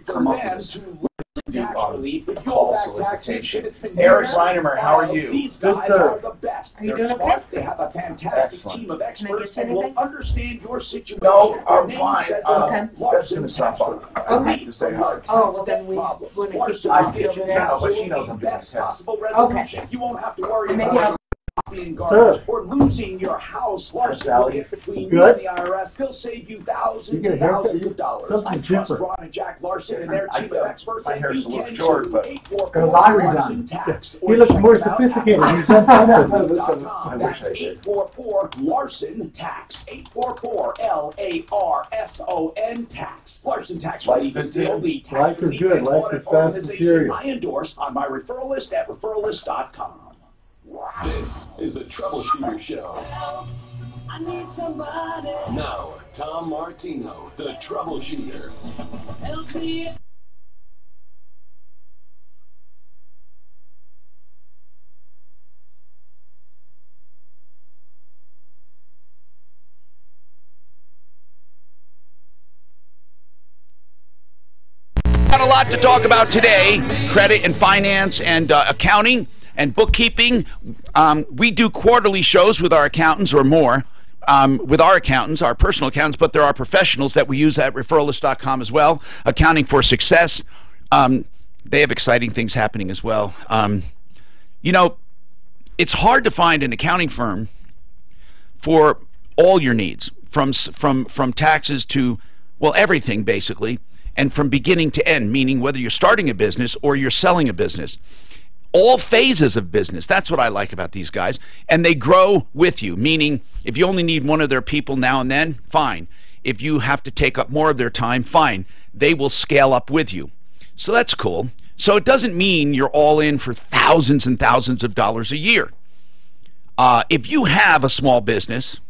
refer come up them with this. to tax relief, if you Call owe back taxes, solicitation. it's been Eric years. Reinemer, how are you? These Good, guys sir. are the best. Are you They're doing smart. okay? They have a fantastic Excellent. team of Can I experts get and you will anything? understand your situation. No, Their I'm name fine. says Okay. That's Larson going to stop Tax by. Relief. I need to say hi. Oh, well then we want to keep the I box did, over there. no, but she knows I'm doing best this. possible resolution. You won't have to worry Maybe about I'll being garbage or losing your house. Larson will Sally. get between you Good. and the IRS. He'll save you thousands You get a and haircut? thousands of dollars. Something I trust cheaper. Ron and Jack Larson and their team of experts. My and hair's you a little can short, too. but 844 Got his eye Larson redone. Tax. He looks Or more check him out sophisticated. at He's done something. larson.com. I wish That's I did. 844 Larson Tax. 844 LARSON Tax. Larson Tax Life Relief is is the good. only tax Life is relief good. and Life audit is fast and organization furious. I endorse on my referral list at referralist.com. This is the Troubleshooter Show. I need somebody. Now, Tom Martino, the Troubleshooter. Help me. Got a lot to talk about today: credit and finance and accounting and bookkeeping. We do quarterly shows with our accountants or more, with our accountants, our personal accountants, but there are professionals that we use at referralist.com as well. Accounting for Success. They have exciting things happening as well. You know, it's hard to find an accounting firm for all your needs, from taxes to, well, everything basically, and from beginning to end, meaning whether you're starting a business or you're selling a business. All phases of business. That's what I like about these guys. And they grow with you, meaning if you only need one of their people now and then, fine. If you have to take up more of their time, fine. They will scale up with you. So that's cool. So it doesn't mean you're all in for thousands and thousands of dollars a year. If you have a small business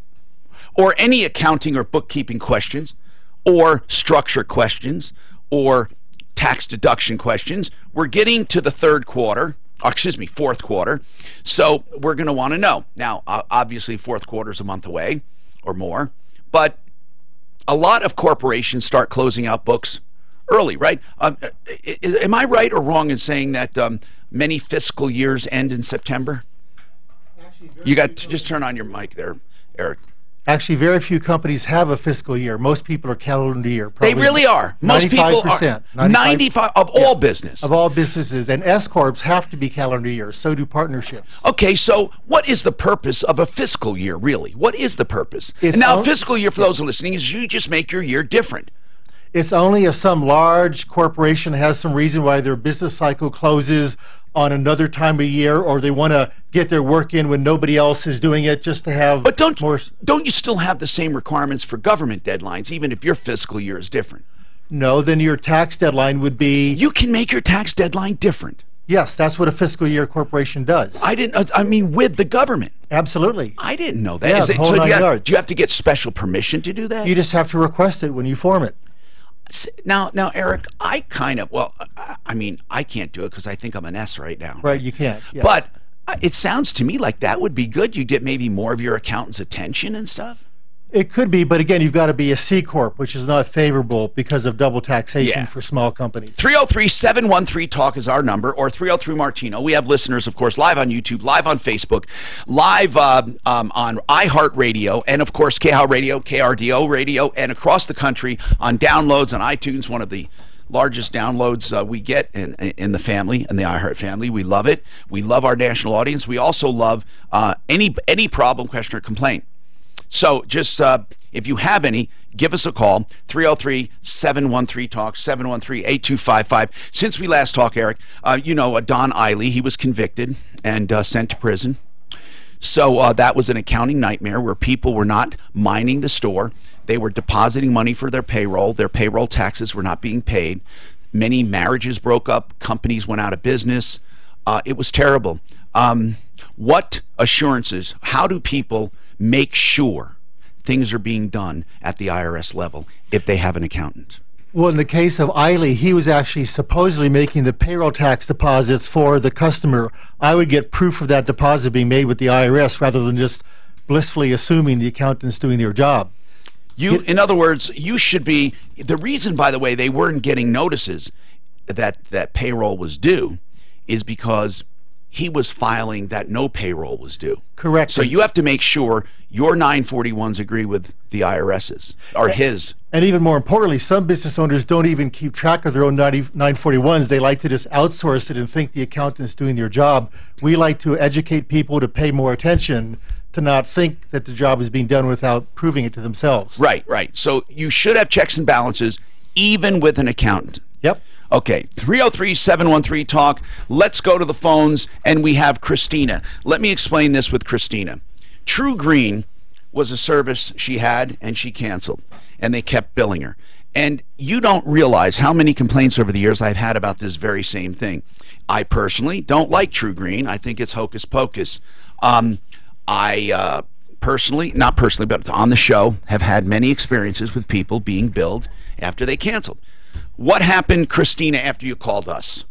or any accounting or bookkeeping questions or structure questions or tax deduction questions, we're getting to the fourth quarter, so we're going to want to know. Now, obviously, fourth quarter is a month away or more, but a lot of corporations start closing out books early, right? Am I right or wrong in saying that many fiscal years end in September? You got to just turn on your mic there, Eric. Actually, very few companies have a fiscal year. Most people are calendar year. They really are. Most people are. 95 of all business. Of all businesses. And S-Corps have to be calendar years. So do partnerships. Okay, so what is the purpose of a fiscal year, really? What is the purpose? And now, fiscal year, for those listening, is you just make your year different. It's only if some large corporation has some reason why their business cycle closes on another time of year, or they want to get their work in when nobody else is doing it, just to have more. Don't you still have the same requirements for government deadlines, even if your fiscal year is different? No, then your tax deadline would be. You can make your tax deadline different. Yes, that's what a fiscal year corporation does. I didn't. I mean, with the government. Absolutely. I didn't know that. Yeah, the whole 9 yards. Do you have to get special permission to do that? You just have to request it when you form it. Now, Eric, I kind of, well, I mean, I can't do it because I think I'm an S right now. Right, you can't. Yeah. But it sounds to me like that would be good. You get maybe more of your accountant's attention and stuff. It could be, but again, you've got to be a C Corp, which is not favorable because of double taxation for small companies. 303-713-TALK is our number, or 303-MARTINO. We have listeners, of course, live on YouTube, live on Facebook, live on iHeartRadio, and, of course, KHOW Radio, KRDO Radio, and across the country on downloads on iTunes, one of the largest downloads we get in the family, in the iHeart family. We love it. We love our national audience. We also love any problem, question, or complaint. So just if you have any, give us a call, 303-713-TALK, 713-8255. Since we last talked, Eric, you know, Don Eiley, he was convicted and sent to prison. So that was an accounting nightmare where people were not minding the store. They were depositing money for their payroll. Their payroll taxes were not being paid. Many marriages broke up. Companies went out of business. It was terrible. What assurances, how do people make sure things are being done at the IRS level if they have an accountant? Well, in the case of Eiley, he was actually supposedly making the payroll tax deposits for the customer. I would get proof of that deposit being made with the IRS rather than just blissfully assuming the accountant's doing their job. In other words, you should be. The reason, by the way, they weren't getting notices that payroll was due is because he was filing that no payroll was due. Correct. So you have to make sure your 941s agree with the IRS's, or his. And even more importantly, some business owners don't even keep track of their own 941s. They like to just outsource it and think the accountant's doing their job. We like to educate people to pay more attention, to not think that the job is being done without proving it to themselves. Right, right. So you should have checks and balances even with an accountant. Yep. Okay, 303-713-TALK. Let's go to the phones, and we have Christina. Let me explain this with Christina. True Green was a service she had, and she canceled, and they kept billing her. And you don't realize how many complaints over the years I've had about this very same thing. I personally don't like True Green. I think it's hocus pocus. I personally, not personally, but on the show, have had many experiences with people being billed after they canceled. What happened, Christina, after you called us?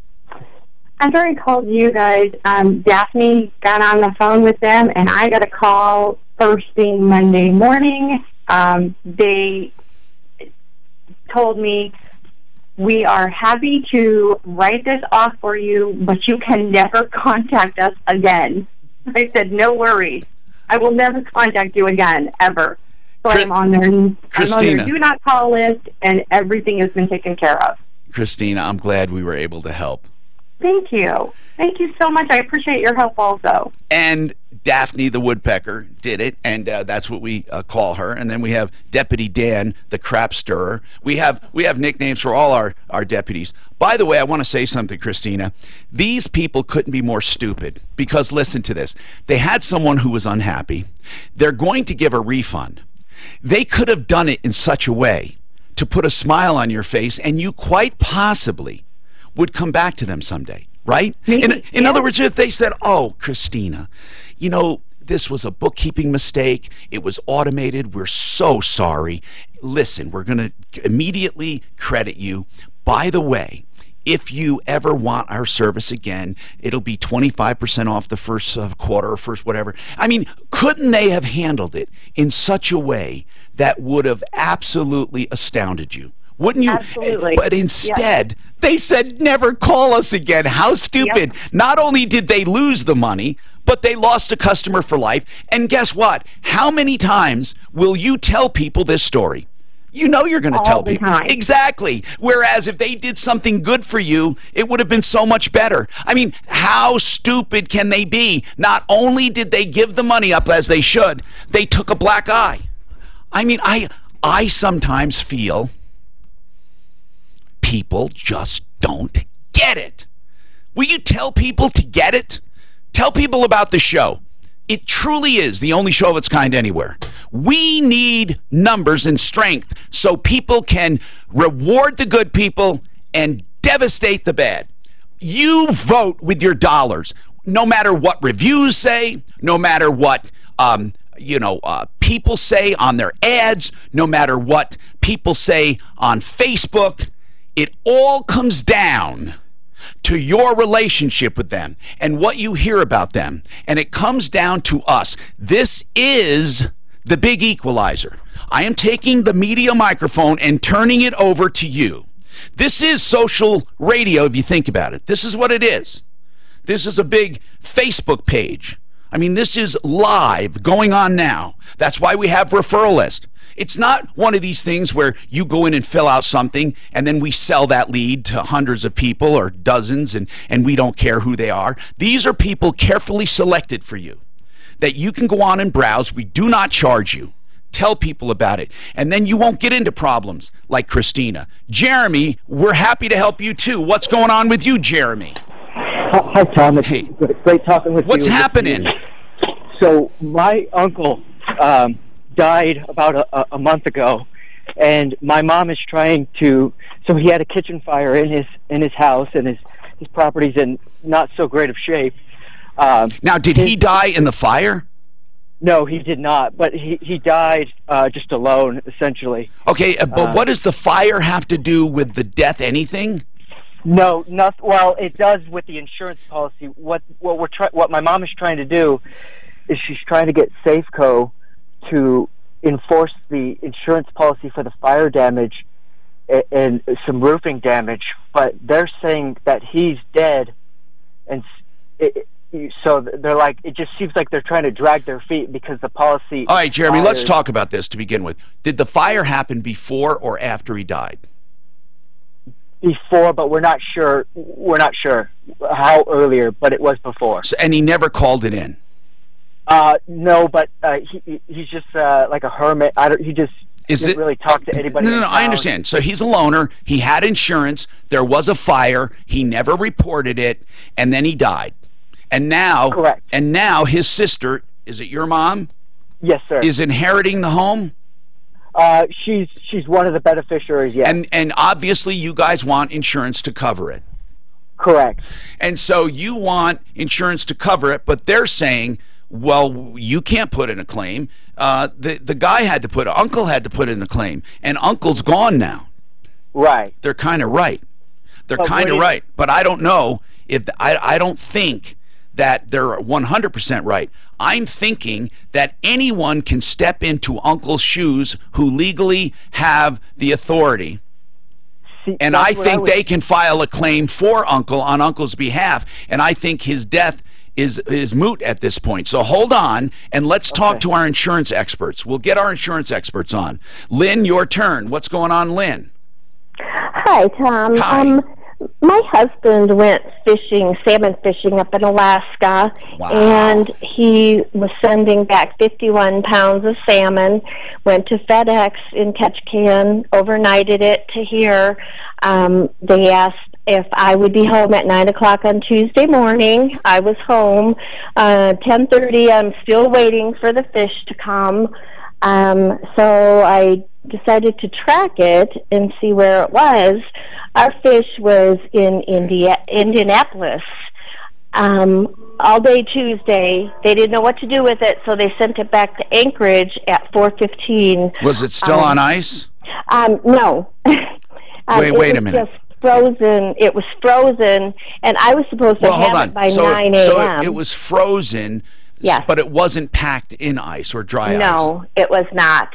After I called you guys, Daphne got on the phone with them, and I got a call first thing Monday morning. They told me, we are happy to write this off for you, but you can never contact us again. I said, no worries. I will never contact you again, ever. So I'm on their do not call list, and everything has been taken care of. Christina, I'm glad we were able to help. Thank you. Thank you so much. I appreciate your help also. And Daphne the Woodpecker did it, and that's what we call her. And then we have Deputy Dan, the crap stirrer. We have nicknames for all our deputies. By the way, I want to say something, Christina. These people couldn't be more stupid, because listen to this. They had someone who was unhappy. They're going to give a refund. They could have done it in such a way to put a smile on your face, and you quite possibly would come back to them someday, right? In other words, if they said, oh, Christina, you know, this was a bookkeeping mistake. It was automated. We're so sorry. Listen, we're going to immediately credit you. By the way, if you ever want our service again, it'll be 25% off the first quarter or first whatever. I mean, couldn't they have handled it in such a way that would have absolutely astounded you? Wouldn't you? Absolutely. But instead, they said, never call us again. How stupid. Yep. Not only did they lose the money, but they lost a customer for life. And guess what? How many times will you tell people this story? You know you're going to tell people. All the time. Exactly. Whereas if they did something good for you, it would have been so much better. I mean, how stupid can they be? Not only did they give the money up as they should, they took a black eye. I mean, I sometimes feel people just don't get it. Will you tell people to get it? Tell people about the show. It truly is the only show of its kind anywhere. We need numbers and strength so people can reward the good people and devastate the bad. You vote with your dollars, no matter what reviews say, no matter what people say on their ads, no matter what people say on Facebook. It all comes down to your relationship with them and what you hear about them. And it comes down to us. This is the big equalizer. I am taking the media microphone and turning it over to you. This is social radio, if you think about it. This is what it is. This is a big Facebook page. I mean, this is live, going on now. That's why we have referral list. It's not one of these things where you go in and fill out something and then we sell that lead to hundreds of people or dozens and we don't care who they are. These are people carefully selected for you that you can go on and browse. We do not charge you. Tell people about it. And then you won't get into problems like Christina. Jeremy, we're happy to help you too. What's going on with you, Jeremy? Hi, Tom. It's great talking with you. What's happening? So my uncle died about a month ago, and my mom is trying to. So he had a kitchen fire in his house, and his property's in not so great of shape. Now, did he die in the fire? No, he did not. But he died just alone, essentially. Okay, but what does the fire have to do with the death? Anything? No, nothing. Well, it does with the insurance policy. What my mom is trying to do is she's trying to get Safeco to enforce the insurance policy for the fire damage and some roofing damage, but they're saying that he's dead, and so they're like, it just seems like they're trying to drag their feet because the policy. All right, Jeremy, let's talk about this to begin with. Did the fire happen before or after he died? Before, but we're not sure. We're not sure how earlier, but it was before. So, and he never called it in. No, but he's just like a hermit. He just didn't really talk to anybody. No, I understand. So he's a loner. He had insurance. There was a fire. He never reported it, and then he died. And now, correct. And now his sister, is it your mom? Yes, sir. Is inheriting the home. She's one of the beneficiaries. Yes. And obviously you guys want insurance to cover it. Correct. And so you want insurance to cover it, but they're saying, well, you can't put in a claim. The guy had to put, Uncle had to put in a claim, and Uncle's gone now. Right. They're kind of right. They're kind of right. But I don't know if I don't think that they're 100% right. I'm thinking that anyone can step into Uncle's shoes who legally have the authority. See, and I think they can file a claim for Uncle on Uncle's behalf, and I think his death is moot at this point. So hold on, and let's talk to our insurance experts. We'll get our insurance experts on. Lynn, your turn. What's going on, Lynn? Hi, Tom. Hi. My husband went fishing, salmon fishing up in Alaska, and he was sending back 51 pounds of salmon, went to FedEx in Ketchikan, overnighted it to here. They asked if I would be home at 9 o'clock on Tuesday morning. I was home. 10:30, I'm still waiting for the fish to come. So I decided to track it and see where it was. Our fish was in Indianapolis all day Tuesday. They didn't know what to do with it, so they sent it back to Anchorage at 4:15. Was it still on ice? No. Wait a minute. Just frozen. It was frozen, and I was supposed to have it by 9 a.m. So it was frozen. Yes. But it wasn't packed in ice or dry ice? No, it was not.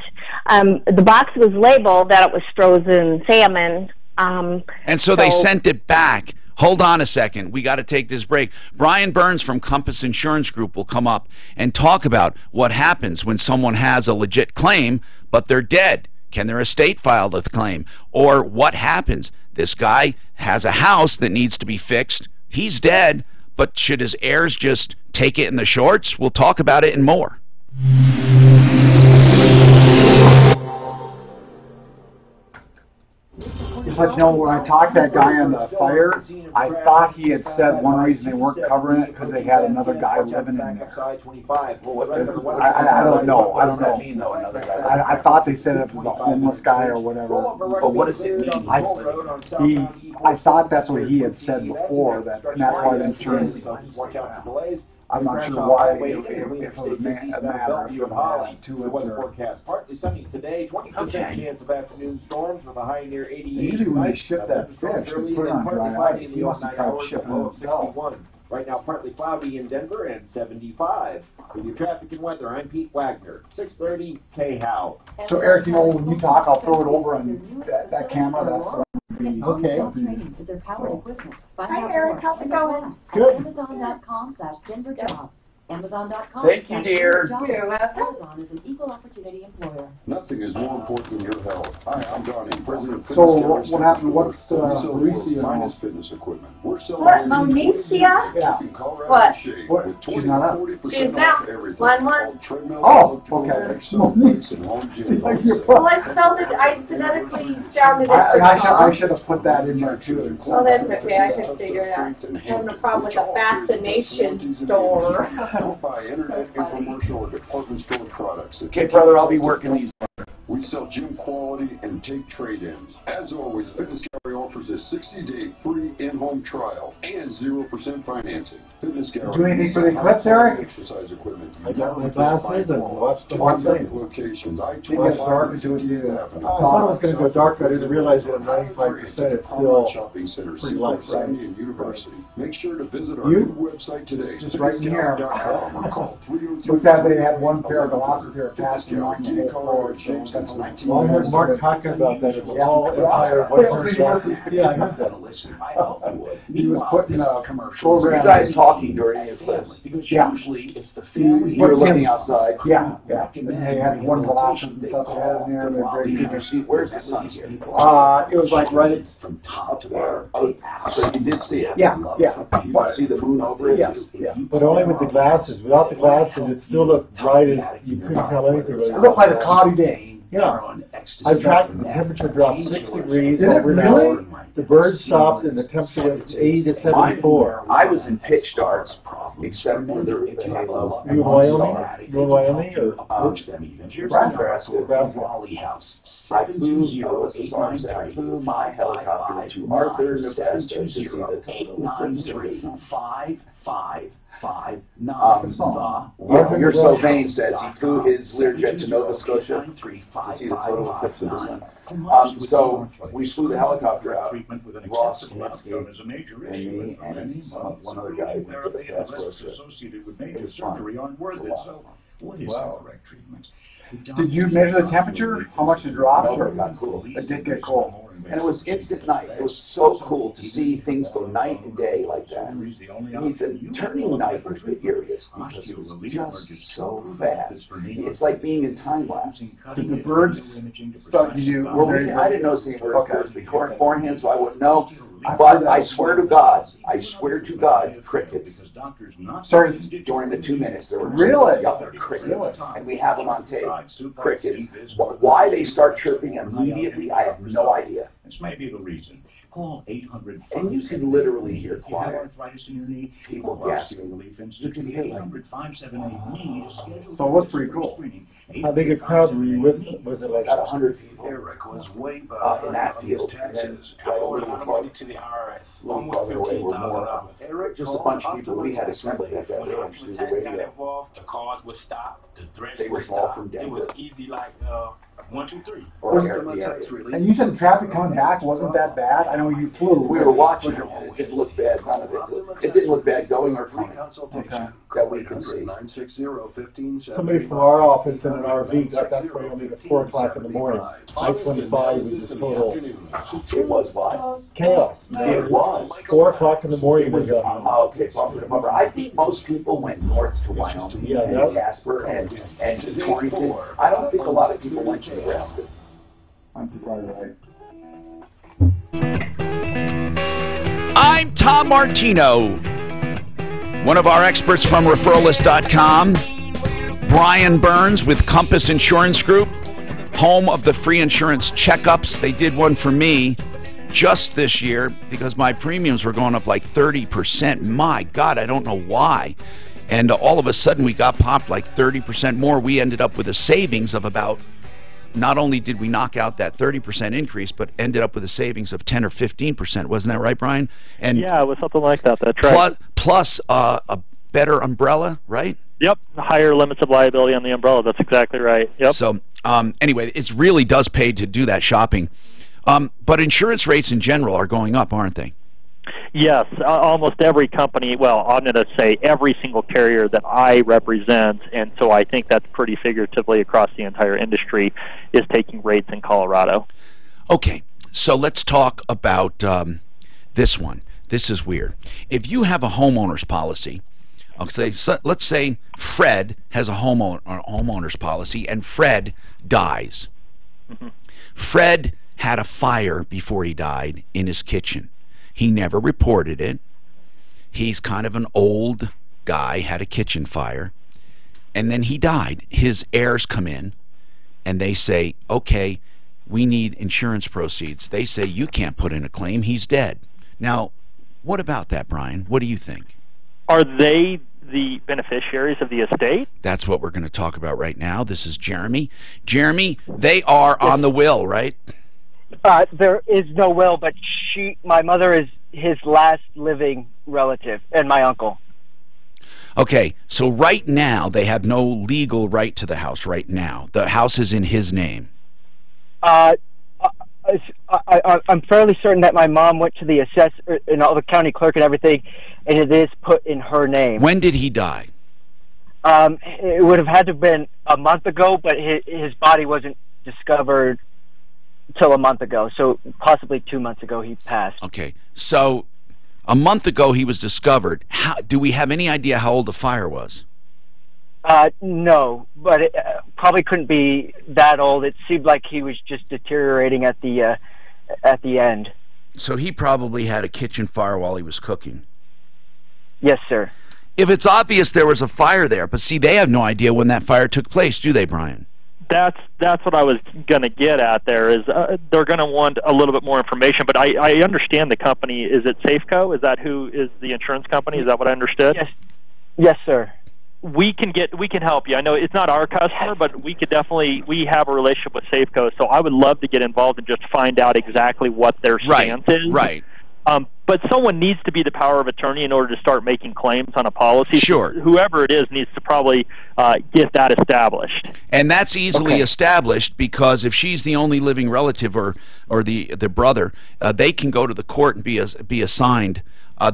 The box was labeled that it was frozen salmon. And so they sent it back. Hold on a second. We got to take this break. Brian Burns from Compass Insurance Group will come up and talk about what happens when someone has a legit claim, but they're dead. Can their estate file the claim? Or what happens? This guy has a house that needs to be fixed. He's dead. But should his heirs just take it in the shorts? We'll talk about it and more. Just let you know, when I talked to that guy on the fire, I thought he had said one reason they weren't covering it because they had another guy living in there. I don't know. I thought they said it was a homeless guy or whatever. But what does it mean? I thought that's what he had said before, and that's why the insurance. I'm not sure why, if it would matter if to it. Weather forecast partly sunny today, 20% chance of afternoon storms with a high near 88. Usually when they ship that fish, they put it on dry ice. He must have tried to ship it himself. Right now, partly cloudy in Denver and 75. With your traffic and weather, I'm Pete Wagner, 630 K-How. So, Eric, you know, when you talk, I'll throw it over on that camera. That's okay. Hi, Eric. How's it going? Good. Amazon.com/DenverJobs. Amazon.com. Thank you, dear. Amazon is an equal opportunity employer. Nothing is more important than your health. Hi, I'm Johnny, president of Fitness So, Garage. what happened? What's We sell Mauricia? finest fitness equipment. We're selling What, Mauricia? Yeah. in Colorado What? and Shade What? with She's 20 not to up. 40% She's off out. everything. One. All treadmill, Oh, tools, okay. exercise, and home gym. See, like you're Well, I spelled it, I phonetically sounded it for I Tom. should have put that in there too. Oh, that's okay. I could figure it out. I'm having a problem with the fascination store. Don't buy internet, infomercial, or department store products. Okay, brother, I'll be working these. We sell gym quality and take trade-ins. As always, Fitness Gallery offers a 60-day free in-home trial and 0% financing. Fitness Gallery. Do anything for the eclipse, Eric? Exercise equipment. I got my glasses and watched the One whole thing. thing. Locations. It gets dark and do it. I thought it was going to go dark, but I didn't realize that at 95% it's still shopping center, pretty light. Right? And University. Make sure to visit our You? new website today. Just right in here. fitnessgallery.com or call 302. Looked at they had one pair of glasses there passing on the whole floor. Well, I heard Mark talking about that. It was all empire of one glasses. Yeah, I heard that. He was putting a program. You guys talking during the eclipse? Yeah. It's the family. You were looking outside. Yeah, yeah. And they had one glasses and stuff they had in there. They're very Did you see? Where's the sun here? It was like right From top to there. Oh, so you did see it? Yeah, yeah. You could see the moon over it? Yes, yeah. But only with the glasses. Without the glasses, it still looked bright as you couldn't tell anything. It looked like a cloudy day. Yeah. I tracked the temperature dropped 6 degrees Did it over an really? hour. The birds stopped and the temperature went from 80 to 74. I was in pitch dark, except for the halo. You in Wyoming? You in Wyoming or? Nebraska. House. I flew I flew my helicopter to Arthur, Nebraska to see the You're so vain, says he flew his Learjet to Nova Scotia to see the total eclipse of the sun. So we flew the helicopter out. Ross Kaminsky and me and one other guy went to the task force. It was fun. Wow. Did you measure the temperature? How much it dropped? No, it got cool. It did get cool. And it was instant night. It was so cool to see things go night and day like that. I mean, the turning night was the eeriest because it was just so fast. It's like being in time lapse. Did the birds start? Did you? Well, I didn't notice any birds beforehand, so I wouldn't know. But I swear to God, crickets. Started during the 2 minutes. There were really crickets, and we have them on tape. Crickets. Why they start chirping immediately, I have no idea. This may be the reason. Call 800. And you can literally hear quiet. Arthritis in your knee. People gasping. You can hear 800-578-KNEE. So it was pretty cool. How big a crowd were you with? Was it like about 100 people? Eric was way in that field. And then right a little farther away were more. Just a bunch of people. We had assembled that day through the radio. The cars would stop. The threats they would were all stop. from Denver. It was easy like 1, 2, 3. And you said the traffic coming back wasn't that bad? I know you flew. We were watching it, and it didn't look bad. None of it. It didn't look bad going or coming. Okay. That we can see. Somebody from our office in an RV got that for only at 4 o'clock in the morning. I-25 was just total. It was what? Chaos. It was. 4 o'clock in the morning was okay, bumper to bumper. I think most people went north to Wyoming and Casper and to Torrington. I don't think a lot of people went to Nebraska. I'm probably right. I'm Tom Martino, one of our experts from referralist.com. Brian Burns with Compass Insurance Group, home of the free insurance checkups. They did one for me just this year because my premiums were going up like 30%. My God, I don't know why. And all of a sudden we got popped like 30% more. We ended up with a savings of about, not only did we knock out that 30% increase, but ended up with a savings of 10 or 15%. Wasn't that right, Brian? And yeah, it was something like that. That's right. Plus a better umbrella, right? Yep, higher limits of liability on the umbrella. That's exactly right. Yep. So anyway, it really does pay to do that shopping. But insurance rates in general are going up, aren't they? Yes, almost every company, well, I'm going to say every single carrier that I represent, and so I think that's pretty figuratively across the entire industry, is taking rates in Colorado. Okay, so let's talk about this one. This is weird. If you have a homeowner's policy, let's say Fred has a homeowner's policy and Fred dies. Mm-hmm. Fred had a fire before he died in his kitchen. He never reported it. He's kind of an old guy, had a kitchen fire, and then he died. His heirs come in, and they say, okay, we need insurance proceeds. They say, you can't put in a claim. He's dead. Now, what about that, Brian? What do you think? Are they the beneficiaries of the estate? That's what we're going to talk about right now. This is Jeremy. Jeremy, they are on the will, right? There is no will, but my mother is his last living relative, and my uncle. Okay, so right now they have no legal right to the house right now. The house is in his name. I'm fairly certain that my mom went to the assessor and all the county clerk and everything, and it is put in her name. When did he die? It would have had to have been a month ago, but his body wasn't discovered till a month ago, so possibly 2 months ago he passed. Okay, so a month ago he was discovered. Do we have any idea how old the fire was? No, but it probably couldn't be that old. It seemed like he was just deteriorating at the end. So he probably had a kitchen fire while he was cooking. Yes, sir. If it's obvious there was a fire there, but see, they have no idea when that fire took place, do they, Brian? That's what I was going to get at there, is they're going to want a little bit more information, but I understand the company. Is it Safeco? Is that who is the insurance company? Is that what I understood? Yes. Yes, sir. We can help you. I know it's not our customer, but we have a relationship with Safeco, so I would love to get involved and just find out exactly what their stance is. Right. But someone needs to be the power of attorney in order to start making claims on a policy. Sure. Whoever it is needs to probably get that established. And that's easily established, because if she's the only living relative or the brother, they can go to the court and be assigned.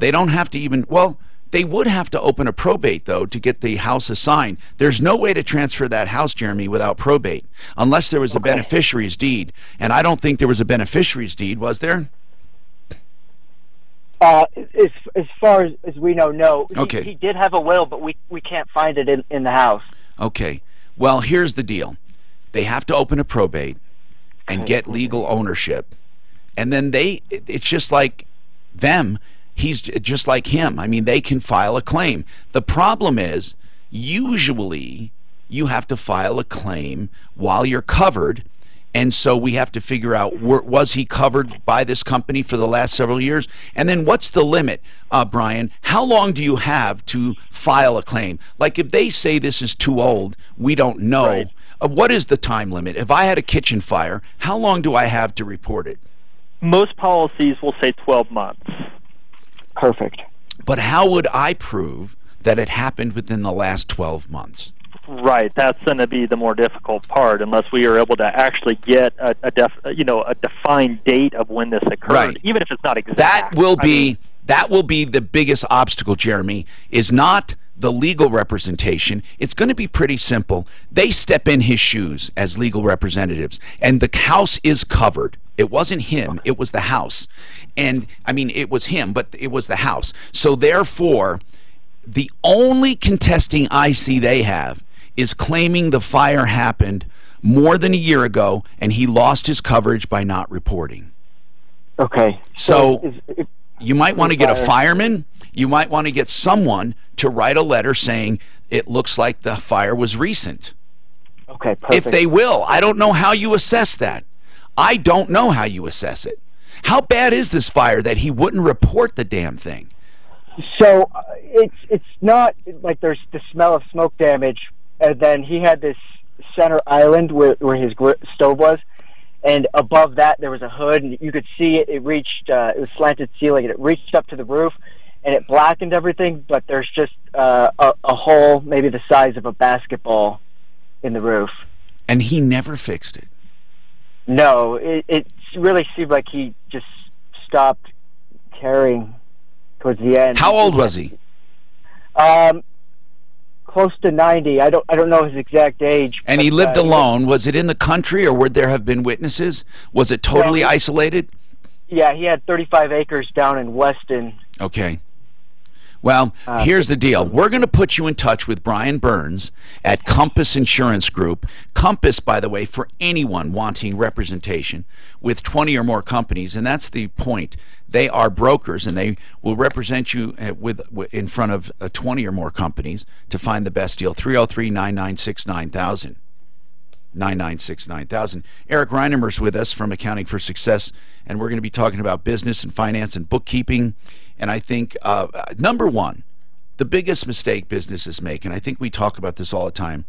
They don't have to even, well, they would have to open a probate, though, to get the house assigned. There's no way to transfer that house, Jeremy, without probate, unless there was a beneficiary's deed. And I don't think there was a beneficiary's deed, was there? As far as we know, no. Okay. He did have a will, but we can't find it in the house. Okay. Well, here's the deal. They have to open a probate and get legal ownership. And then it's just like them. He's just like him. I mean, they can file a claim. The problem is, usually, you have to file a claim while you're covered. And so we have to figure out, was he covered by this company for the last several years? And then what's the limit, Brian? How long do you have to file a claim? Like if they say this is too old, we don't know. Right. What is the time limit? If I had a kitchen fire, how long do I have to report it? Most policies will say 12 months. Perfect. But how would I prove that it happened within the last 12 months? Right, that's going to be the more difficult part, unless we are able to actually get a defined date of when this occurred, right, even if it's not exact. That will be the biggest obstacle, Jeremy, is not the legal representation. It's going to be pretty simple. They step in his shoes as legal representatives, and the house is covered. It wasn't him, it was the house. And, I mean, it was him, but it was the house. So, therefore, the only contesting IC they have is claiming the fire happened more than a year ago and he lost his coverage by not reporting. Okay. So you might want to get a fireman. You might want to get someone to write a letter saying it looks like the fire was recent. Okay, perfect. If they will. I don't know how you assess that. I don't know how you assess it. How bad is this fire that he wouldn't report the damn thing? So it's not like there's the smell of smoke damage, and then he had this center island where his stove was, and above that there was a hood, and you could see it reached, it was slanted ceiling, and it reached up to the roof, and it blackened everything, but there's just a hole maybe the size of a basketball in the roof. And he never fixed it? No, it really seemed like he just stopped caring towards the end. How old was he? Close to 90. I don't know his exact age. And he lived alone. Was it in the country, or would there have been witnesses? Was it totally isolated? Yeah, he had 35 acres down in Weston. Okay. Well, here's the deal. We're going to put you in touch with Brian Burns at Compass Insurance Group. Compass, by the way, for anyone wanting representation with 20 or more companies, and that's the point. They are brokers, and they will represent you in front of 20 or more companies to find the best deal. 303-996-9000. 996-9000. Eric Reinemer's with us from Accounting for Success, and we're going to be talking about business and finance and bookkeeping. And I think, number one, the biggest mistake businesses make, and I think we talk about this all the time,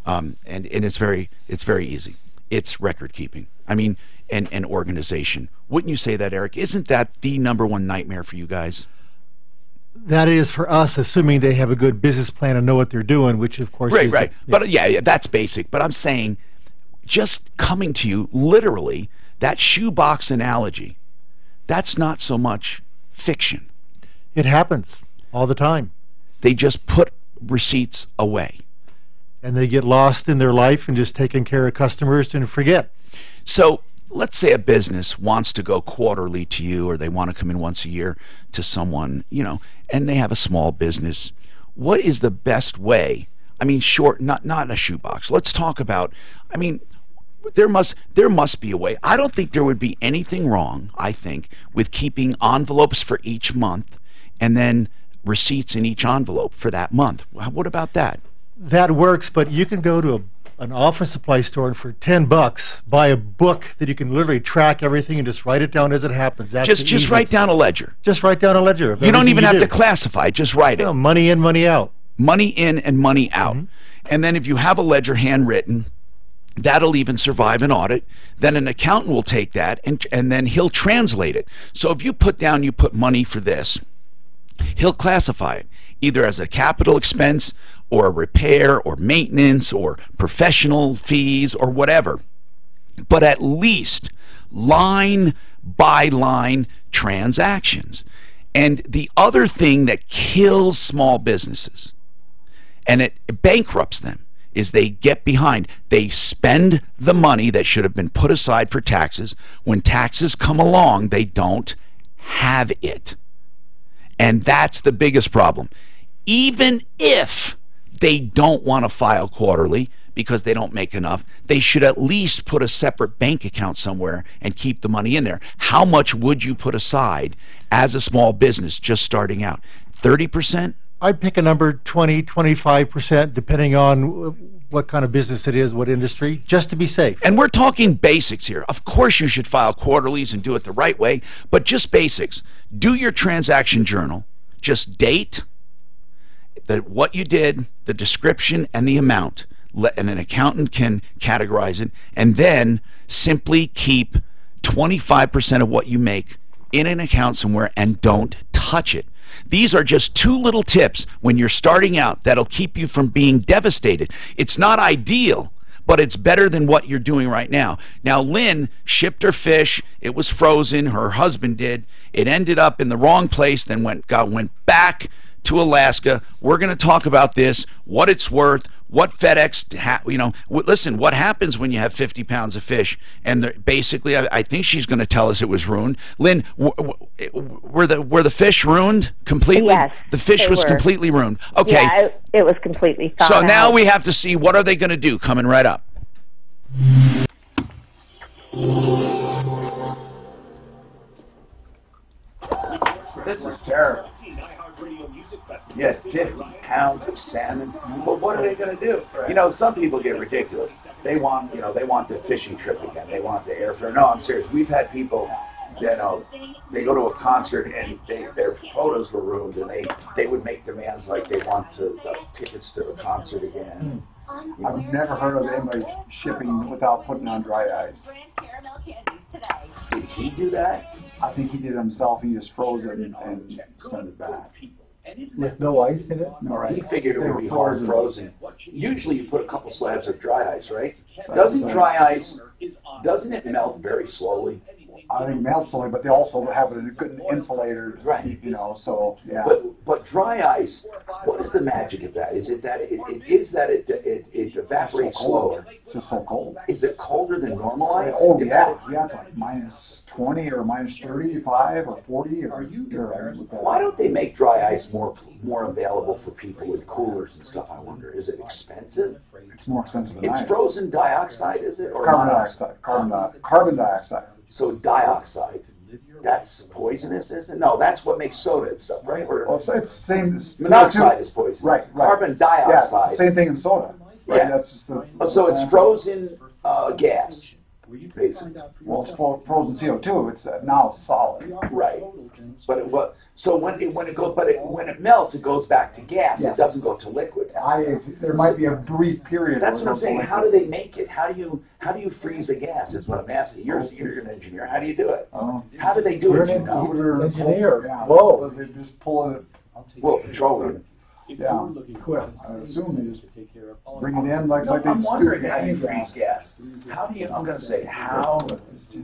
and it's very easy. It's record keeping. I mean, and organization. Wouldn't you say that, Eric? Isn't that the #1 nightmare for you guys? That is for us, assuming they have a good business plan and know what they're doing, which of course is right. But yeah, that's basic. But I'm saying, just coming to you, literally, that shoebox analogy, that's not so much fiction. It happens all the time. They just put receipts away. And they get lost in their life and just taking care of customers and forget. So let's say a business wants to go quarterly to you, or they want to come in once a year to someone, you know, and they have a small business. What is the best way? I mean, not a shoebox. Let's talk about, I mean, there must be a way. I don't think there would be anything wrong, I think, with keeping envelopes for each month and then receipts in each envelope for that month. What about that? That works, but you can go to an office supply store and for $10 buy a book that you can literally track everything and just write it down as it happens. That's just write down a ledger. Just write down a ledger. You don't even have to classify. Just write it. Money in, money out. Money in and money out. And then if you have a ledger handwritten, that'll even survive an audit. Then an accountant will take that and then he'll translate it. So if you put money for this, he'll classify it either as a capital expense or a repair or maintenance or professional fees or whatever. But at least line by line transactions. And the other thing that kills small businesses, and it bankrupts them, is they get behind. They spend the money that should have been put aside for taxes. When taxes come along, they don't have it. And that's the biggest problem. Even if they don't want to file quarterly because they don't make enough, they should at least put a separate bank account somewhere and keep the money in there. How much would you put aside as a small business just starting out? 30%? I'd pick a number 20, 25%, depending on what kind of business it is, what industry, just to be safe. And we're talking basics here. Of course you should file quarterlies and do it the right way, but just basics. Do your transaction journal. Just date, what you did, the description, and the amount. And an accountant can categorize it. And then simply keep 25% of what you make in an account somewhere and don't touch it. These are just 2 little tips when you're starting out that'll keep you from being devastated. It's not ideal, but it's better than what you're doing right now. Now, Lynn shipped her fish. It was frozen. Her husband did. It ended up in the wrong place, then went back to Alaska. We're going to talk about this, what it's worth, what FedEx, listen, what happens when you have 50 pounds of fish? And basically, I think she's going to tell us it was ruined. Lynn, were the fish ruined completely? Yes, the fish was completely ruined. Okay. Yeah, it was completely thawed So now out. we have to see, what are they going to do? Coming right up. This is terrible. Yes, 50 pounds of salmon. But what are they going to do? You know, some people get ridiculous. They want, they want the fishing trip again. They want the airfare. No, I'm serious. We've had people, they go to a concert and their photos were ruined, and they would make demands like they want tickets to the concert again. I've never heard of anybody shipping without putting on dry ice. Did he do that? I think he did it himself. He just froze it and sent it back. With no ice in it? All right. He figured it would be hard frozen. Usually you put a couple slabs of dry ice, right? Doesn't dry ice, doesn't it melt very slowly? I think melts slowly, but they also have a good insulator, right? So yeah. But dry ice, what is the magic of that? Is it that it evaporates slower? It's just so cold. Is it colder than normal ice? Oh yeah, it's like minus 20 or minus 35 or 40. Why don't they make dry ice more available for people with coolers and stuff? I wonder. Is it expensive? It's more expensive than ice. It's frozen dioxide, is it? Or carbon dioxide. Carbon dioxide. So dioxide, that's poisonous, isn't it? No, that's what makes soda and stuff, right? Or, it's the same. Monoxide is poisonous. Right. Carbon dioxide. Yeah, it's the same thing in soda. Right. Yeah. That's just so it's frozen gas. basically. Well, it's frozen CO2. It's now solid. Right. But it was so when it melts, it goes back to gas. Yes. It doesn't go to liquid. There might be a brief period. That's what I'm saying. How do they make it? How do you freeze the gas? Is what I'm asking. You're an engineer. How do you do it? How do they do it? You know? You're an engineer. Yeah. Whoa. They just pull it. Well, controller. Yeah. Quick. I assume they just bring it in like they. I'm wondering how you freeze gas. How do you? I'm going to say how do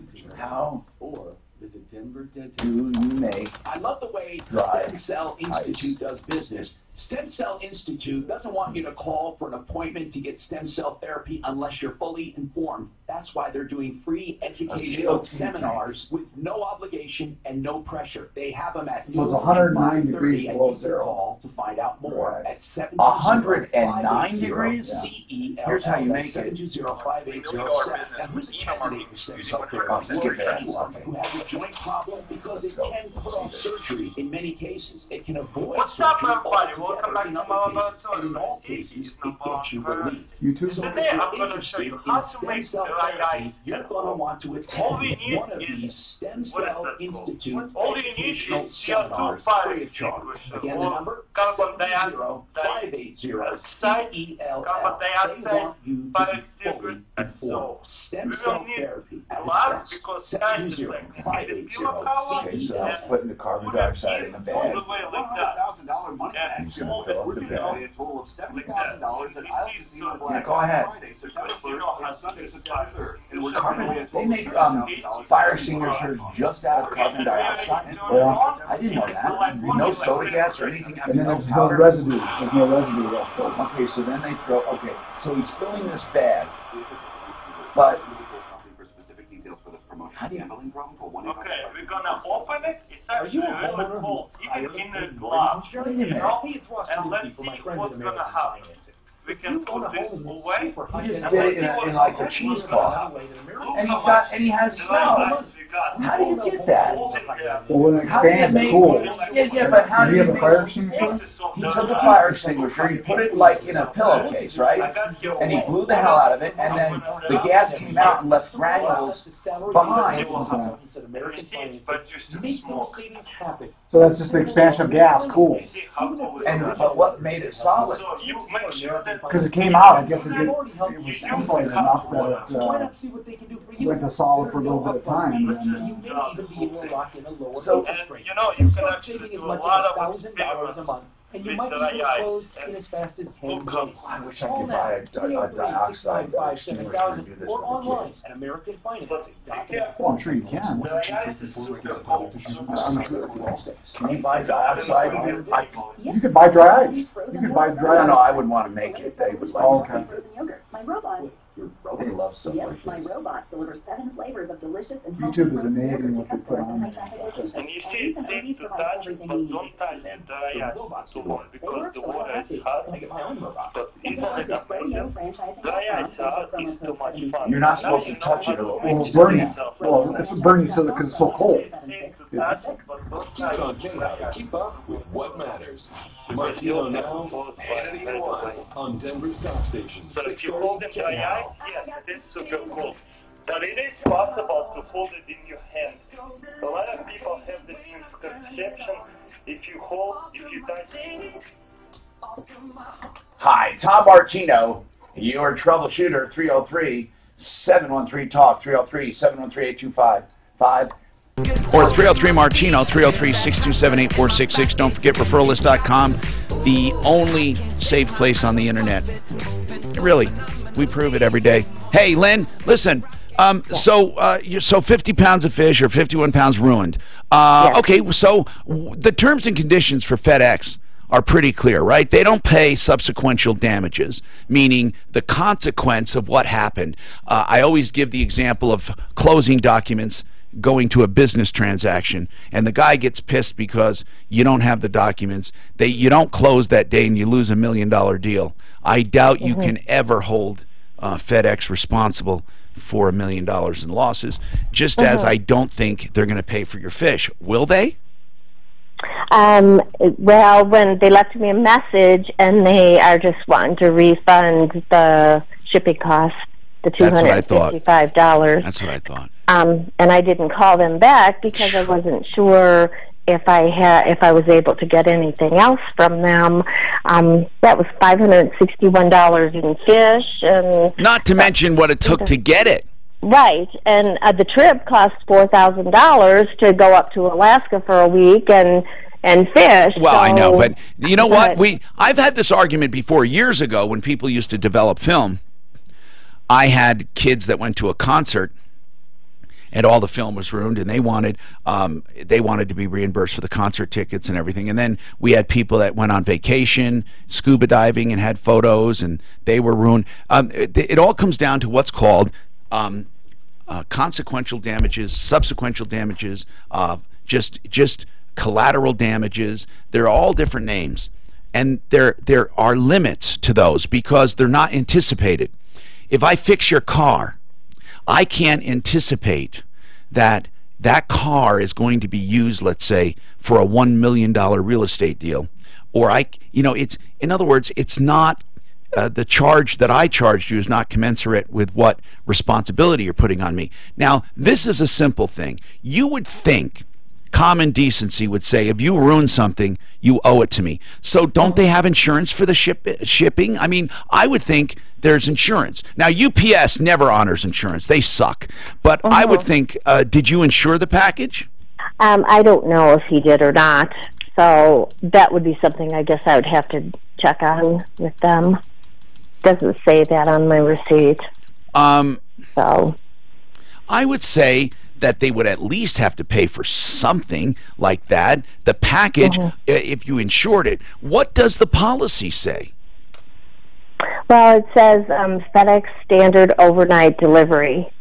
you make? I love the way Stem Cell Institute does business. Stem Cell Institute doesn't want you to call for an appointment to get stem cell therapy unless you're fully informed. That's why they're doing free educational seminars with no obligation and no pressure. They have them at So it's 109 degrees below zero. Call to find out more at 109 degrees? CEL. Here's how you make it. 720-5807. Now, who's the candidate for stem cell therapy? Anyone who has a joint problem, because it can put off surgery in many cases. It can avoid surgery altogether. Welcome back to my laboratory. And in all cases, it gets you relief. YouTube? So Today I'm going to show you how to make the right you're going to want to attend one of these Stem Cell Institute educational seminars free of charge. Again, the number 720-580-CELL. They want you to be fully informed. Stem cell therapy at its best. 720-580-CELL. Okay, so putting the carbon dioxide in the bag. $100,000 money back. We're giving away a total of $70,000 at Isle Casino Black Go ahead. Friday, September 1st, and Sunday, September 3rd. And we're Carbon. They make fire extinguishers just out of carbon dioxide. Yeah. I didn't know that. No soda gas or anything. And then there's no residue. There's no residue left over. Okay, so then they throw. Okay, so he's filling this bag, but how do you? Okay, we're gonna open it. It's actually really cold, even in the glass. You know? And let's see what's gonna happen. We can put this away. He just did it in like a cheesecloth, and he has snow. How do you get that? Well, when it expands, it cools. Yeah, but how do you have a fire extinguisher? He took a fire extinguisher, he put it like in a pillowcase, right? And he blew the hell out of it, and then the gas came out and left granules behind. So that's just the expansion of gas, cool. But what made it solid? Because it came out, I guess it was insulated enough that it went to solid for a little bit of time. So, you know, you can actually do a lot of experiments. And you might be able to close in as fast as 10 days. I wish I could buy a dioxide extinguisher to do this. Or online at American Financing. Well, I'm sure you can. I'm sure. Can you buy dioxide? You could buy dry ice. You could buy dry ice. No, I wouldn't want to make it. They would like. Okay. My robot. They love stuff Yep, like my this. robot delivers 7 flavors of delicious and YouTube is amazing what they put on. And you see, it seems to touch it, but don't touch the dry ice too much because the water is hot. But isn't it amazing? Dry ice hot is too much fun. You're not supposed to touch it. Well, it's burning. Well, it's burning because it's so cold. Keep it on J-House. Keep up with what matters. Martino now, Hannity and Wine on Denver Stock Station. So if you hold in dry ice, yes, it is super cool. But it is possible to hold it in your hand. A lot of people have this misconception. If you touch. Hi, Tom Martino, your troubleshooter, 303-713-TALK, 303-713-8255. Or 303-MARTINO, 303-627-8466. Don't forget referralist.com, the only safe place on the internet. Really, we prove it every day. Hey, Lynn, listen. So 50 pounds of fish or 51 pounds ruined. Yes. Okay, so the terms and conditions for FedEx are pretty clear, right? They don't pay subsequential damages, meaning the consequence of what happened. I always give the example of closing documents going to a business transaction, and the guy gets pissed because you don't have the documents. You don't close that day and you lose $1 million deal. I doubt you can ever hold FedEx responsible for $1 million in losses, just as I don't think they're going to pay for your fish. Will they? Well, when they left me a message and they are just wanting to refund the shipping costs, the $255. That's what I thought. And I didn't call them back because I wasn't sure if I was able to get anything else from them. That was $561 in fish, and not to mention what it took to get it. Right, and the trip cost $4,000 to go up to Alaska for a week and fish. Well, so, I know, but you know what? I've had this argument before years ago when people used to develop film. I had kids that went to a concert, and all the film was ruined, and they wanted to be reimbursed for the concert tickets and everything. And then we had people that went on vacation, scuba diving, and had photos, and they were ruined. It all comes down to what's called consequential damages, subsequential damages, just collateral damages. They're all different names, and there are limits to those because they're not anticipated. If I fix your car, I can't anticipate that that car is going to be used, let's say, for a $1 million real estate deal, or it's, in other words, it's not the charge that I charged you is not commensurate with what responsibility you're putting on me. Now, this is a simple thing. You would think common decency would say, if you ruin something, you owe it to me. So don't they have insurance for the shipping? I mean, I would think there's insurance. Now, UPS never honors insurance. They suck. But I would think, did you insure the package? I don't know if he did or not. So that would be something I guess I would have to check on with them. Doesn't say that on my receipt. So I would say that they would at least have to pay for something like that. The package, if you insured it. What does the policy say? Well, it says FedEx standard overnight delivery.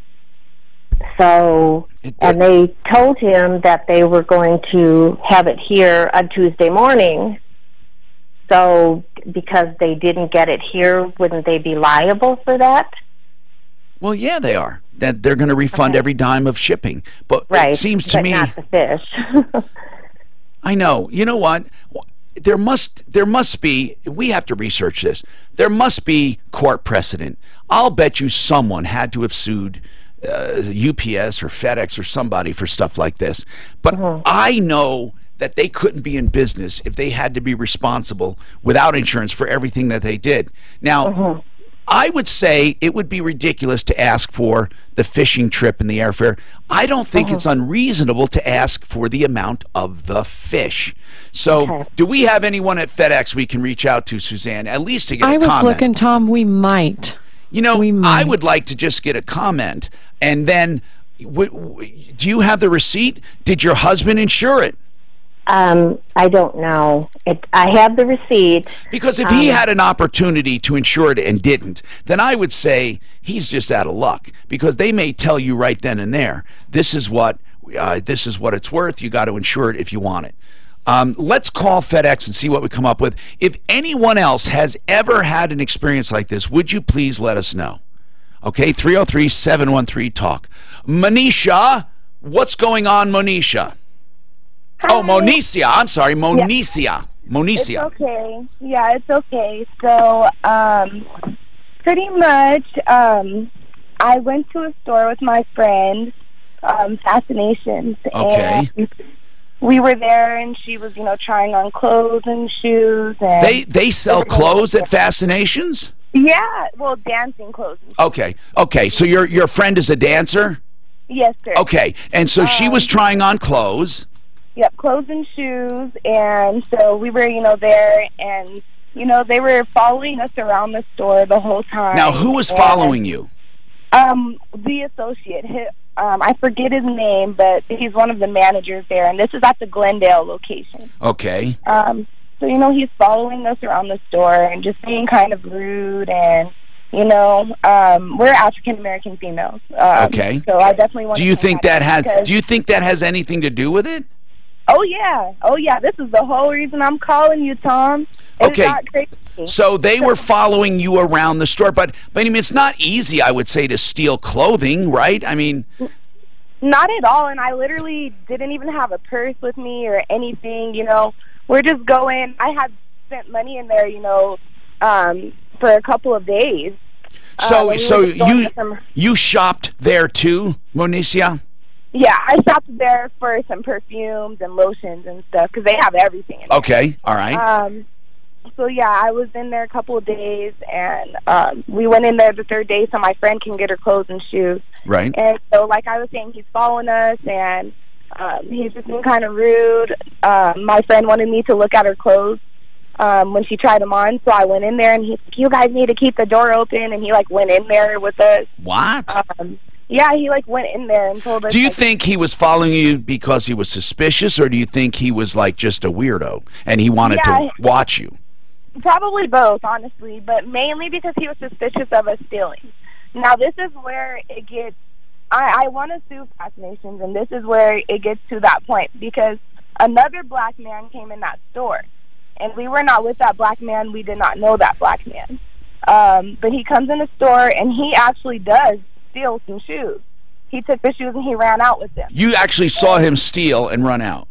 So, and they told him that they were going to have it here on Tuesday morning. So, because they didn't get it here, wouldn't they be liable for that? Well, yeah, they are. That they're going to refund every dime of shipping. But it seems to me, not the fish. I know. You know what? There must be. We have to research this. There must be court precedent. I'll bet you someone had to have sued UPS or FedEx or somebody for stuff like this. But I know that they couldn't be in business if they had to be responsible without insurance for everything that they did. Now, I would say it would be ridiculous to ask for the fishing trip and the airfare. I don't think it's unreasonable to ask for the amount of the fish. So, do we have anyone at FedEx we can reach out to, Suzanne, at least to get a comment? I was looking, Tom, we might. You know, I would like to just get a comment. And then, do you have the receipt? Did your husband insure it? I don't know. I have the receipt. Because if he had an opportunity to insure it and didn't, then I would say he's just out of luck. Because they may tell you right then and there, this is what it's worth. You got to insure it if you want it. Let's call FedEx and see what we come up with. If anyone else has ever had an experience like this, would you please let us know? Okay, 303-713-TALK. Monisha, what's going on, Monisha? Hi. Oh, Monicia. I'm sorry, Monicia. Yeah. Monicia. It's okay. Yeah, it's okay. So, pretty much, I went to a store with my friend, Fascinations. Okay. And we were there, and she was, trying on clothes and shoes. And they sell clothes at Fascinations? Yeah, well, dancing clothes. Okay. So your friend is a dancer? Yes, sir. Okay, and so she was trying on clothes. Yep, clothes and shoes, and so we were, there, and, they were following us around the store the whole time. Now, who was following you? The associate. I forget his name, but he's one of the managers there, and this is at the Glendale location. Okay. So, he's following us around the store and just being kind of rude, and, we're African-American females. Okay. So I definitely want to... Do you think that has anything to do with it? Oh, yeah. This is the whole reason I'm calling you, Tom. It's not crazy. So they were following you around the store, but I mean, it's not easy, I would say, to steal clothing, right? I mean... Not at all, and I literally didn't even have a purse with me or anything, We're just going... I had spent money in there, for a couple of days. So you shopped there too, Monicia? Yeah, I shopped there for some perfumes and lotions and stuff because they have everything in there. Okay, all right. So yeah, I was in there a couple of days, and we went in there the third day so my friend can get her clothes and shoes. Right. And so, like I was saying, he's following us, and he's just been kind of rude. My friend wanted me to look at her clothes when she tried them on, so I went in there, and he's like, "You guys need to keep the door open," and he like went in there with us. What? Yeah, he like went in there and told us. Do you think he was following you because he was suspicious, or do you think he was like just a weirdo and he wanted to watch you? Probably both, honestly, but mainly because he was suspicious of us stealing. Now, this is where it gets, I want to sue Fascinations, and this is where it gets to that point, because another black man came in that store, and we were not with that black man. We did not know that black man. But he comes in the store, and he actually does steal some shoes. He took the shoes, and he ran out with them. You actually saw him steal and run out?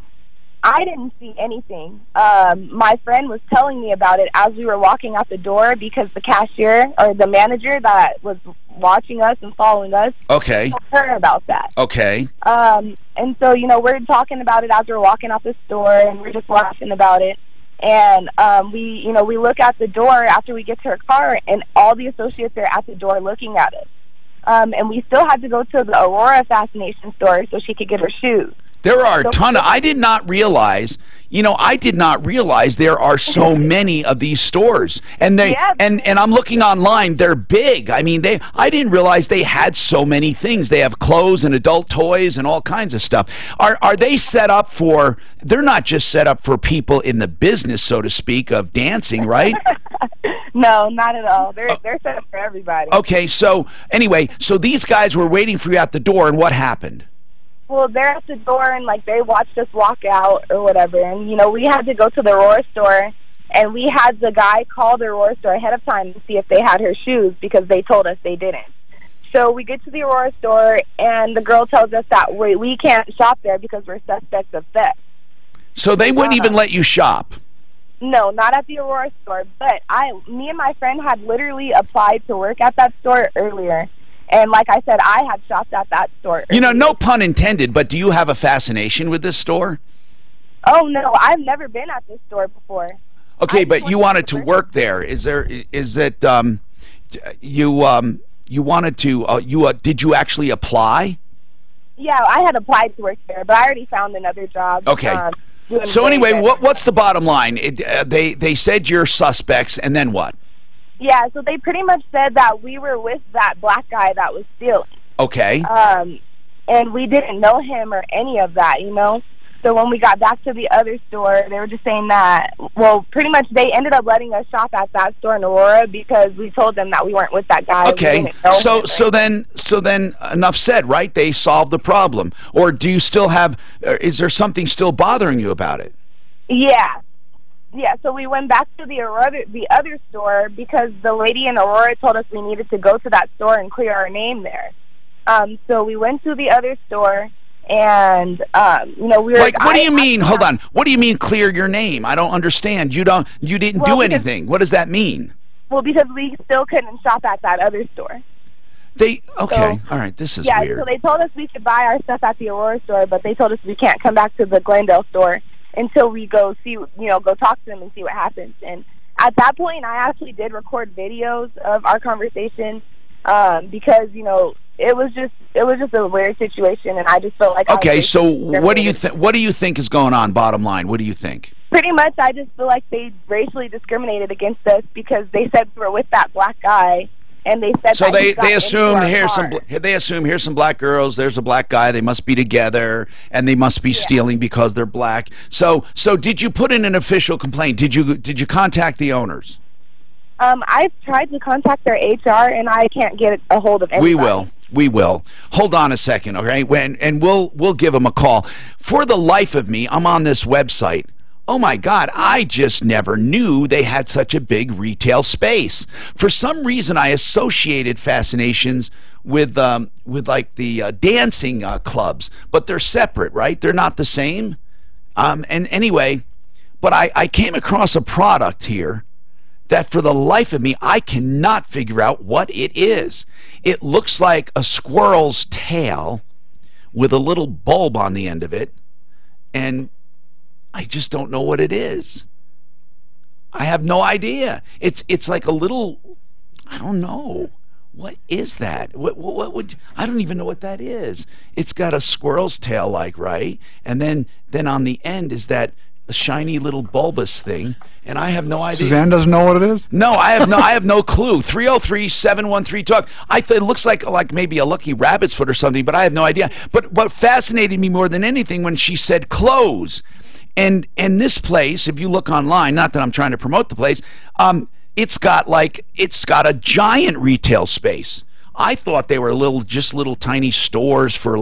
I didn't see anything. My friend was telling me about it as we were walking out the door because the cashier or the manager that was watching us and following us told her about that. Okay. And so, you know, we're talking about it as we're walking out the store, and we're just laughing about it. And we look at the door after we get to her car, and all the associates are at the door looking at us. And we still had to go to the Aurora Fascination store so she could get her shoes. There are a ton of, I did not realize there are so many of these stores. And they and I'm looking online, they're big. I mean, I didn't realize they had so many things. They have clothes and adult toys and all kinds of stuff. Are they set up for, they're not just set up for people in the business, so to speak, of dancing, right? No, not at all. They're set up for everybody. Okay, so anyway, so these guys were waiting for you at the door, and what happened? Well, they're at the door, and, like, they watched us walk out or whatever. And, you know, we had to go to the Aurora store, and we had the guy call the Aurora store ahead of time to see if they had her shoes because they told us they didn't. So we get to the Aurora store, and the girl tells us that we can't shop there because we're suspects of theft. So they wouldn't even let you shop? No, not at the Aurora store. But me and my friend had literally applied to work at that store earlier. And like I said, I had shopped at that store earlier. You know, no pun intended, but do you have a fascination with this store? Oh, no, I've never been at this store before. Okay, but you wanted to work there. Is that you wanted to, did you actually apply? Yeah, I had applied to work there, but I already found another job. Okay. So anyway, what's the bottom line? They said you're suspects, and then what? Yeah, so they pretty much said that we were with that black guy that was stealing. Okay. And we didn't know him or any of that, you know? So when we got back to the other store, they were just saying that, well, pretty much they ended up letting us shop at that store in Aurora because we told them that we weren't with that guy. Okay. So then enough said, right? They solved the problem. Or do you still have, is there something still bothering you about it? Yeah. Yeah, so we went back to the other store because the lady in Aurora told us we needed to go to that store and clear our name there. So we went to the other store, and you know, we were like, what do you mean? Hold on. What do you mean clear your name? I don't understand. You didn't do anything. What does that mean? Well, because we still couldn't shop at that other store. All right, this is weird. Yeah, so they told us we could buy our stuff at the Aurora store, but they told us we can't come back to the Glendale store until we go talk to them and see what happens. And at that point, I actually did record videos of our conversation because, you know, it was just a weird situation, and I just felt like so what do you think is going on? Bottom line, what do you think? Pretty much, I just feel like they racially discriminated against us because they said we were with that black guy. And they said so they assumed here's some black girls, there's a black guy, they must be together, and they must be stealing because they're black. So did you put in an official complaint? Did you contact the owners? I've tried to contact their HR, and I can't get a hold of anybody. We will. Hold on a second, okay? And we'll give them a call. For the life of me, I'm on this website. Oh my God, I just never knew they had such a big retail space. For some reason, I associated Fascinations with like the dancing clubs, but they're separate, right? They're not the same. And anyway, but I came across a product here that for the life of me, I cannot figure out what it is. It looks like a squirrel's tail with a little bulb on the end of it, and I just don't know what it is. I have no idea. It's like a little, I don't know. What is that? What would, I don't even know what that is. It's got a squirrel's tail, like, right? And then on the end is that shiny little bulbous thing, and I have no idea. Suzanne doesn't know what it is? No, I have no clue. 303-713-TALK. I thought it looks like maybe a lucky rabbit's foot or something, but I have no idea. But what fascinated me more than anything when she said close, and this place, if you look online, not that I'm trying to promote the place, it's got a giant retail space. I thought they were just little tiny stores for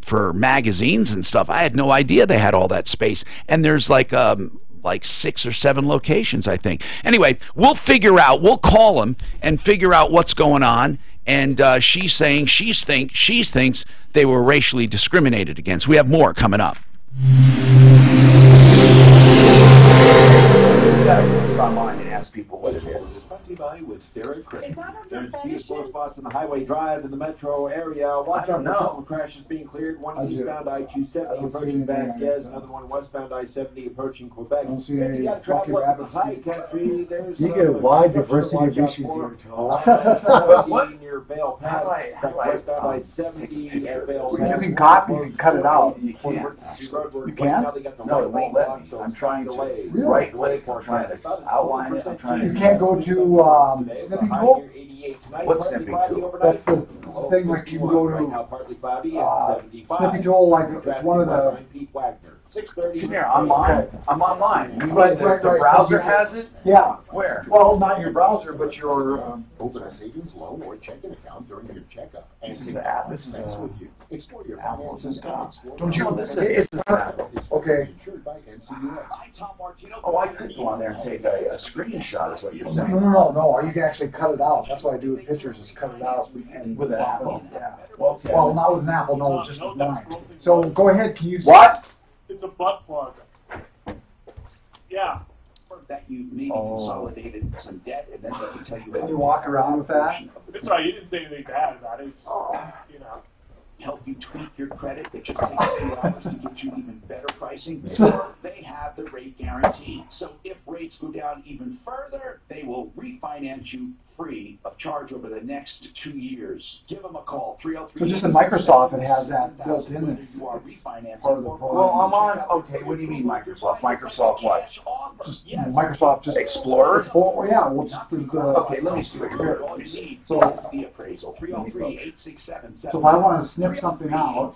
for magazines and stuff. I had no idea they had all that space. And there's like 6 or 7 locations, I think. Anyway, we'll call them and figure out what's going on. And she's saying she thinks they were racially discriminated against. We have more coming up. Online and ask people what it is. Brought to you by with Stereo Credit. Is that There's under a few slow spots on the Highway Drive in the metro area. Watch out for a couple crashes being cleared. One eastbound I-270 approaching Vasquez, another one westbound I-70 approaching Quebec. Don't see If any you got to travel up fucking the high country, there's You get a wide diversity of issues here, Tom. near Vale Pass, westbound I-70 at Vale Pass. You can copy, you can cut it out. You can't. You can? No, it won't let me. I'm trying to right click. I'm trying to outline it. I'm trying to. You can't go to Snipping Tool? What's Snipping Tool? That's the thing, like you can go to Snipping Tool, like it's one of the... Come here, I'm online. You mean the browser has it? Yeah. Where? Well, not your browser, but your... Open a savings, loan, or checking account during your checkup. This is an app. This is with you. Explore your Apple. finances. Don't you... It's okay. Oh, I could go on there and take a screenshot is what you're saying. No. You can actually cut it out. That's what I do with pictures, is cut it out. And with an Apple? Yeah. Okay. Well, not with an Apple, no, just with mine. So go ahead, can you... What? It's a butt plug. Yeah. That you maybe consolidated some debt, and then they can tell you. Then you walk around with that? It's all right. You didn't say anything bad about it. You know. Help you tweak your credit. It just takes a few hours to get you even better pricing. They have the rate guarantee. So if rates go down even further, they will refinance you free of charge over the next 2 years. Give them a call. 303. So just in Microsoft, it has that built in. It's part of the program. Well, I'm on. Okay, what do you mean Microsoft? Microsoft what? Just Microsoft just Explorer. Oh yeah, we'll just do the. Okay, let me see what you're doing. So the appraisal. 303-867. So if I want to snip something out,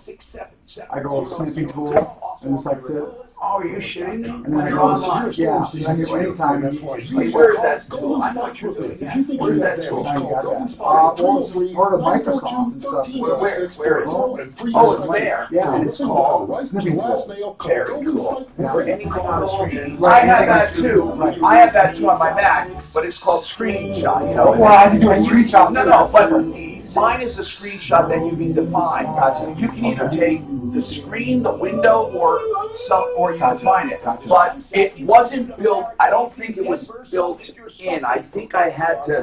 I go Snipping Tool, and it's like it. Oh, are you shitting me? And then I go, yeah, anytime. Where is that tool? I know what you're doing. Where's that tool? Well, it's part of Microsoft and stuff. Where is it? Oh, it's there. Yeah. And it's called Snipping Tool. Very cool. For anything on the screen. I have that too. I have that too on my Mac, but it's called screenshot. You know. Well, I can do a screenshot. No, but mine is a screenshot that you can define. You can either take the screen, the window, or you can define it. But it wasn't built. I don't think it was built in. I think I had to.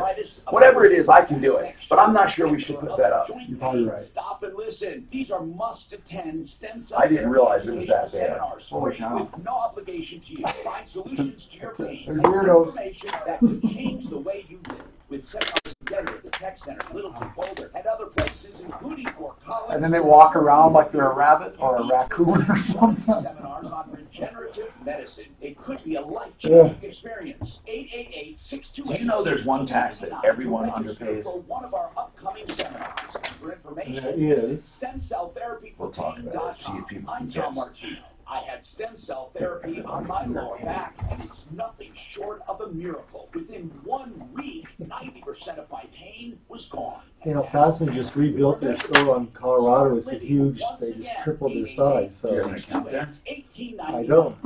Whatever it is, I can do it. But I'm not sure we should put that up. You're probably right. Stop and listen. These are must-attend stem cell. I didn't realize it was that bad. Holy cow. With no obligation to you. Find solutions to your pain. There's weirdos. Information that can change the way you live. With seminars in Denver, the Tech Center, Littleton, Boulder, and other places, including Fort Collins. And then they walk around like they're a rabbit or a raccoon or something. Seminars on regenerative medicine. It could be a life-changing experience. 888-628. Do you know there's one tax that everyone underpays? For one of our upcoming seminars. For information, There is. Stem Cell Therapy. We'll talk about it. See if people can I'm guess. Tom Martino. I had stem cell therapy on my lower back, and it's nothing short of a miracle. Within 1 week, 90% of my pain was gone. You know, Fastenal just rebuilt their store on Colorado. It's a huge, they just tripled their size. So You're going to count there? I don't.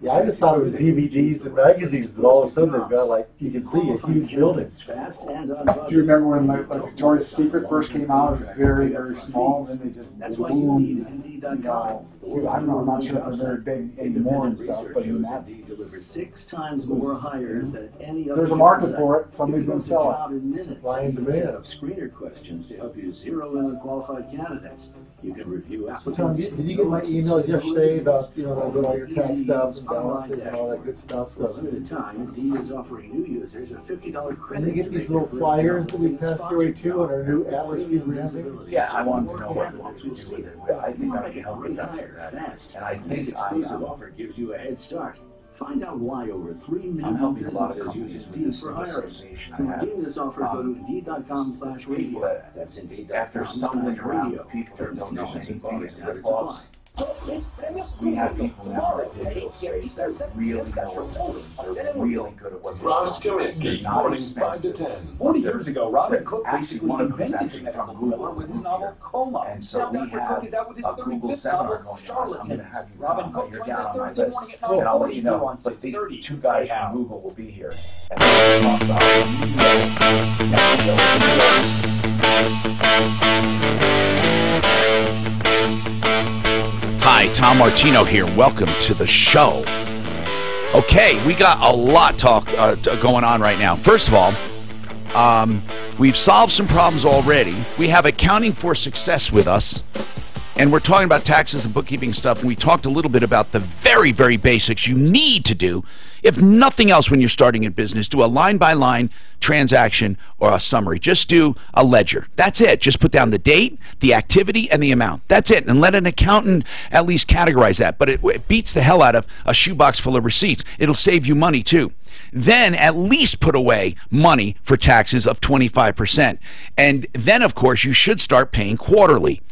Yeah, I I just thought it was DVDs and magazines, but all of a sudden they've got, like, you can see a huge building. Do you remember when like Victoria's Secret first came out? It was very, very small, and then they just boomed. I'm not sure if they're very big anymore and stuff, but in that, delivers 6 times more hires than any other. there's a market for it. Somebody's going to sell it. Supply and demand. Set up screener questions to help you zero in on qualified candidates. You can review So Tom, applicants. did you get my emails yesterday about, you know, about all your tax stuff and balances and all that good stuff? So, Limited time, Indeed is offering new users a $50 credit. and you get these little flyers that we passed away too on our new Atlas feed revamping? Yeah, I want to know what we want to do with it. I think I can help with that. And I think exclusive offer gives you a head start. Find out why over 3 million I'm helping a lot of businesses companies use with Indeed this for hiring. association To I have. redeem this offer, go to Indeed.com/radio. That's After stumbling around Indeed.com/radio. people that don't know anything Bonus and credits rip-offs, apply. we have people now in the digital space that really know what they're doing. They're really good at what they're doing. Ross Kaminsky, mornings 5 to 10. 40 years ago, Robin Cook Actually, basically one of them is invented actually the medical from Google. thriller with his novel Coma. And so now we Dr. have Cook is out with his a Google 35th seminar novel, going on. I'm Charlatans. going to have you Robin come, Cook you're joins down us on my Thursday list. morning at And I'll let 9:40 you know, on but the 6:30. 2 guys Hey, from Google will be here. And we're going to talk Hi, Tom Martino here. Welcome to the show. Okay, we got a lot going on right now. First of all, we've solved some problems already. We have Accounting for Success with us, and we're talking about taxes and bookkeeping stuff, and we talked a little bit about the very, very basics you need to do, if nothing else when you're starting a business. Do a line-by-line transaction or a summary. Just do a ledger. That's it. Just put down the date, the activity, and the amount. That's it. And let an accountant at least categorize that. But it beats the hell out of a shoebox full of receipts. It'll save you money, too. Then at least put away money for taxes of 25%. And then, of course, you should start paying quarterly.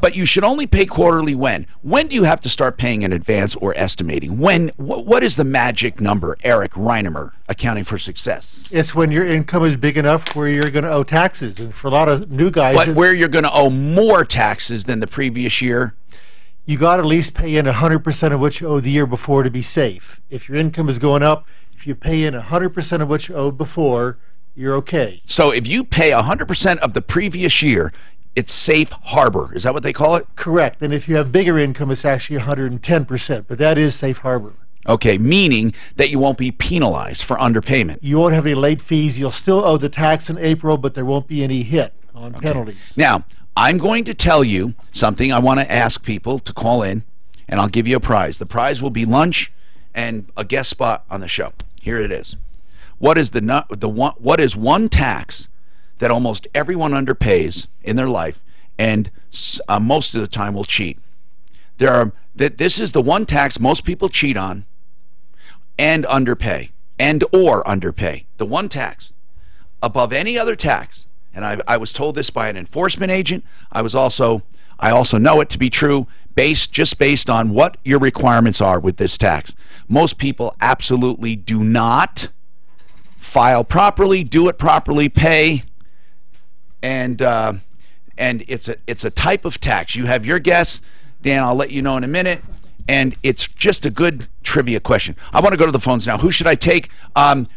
But you should only pay quarterly when? When do you have to start paying in advance or estimating? When? What is the magic number, Eric Reinemer, Accounting for Success? It's when your income is big enough where you're going to owe taxes. And for a lot of new guys... But where you're going to owe more taxes than the previous year? You got to at least pay in 100% of what you owed the year before to be safe. If your income is going up, if you pay in 100% of what you owed before, you're okay. So if you pay 100% of the previous year, it's safe harbor. Is that what they call it? Correct. And if you have bigger income, it's actually 110%. But that is safe harbor. Okay, meaning that you won't be penalized for underpayment. You won't have any late fees. You'll still owe the tax in April, but there won't be any hit on penalties. Now, I'm going to tell you something. I want to ask people to call in, and I'll give you a prize. The prize will be lunch and a guest spot on the show. Here it is. What is what is one tax that almost everyone underpays in their life, and most of the time will cheat? This is the one tax most people cheat on and underpay, or underpay. The one tax above any other tax. And I was told this by an enforcement agent. I also know it to be true just based on what your requirements are with this tax. Most people absolutely do not file properly, do it properly, pay. And it's a type of tax. You have your guess, Dan. I'll let you know in a minute. And it's just a good trivia question. I want to go to the phones now. Who should I take? Tom,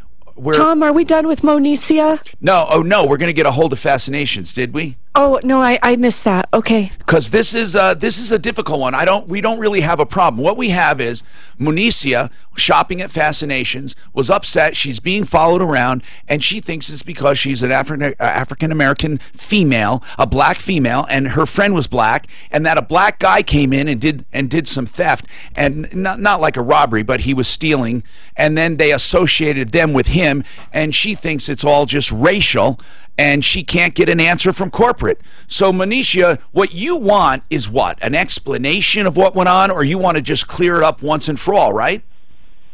are we done with Monicia? No. Oh no, we're going to get a hold of Fascinations. Did we? Oh no, I missed that. Okay. Because this is a difficult one. We don't really have a problem. What we have is Municia shopping at Fascinations was upset. She's being followed around, and she thinks it's because she's an African American female, a black female, and her friend was black, and that a black guy came in and did some theft, and not like a robbery, but he was stealing, and then they associated them with him, and she thinks it's all just racial. And she can't get an answer from corporate. So, Manisha, what you want is what? An explanation of what went on, or you want to just clear it up once and for all, right?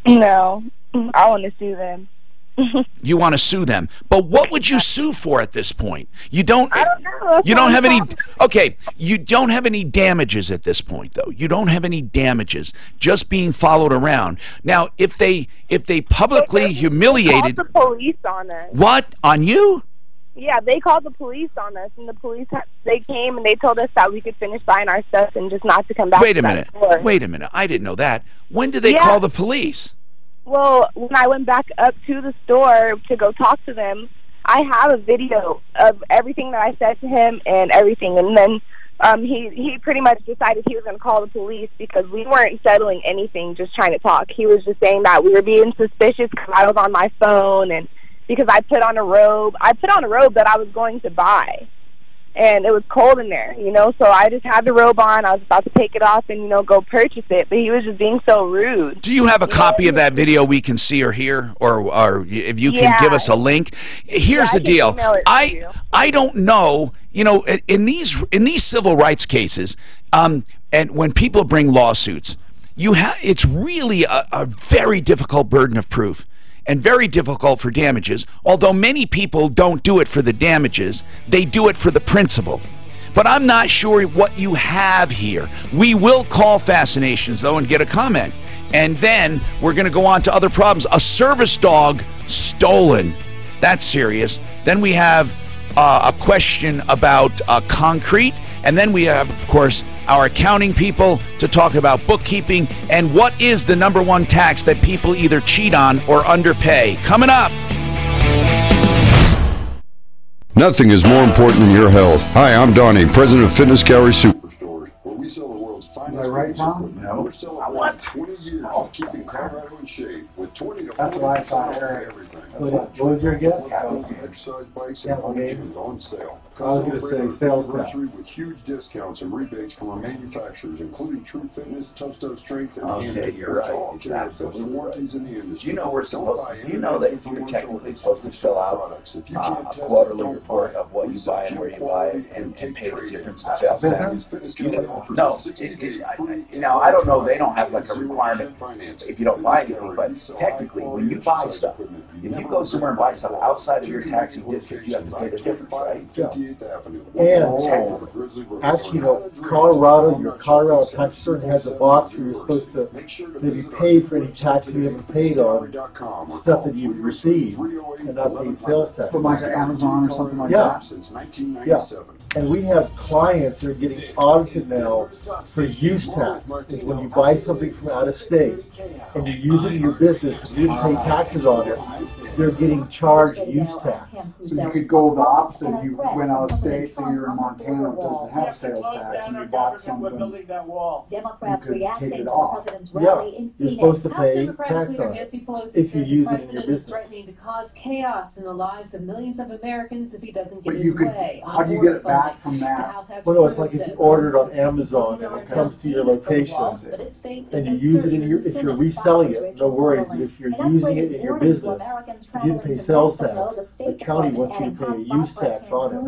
No. I want to sue them. You want to sue them. But what would you sue for at this point? I don't know. You don't have any... Okay, you don't have any damages at this point, though. You don't have any damages. Just being followed around. Now, if they publicly humiliated... Called the police on us. What? On you? Yeah, they called the police on us, and the police they came and they told us that we could finish buying our stuff and just not to come back. Wait a minute. Wait a minute. I didn't know that. When did they call the police? Well, when I went back up to the store to go talk to them, I have a video of everything that I said to him and everything, and then he pretty much decided he was going to call the police because we weren't settling anything, just trying to talk. He was just saying that we were being suspicious because I was on my phone and because I put on a robe. I put on a robe that I was going to buy, and it was cold in there, you know, so I just had the robe on. I was about to take it off and, you know, go purchase it, but he was just being so rude. Do you have a copy of that video we can see or hear, or if you can give us a link? Here's the deal. I don't know, you know, in these civil rights cases, and when people bring lawsuits, it's really a very difficult burden of proof. And very difficult for damages, although many people don't do it for the damages, they do it for the principle. But I'm not sure what you have here. We will call Fascinations, though, and get a comment. And then we're going to go on to other problems. A service dog stolen. That's serious. Then we have a question about concrete. And then we have, of course, our accounting people to talk about bookkeeping and what is the #1 tax that people either cheat on or underpay. Coming up. Nothing is more important than your health. Hi, I'm Donnie, president of Fitness Gallery Superstores, where we sell the world's finest equipment. We're celebrating 20 years of keeping Colorado in shape with 20 to 40% off everything. What was your guess? Exercise bikes and pontoons on sale. I was going to say sales tax. With huge discounts and rebates from our manufacturers, including True Fitness, Tough Stuff Strength, and Okay, you're right. Exactly. warranties in the industry. You know we're supposed to, you know that you're technically supposed to fill out a quarterly report of what you buy and where you buy it and pay the difference in sales tax. No, now I don't know, they don't have like a requirement if you don't buy anything, but technically when you buy stuff, if you go somewhere and buy stuff outside of your taxing district, you have to pay the difference, right? And actually, you know, Colorado, your Colorado tax return has a box where you're supposed to maybe pay for any tax you haven't paid on stuff that you've received and not paying sales tax. From like Amazon or something like that? Yeah. And we have clients that are getting audited now for use tax. Is when you buy something from out of state and you use it in your business and you didn't pay taxes on it, they're getting charged use tax. So you could go the opposite. If you went out of state, say you're in Montana, it doesn't have sales tax, and you bought something, you could take it off. Yeah, you're supposed to pay tax on it if you use it in your business. Threatening to cause chaos in the lives of millions of Americans if he doesn't get But his way. how do you get it back from that? Well, no, it's like if you order it on Amazon and it comes to your location and you use it in your, if you're reselling it, no worries. But if you're using it in your business, you didn't pay sales tax. The county wants you to pay a use tax on it.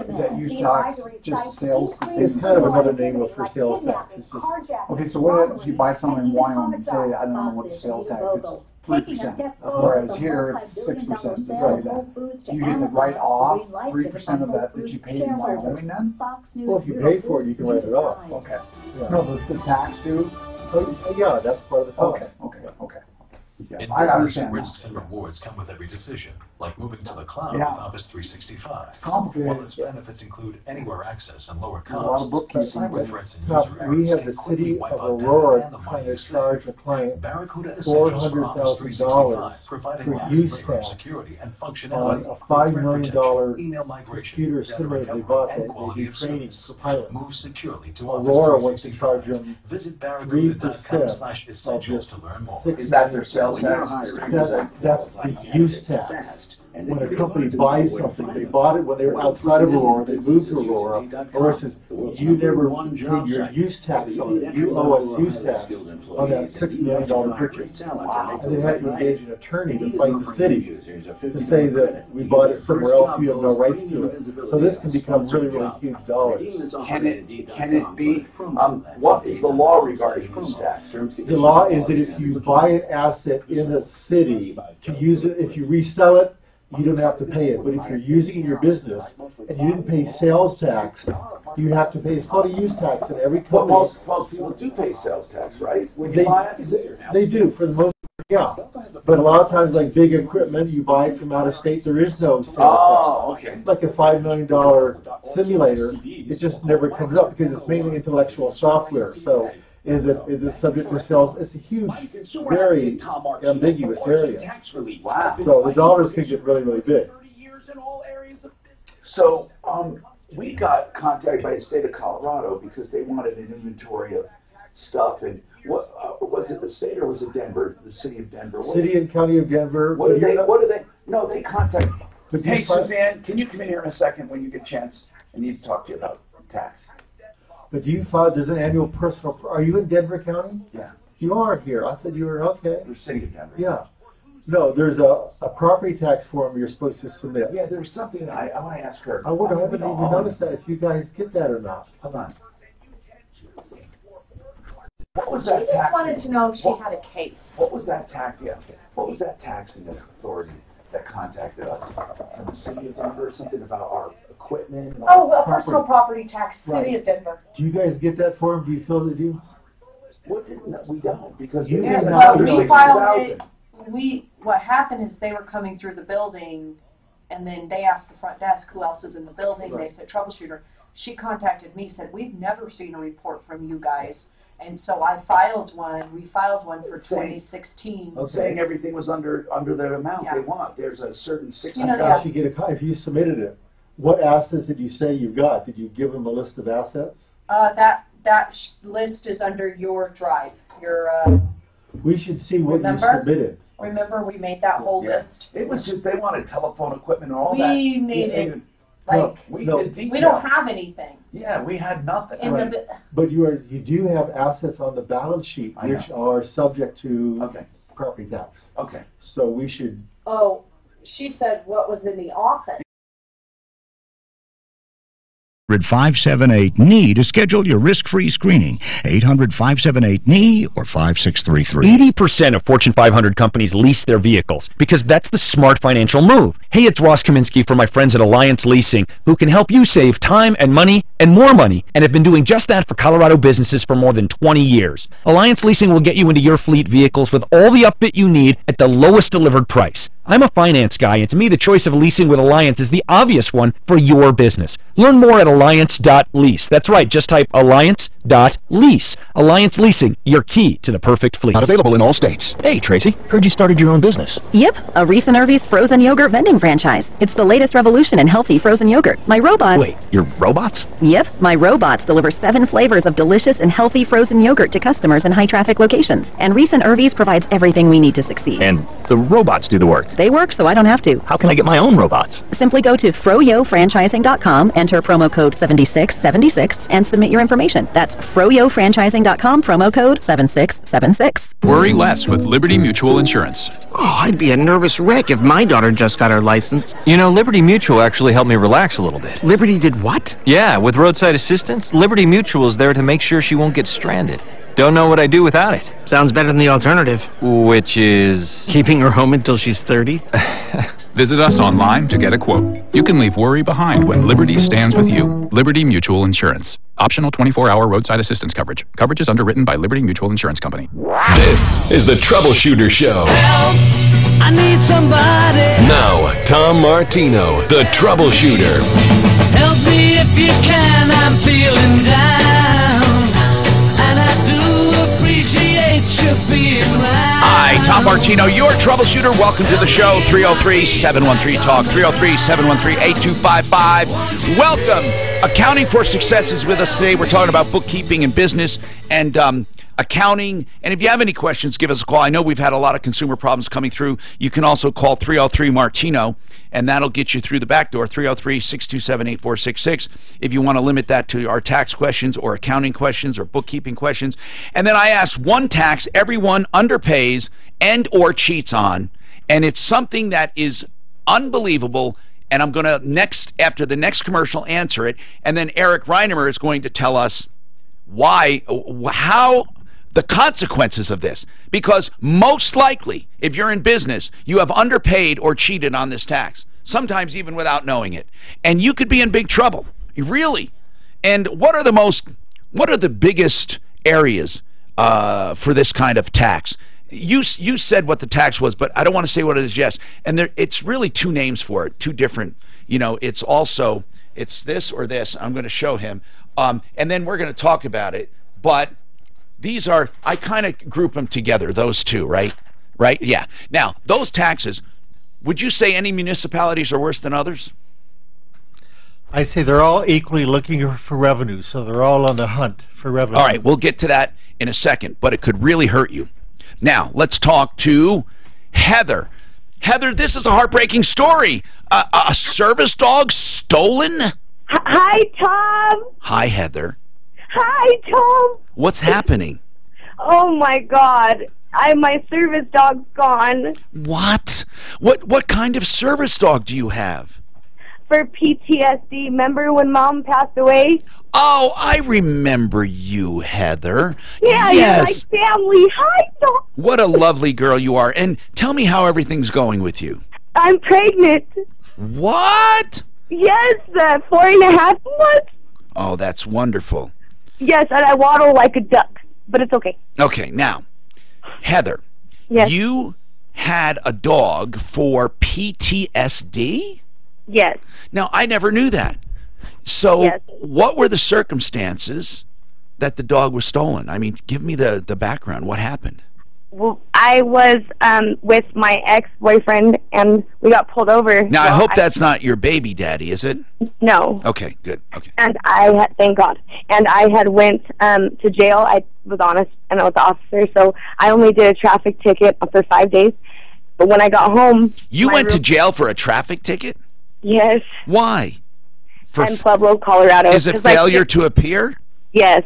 Is that use tax just sales? It's kind of another name for sales tax. It's just, okay, so what if you buy something in Wyoming, say, I don't know what the sales tax is, 3%, whereas here it's 6%, say that. You get to write off 3% of that you paid in Wyoming then? well, if you pay for it, you can write it off. Okay. Yeah. No, but the tax due? Yeah, that's part of the cost. Okay. Yeah, In I business, understand risks that. and rewards come with every decision, like moving to the cloud Yeah. with Office 365. It's complicated. While its benefits include anywhere access and lower A lot of costs, bookkeeping. cyber threats and Now, user we errors have can the quickly city wipe of out data Aurora and the trying money to you save. charge a client Barracuda Essentials for Office 365, $400,000 providing for rapid use labor, tax security, and on functionality, a $5 million email migration, computer data simulator they recovery, bought and that they quality do of training service. for pilots. Move securely to Aurora Office wants to 365. charge them Visit 3% barracuda.com/essentials to learn more. Is that their sales tax? That's the use tax. When a company buys something, they bought it when they were outside of Aurora, they moved to Aurora. Aurora says, you never paid your use tax on it. You owe us use tax on that $6 million purchase. And they had to engage an attorney to fight the city to say that we bought it somewhere else, you have no rights to it. So this can become really, really huge dollars. Can it be, what is the law regarding use tax? The law is that if you buy an asset in a city, to use it, if you resell it, you don't have to pay it. But if you're using it in your business and you didn't pay sales tax, you have to pay. It's called a use tax in every company. But most people do pay sales tax, right? When you buy it? They do, for the most part. Yeah, but a lot of times, like big equipment, you buy it from out of state, there is no sales tax. Oh, okay. Like a $5 million simulator, it just never comes up because it's mainly intellectual software. So is it subject to sales? It's a huge, very ambiguous area. Wow. So the dollars can get really, really big. So we got contacted by the state of Colorado because they wanted an inventory of stuff. And what was it, the state or was it Denver? The city of Denver. City and county of Denver. What do they? No, they contact. Hey, Suzanne, can you come in here in a second when you get a chance? I need to talk to you about tax. But do you file? There's an annual personal. Are you in Denver County? Yeah. You are here. I said you were okay. The city of Denver. Yeah. No, there's a property tax form you're supposed to submit. Yeah, there's something I want to ask her. I haven't even noticed that. If you guys get that or not. Hold on. What was that tax? I just wanted to know if she had a case. What was that tax? Yeah. What was that taxing authority that contacted us from the city of Denver? Something about our equipment. Oh, well, personal property tax, city of Denver. Do you guys get that form? Do you fill it? We don't because you we filed it. What happened is they were coming through the building, and then they asked the front desk who else is in the building. Right. They said Troubleshooter. She contacted me, said we've never seen a report from you guys, and so I filed one. We filed one for 2016. Saying everything was under the amount they want. There's a certain If you submitted it, what assets did you say you got? Did you give them a list of assets? That list is under your drive. We should see what you submitted. Remember, we made that whole list. It was just they wanted telephone equipment and all that. We made it we don't have anything. Yeah, we had nothing. But you do have assets on the balance sheet which are subject to property tax. Okay. So we should. Oh, she said what was in the office. 800-578-KNEE to schedule your risk-free screening. 800-578-KNEE or 5633. 80% of Fortune 500 companies lease their vehicles because that's the smart financial move. Hey, it's Ross Kaminsky from my friends at Alliance Leasing who can help you save time and money and more money and have been doing just that for Colorado businesses for more than 20 years. Alliance Leasing will get you into your fleet vehicles with all the upfit you need at the lowest delivered price. I'm a finance guy, and to me the choice of leasing with Alliance is the obvious one for your business. Learn more at alliance.lease. That's right, just type alliance.lease. Alliance Leasing, your key to the perfect fleet. Not available in all states. Hey, Tracy, heard you started your own business. Yep, a Reese and Irvy's frozen yogurt vending franchise. It's the latest revolution in healthy frozen yogurt. My robots... Wait, your robots? Yep, my robots deliver 7 flavors of delicious and healthy frozen yogurt to customers in high-traffic locations. And Reese and Irvy's provides everything we need to succeed. And the robots do the work. They work so I don't have to. How can I get my own robots? Simply go to froyofranchising.com, enter promo code 7676, and submit your information. That's froyofranchising.com, promo code 7676. Worry less with Liberty Mutual Insurance. Oh, I'd be a nervous wreck if my daughter just got her license. You know, Liberty Mutual actually helped me relax a little bit. Liberty did what? Yeah, with roadside assistance, Liberty Mutual is there to make sure she won't get stranded. Don't know what I'd do without it. Sounds better than the alternative. Which is... keeping her home until she's 30? Visit us online to get a quote. You can leave worry behind when Liberty stands with you. Liberty Mutual Insurance. Optional 24-hour roadside assistance coverage. Coverage is underwritten by Liberty Mutual Insurance Company. This is the Troubleshooter Show. Help! I need somebody. Now, Tom Martino, the Troubleshooter. Help me if you can, I'm feeling down. And I do appreciate you being right. Hi, Tom Martino, your troubleshooter. Welcome to the show. 303-713-TALK, 303-713-8255. Welcome. Accounting for Success is with us today. We're talking about bookkeeping and business and accounting. And if you have any questions, give us a call. I know we've had a lot of consumer problems coming through. You can also call 303-MARTINO, and that'll get you through the back door, 303-627-8466, if you want to limit that to our tax questions or accounting questions or bookkeeping questions. And then I asked one tax everyone underpays and or cheats on, and it's something that is unbelievable, and I'm going to after the next commercial, answer it, and then Eric Reinemer is going to tell us how the consequences of this, because most likely, if you're in business, you have underpaid or cheated on this tax, sometimes even without knowing it, and you could be in big trouble, really. And what are the biggest areas for this kind of tax? you said what the tax was, but I don't want to say what it is. Yes, and it's really two names for it, two different. You know, it's this or this. I'm going to show him, and then we're going to talk about it. But these are, I kind of group them together. Those two, right? Right? Yeah. Now those taxes. Would you say any municipalities are worse than others? I say they're all equally looking for revenue, so they're all on the hunt for revenue. All right, we'll get to that in a second, but it could really hurt you. Now, let's talk to Heather. Heather, this is a heartbreaking story. A service dog stolen? Hi, Tom. Hi, Heather. Hi, Tom. What's happening? Oh, my God. My service dog's gone. What? What kind of service dog do you have? For PTSD. Remember when Mom passed away? Oh, I remember you, Heather. Yeah, yes. You're my family. Hi, Tom. What a lovely girl you are. And tell me how everything's going with you. I'm pregnant. What? Yes, 4.5 months. Oh, that's wonderful. Yes, and I waddle like a duck, but it's okay. Okay, now, Heather, yes. You had a dog for PTSD? Yes. Now, I never knew that. So, yes. What were the circumstances that the dog was stolen? I mean, give me the background. What happened? Well, I was with my ex-boyfriend, and we got pulled over. Now, I hope that's not your baby daddy, is it? No. Okay, good. Okay. And thank God. And I had went to jail. I was honest, and I was the officer, so I only did a traffic ticket for 5 days. But when I got home... You went to jail for a traffic ticket? Yes. Why? In Pueblo, Colorado. Is it failure to appear? Yes.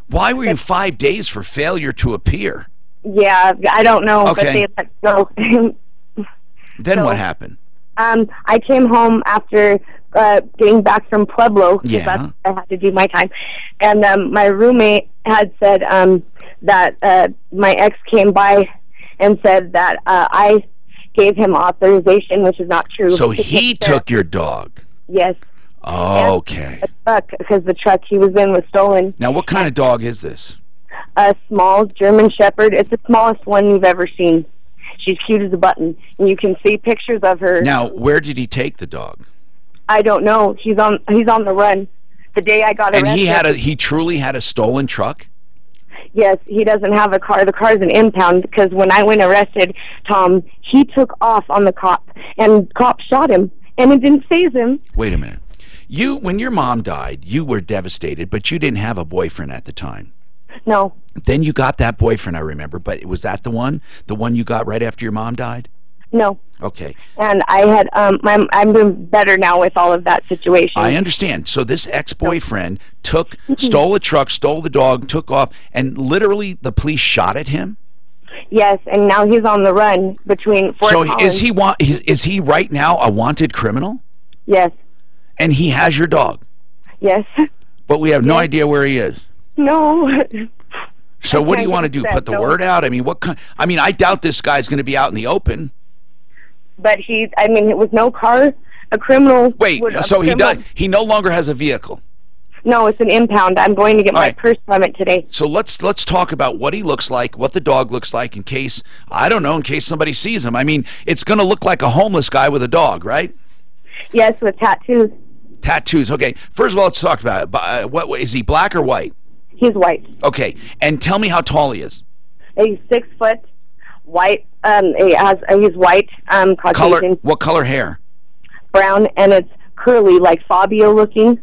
Why were you 5 days for failure to appear? Yeah, I don't know, okay. But they let go. Then what happened? I came home after getting back from Pueblo. Yeah. I had to do my time. And my roommate had said that my ex came by and said that I gave him authorization, which is not true. So he took your dog? Yes. Oh, okay. Because the truck he was in was stolen. Now, what kind of dog is this? A small German Shepherd. It's the smallest one you've ever seen. She's cute as a button, and you can see pictures of her. Now, where did he take the dog? I don't know. He's on the run. The day I got arrested. And he truly had a stolen truck? Yes, he doesn't have a car. The car's an impound because when I went arrested, Tom, he took off on the cop, and cop shot him, and it didn't faze him. Wait a minute. When your mom died, you were devastated, but you didn't have a boyfriend at the time. No. Then you got that boyfriend, I remember, but was that the one? The one you got right after your mom died? No. Okay. And I had, I'm doing better now with all of that situation. I understand. So this ex-boyfriend stole a truck, stole the dog, took off, and literally the police shot at him? Yes, and now he's on the run between Fort Collins. Is he right now a wanted criminal? Yes. And he has your dog? Yes. But we have no idea where he is? No. So what do you want to do? Put the word out? I mean, I doubt this guy's going to be out in the open. But with no car, a criminal... Wait, he no longer has a vehicle? No, it's an impound. I'm going to get my purse from it today. So let's talk about what he looks like, what the dog looks like, in case somebody sees him. I mean, it's going to look like a homeless guy with a dog, right? Yes, with tattoos. Tattoos, okay. First of all, let's talk about it. What is he, black or white? He's white. Okay, and tell me how tall he is. He's 6 foot, white. He's white. Color? What color hair? Brown, and it's curly, like Fabio looking.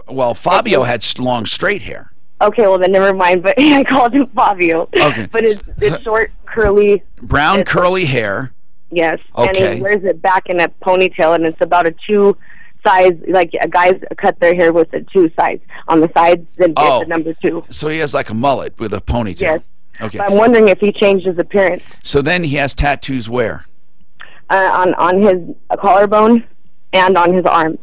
Well, Fabio had long, straight hair. Okay, well then never mind. But I called him Fabio. Okay. But it's short, curly. Brown, curly hair. Yes. Okay. And he wears it back in a ponytail, and it's about a 2 size. Like guys cut their hair with a 2 size on the sides, then get the number 2. So he has like a mullet with a ponytail. Yes. Okay. But I'm wondering if he changed his appearance. So then he has tattoos where? On his collarbone and on his arms.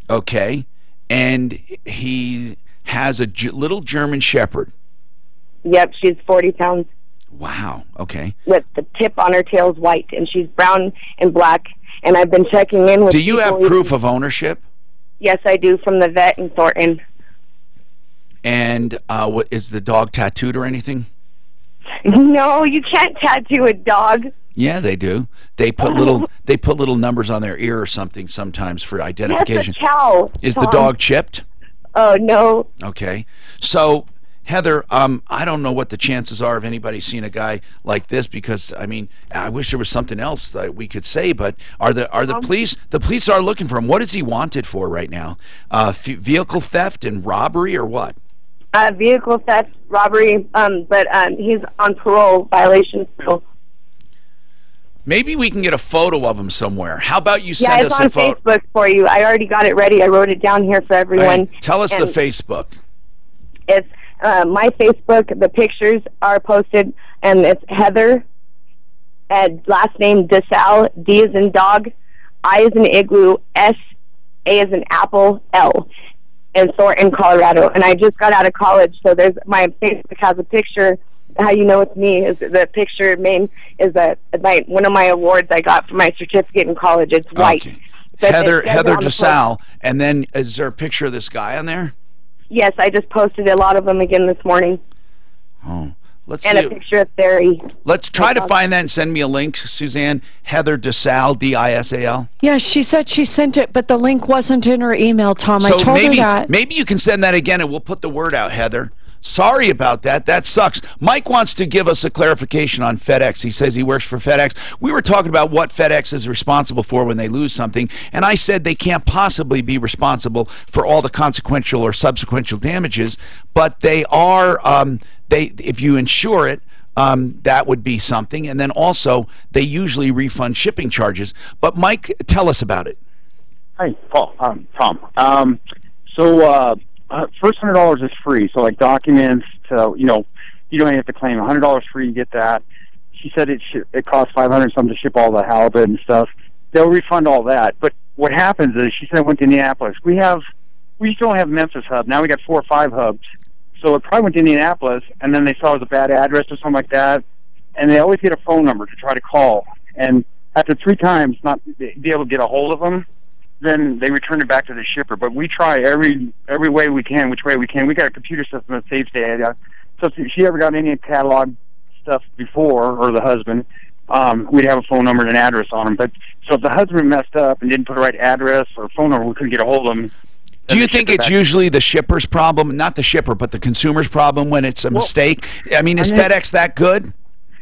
Okay. And he has a little German Shepherd. Yep, she's 40 pounds. Wow, okay. With the tip on her tail is white, and she's brown and black, and I've been checking in with Do you have proof of ownership? Yes, I do, from the vet in Thornton. And is the dog tattooed or anything? No, you can't tattoo a dog. Yeah, they do. They put little numbers on their ear or something sometimes for identification. That's a cow. Is Tom. the dog chipped? Oh, no. Okay. So, Heather, I don't know what the chances are of anybody seeing a guy like this, because I mean, I wish there was something else that we could say. But are the police? The police are looking for him. What is he wanted for right now? Vehicle theft and robbery, or what? Vehicle theft, robbery. But he's on parole violation still. Maybe we can get a photo of him somewhere. How about you send us a photo? Yeah, it's on Facebook for you. I already got it ready. I wrote it down here for everyone. Right. Tell us the Facebook. It's my Facebook. The pictures are posted, and it's Heather, last name DeSalle, D as in dog, I as in igloo, S, A as in apple, L, in Thornton, Colorado. And I just got out of college, so there's my Facebook has a picture. How you know it's me is the picture is one of my awards I got for my certificate in college. It's white. Okay. Heather DeSalle, and then is there a picture of this guy on there? Yes, I just posted a lot of them again this morning. Oh, let's and see. A picture of Barry. Let's try to find that and send me a link, Suzanne. Heather DeSalle, DISAL. Yeah, she said she sent it, but the link wasn't in her email, Tom. I told her that. Maybe you can send that again, and we'll put the word out, Heather. Sorry about that. That sucks. Mike wants to give us a clarification on FedEx. He says he works for FedEx. We were talking about what FedEx is responsible for when they lose something, and I said they can't possibly be responsible for all the consequential or subsequential damages, but they are, if you insure it, that would be something, and then also they usually refund shipping charges. But Mike, tell us about it. Hi, Paul. Tom. First $100 is free, so like documents, you don't even have to claim $100 free. You get that. She said it costs $500 something to ship all the halibut and stuff. They'll refund all that. But what happens is, she said it went to Indianapolis. We used to only have Memphis hub. Now we got 4 or 5 hubs. So it probably went to Indianapolis, and then they saw it was a bad address or something like that, and they always get a phone number to try to call. And after 3 times not be able to get a hold of them, then they return it back to the shipper. But we try every way we can, which way we can. We got a computer system that saves data. So if she ever got any catalog stuff before, or the husband, we'd have a phone number and an address on them. But so if the husband messed up and didn't put the right address or phone number, we couldn't get a hold of them. Do you think it's usually the shipper's problem, not the shipper, but the consumer's problem when it's a mistake? I mean, is FedEx that good?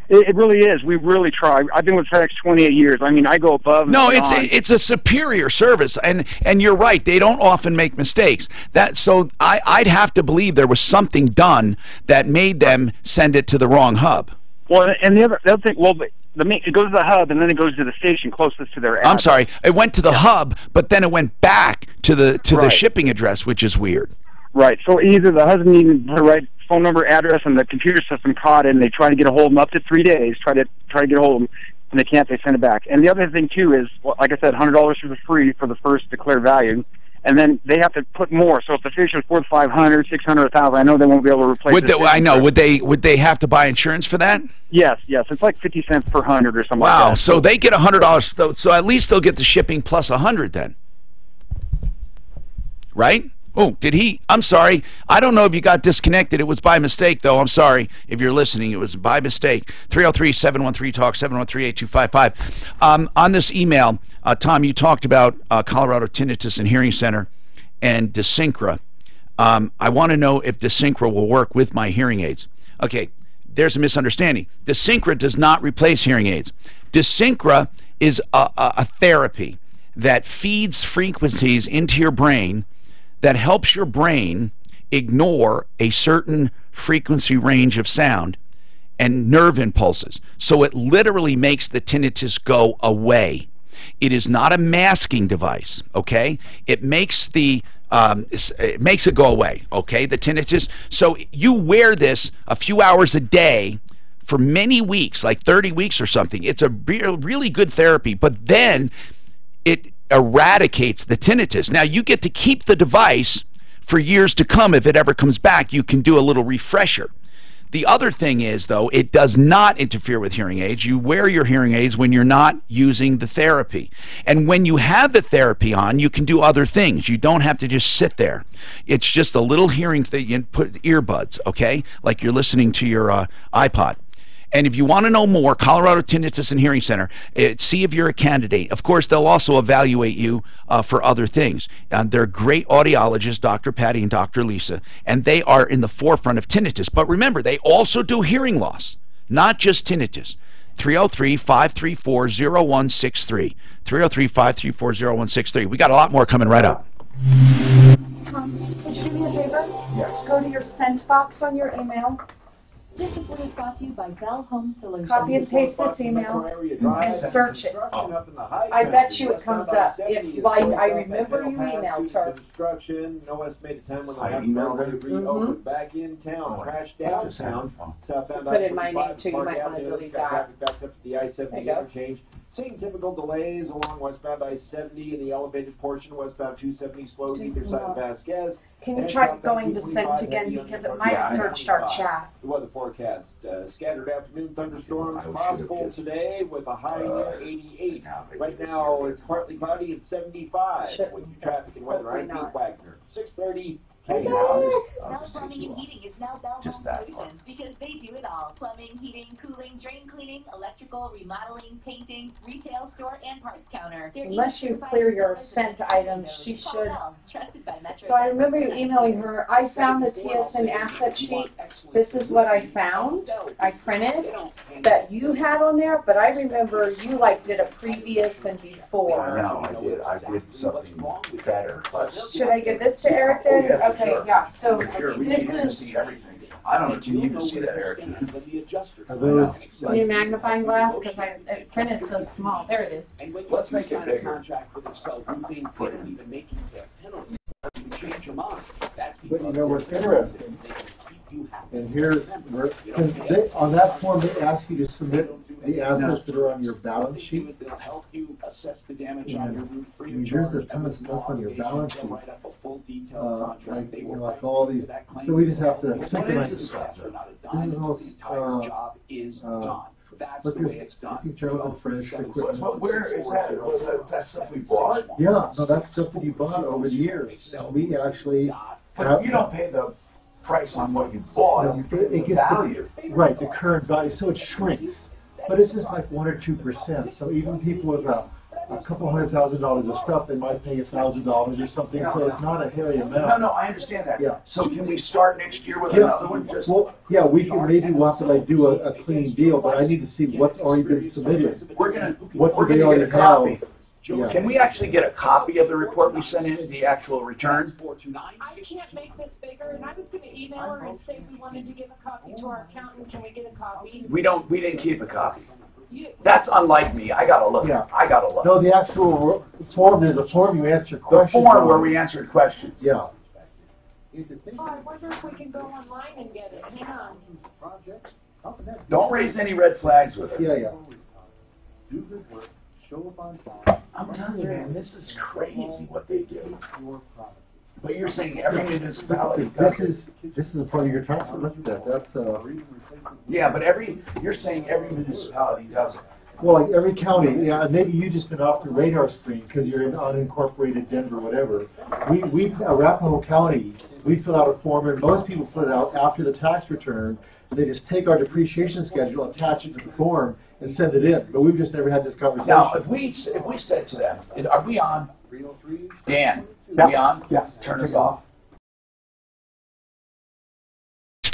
It really is. We really try. I've been with FedEx 28 years. I mean, I go above and beyond. It's a superior service, and you're right. They don't often make mistakes. So I'd have to believe there was something done that made them send it to the wrong hub. Well, and the other thing, it goes to the hub, and then it goes to the station closest to their address. I'm sorry. It went to the hub, but then it went back to the shipping address, which is weird. Right. So either the husband needed the right phone number, address, and the computer system caught it, and they try to get a hold of them up to 3 days. Try to get a hold of them, and they can't. They send it back. And the other thing too is, like I said, $100 for the free for the first declared value, and then they have to put more. So if the fish is worth $500, $600, $1,000, I know they won't be able to replace it. I know. Would they have to buy insurance for that? Yes. It's like 50 cents per 100 or something. Wow. Like that. So they get $100. So at least they'll get the shipping plus $100 then, right? Oh, I'm sorry. I don't know if you got disconnected. It was by mistake, though. I'm sorry if you're listening. It was by mistake. 303-713-TALK, 713-8255. On this email, Tom, you talked about Colorado Tinnitus and Hearing Center and Desincra. I want to know if Desincra will work with my hearing aids. Okay, there's a misunderstanding. Desincra does not replace hearing aids. Desincra is a therapy that feeds frequencies into your brain that helps your brain ignore a certain frequency range of sound and nerve impulses. So it literally makes the tinnitus go away. It is not a masking device, okay? It makes it go away, okay, the tinnitus. So you wear this a few hours a day for many weeks, like 30 weeks or something. It's a really good therapy, but then it eradicates the tinnitus. Now, you get to keep the device for years to come. If it ever comes back, you can do a little refresher. The other thing is, though, it does not interfere with hearing aids. You wear your hearing aids when you're not using the therapy. And when you have the therapy on, you can do other things. You don't have to just sit there. It's just a little hearing thing. You put earbuds, okay, like you're listening to your iPod. And if you want to know more, Colorado Tinnitus and Hearing Center, see if you're a candidate. Of course, they'll also evaluate you for other things. They're great audiologists, Dr. Patty and Dr. Lisa, and they are in the forefront of tinnitus. But remember, they also do hearing loss, not just tinnitus. 303-534-0163. 303-534-0163. We got a lot more coming right up. Tom, could you do me a favor? Yes. Go to your sent box on your email. This report is brought to you by Bell Home Solutions. Copy and paste this email and search it. I bet you it comes up. If I remember you emailed her. Construction, no estimated time when they'll have to reopen back in town, crash downtown, southbound Put in my name too. You might want to delete that. Back up to the I-70 interchange. Seeing typical delays along westbound I-70 in the elevated portion, westbound 270 slow either side of Vasquez. Can you try going to sent again because it might have searched our chat. The weather forecast, scattered afternoon thunderstorms possible today with a high near 88. Right now it's partly cloudy at 75 with traffic and weather. I'm Pete Wagner, 6:30. Bell Plumbing and Heating is now Bell Home Solutions because they do it all. Plumbing, heating, cooling, drain cleaning, electrical, remodeling, painting, retail store, and parts counter. Unless you clear your sent items, she should. Trusted by Metro. So I remember you emailing her, I found the TSN asset sheet. This is what I found. I printed that you had on there, but I remember you did a previous and before. I know, I did something better. Should I give this to Eric then? Okay, yeah, so this is... I don't know, can you even see that, Eric? Need a magnifying glass? Because I printed so small. There it is. Let's make it bigger. But you know what's interesting? And here's where, on that form they ask you to submit the assets that are on your balance sheet. And here's a ton of stuff on your balance sheet. Like all these. So we just have to synchronize this. But there's Charles and Friends equipment. But where is that? Was that stuff we bought? Yeah, no, that's stuff that you bought over the years. We actually. But you don't pay the price on what you bought. No, it gets value. Right, the current value. So it shrinks. But it's just like 1 or 2%. So even people with a couple $100,000 of stuff, they might pay $1,000 or something. So it's not a hairy amount. No, I understand that. Yeah. So can we start next year with another one? Just well, yeah, we can maybe we'll have to do a clean deal, but I need to see what's already been submitted. We're gonna already get a copy. Yeah. Can we actually get a copy of the report we sent in, the actual return? I can't make this bigger, and I was going to email her and say we wanted to give a copy to our accountant. Can we get a copy? We didn't keep a copy. That's unlike me. I gotta look. Yeah. I gotta look. No, the actual form is a form you answer questions. The form where we answered questions. Yeah. Oh, I wonder if we can go online and get it. Hang on. Don't raise any red flags with it. Yeah. I'm telling you, man, this is crazy what they do. But you're saying every municipality does this is a part of your tax. Look at that. That's yeah, but you're saying every municipality does it. Well, like every county, yeah, maybe you just been off the radar screen because you're in unincorporated Denver, whatever. We Arapahoe County, we fill out a form, and most people fill it out after the tax return. They just take our depreciation schedule, attach it to the form, and send it in. But we've just never had this conversation. Now, if we said to them, are we on? Dan, are we on? Yes. Turn us off.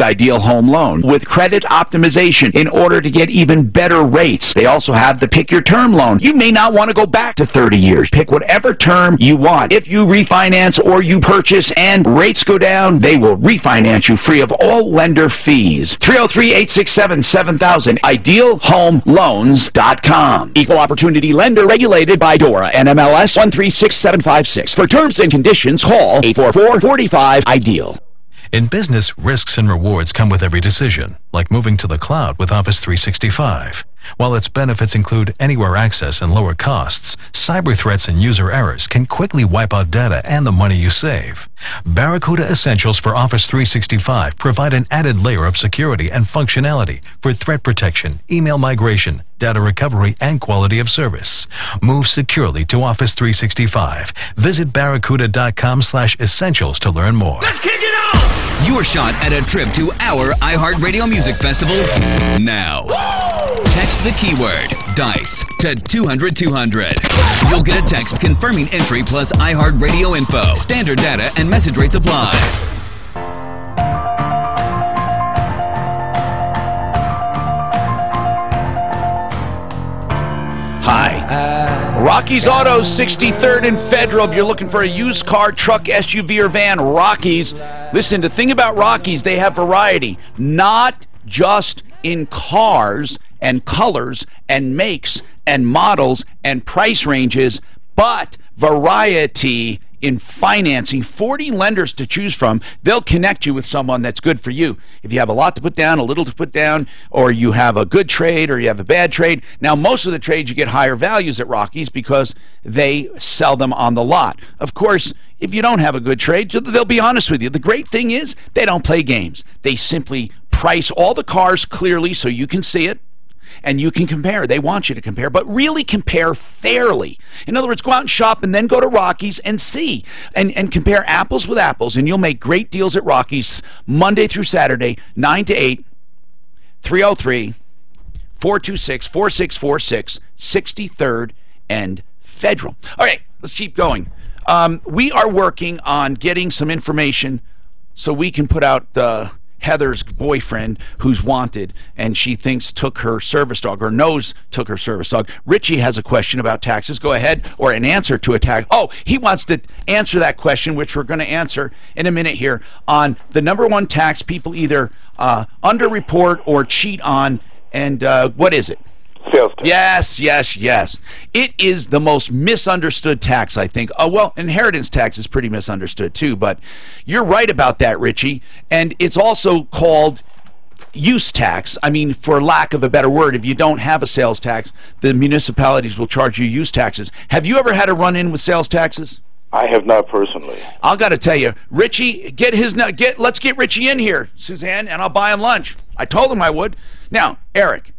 Ideal home loan with credit optimization in order to get even better rates. They also have the pick your term loan. You may not want to go back to 30 years. Pick whatever term you want. If you refinance or you purchase and rates go down, they will refinance you free of all lender fees. 303-867-7000. IdealHomeLoans.com. Equal opportunity lender regulated by DORA NMLS 136756. For terms and conditions, call 844-45-IDEAL. In business, risks and rewards come with every decision, like moving to the cloud with Office 365, While its benefits include anywhere access and lower costs, cyber threats and user errors can quickly wipe out data and the money you save. Barracuda Essentials for Office 365 provide an added layer of security and functionality for threat protection, email migration, data recovery, and quality of service. Move securely to Office 365. Visit barracuda.com/essentials to learn more. Let's kick it off! Your shot at a trip to our iHeartRadio Music Festival now. Woo! Text the keyword DICE to 200-200. You'll get a text confirming entry plus iHeartRadio info. Standard data and message rates apply. Hi. Rocky's Autos, 63rd and Federal. If you're looking for a used car, truck, SUV, or van, Rocky's. Listen, the thing about Rocky's, they have variety. Not just in cars and colors and makes and models and price ranges, but variety in financing. 40 lenders to choose from. They'll connect you with someone that's good for you. If you have a lot to put down, a little to put down, or you have a good trade or you have a bad trade. Now, most of the trades you get higher values at Rocky's because they sell them on the lot. Of course, if you don't have a good trade, they'll be honest with you. The great thing is they don't play games. They simply price all the cars clearly so you can see it. And you can compare. They want you to compare, but really compare fairly. In other words, go out and shop and then go to Rocky's and see. And compare apples with apples, and you'll make great deals at Rocky's Monday through Saturday, 9 to 8, 303-426-4646, 63rd and Federal. All right, let's keep going. We are working on getting some information so we can put out Heather's boyfriend who's wanted, and she thinks took her service dog, or knows took her service dog. Richie has a question about taxes. Go ahead, or an answer to a tax. Oh, he wants to answer that question, which we're going to answer in a minute here, on the #1 tax people either underreport or cheat on, and what is it? Sales tax. Yes. It is the most misunderstood tax, I think. Well, inheritance tax is pretty misunderstood too, but you're right about that, Richie. And it's also called use tax. I mean, for lack of a better word, if you don't have a sales tax, the municipalities will charge you use taxes. Have you ever had a run-in with sales taxes? I have not personally. I've got to tell you, Richie, let's get Richie in here, Suzanne, and I'll buy him lunch. I told him I would. Now, Eric,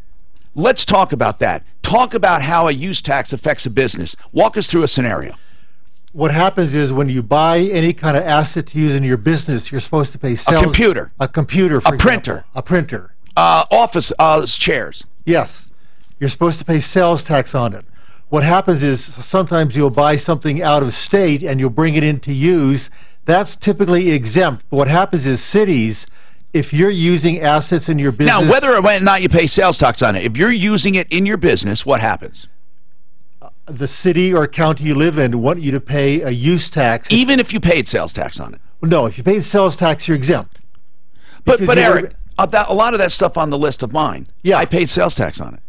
let's talk about that. Talk about how a use tax affects a business. Walk us through a scenario. What happens is when you buy any kind of asset to use in your business, you're supposed to pay sales. A computer. A computer, for printer. A printer. Office chairs. Yes. You're supposed to pay sales tax on it. What happens is sometimes you'll buy something out of state and you'll bring it in to use. That's typically exempt. But what happens is cities, if you're using assets in your business... Now, whether or not you pay sales tax on it, if you're using it in your business, what happens? The city or county you live in want you to pay a use tax. Even if you paid sales tax on it? No, if you paid sales tax, you're exempt. But Eric, a lot of that stuff on the list of mine, yeah, I paid sales tax on it.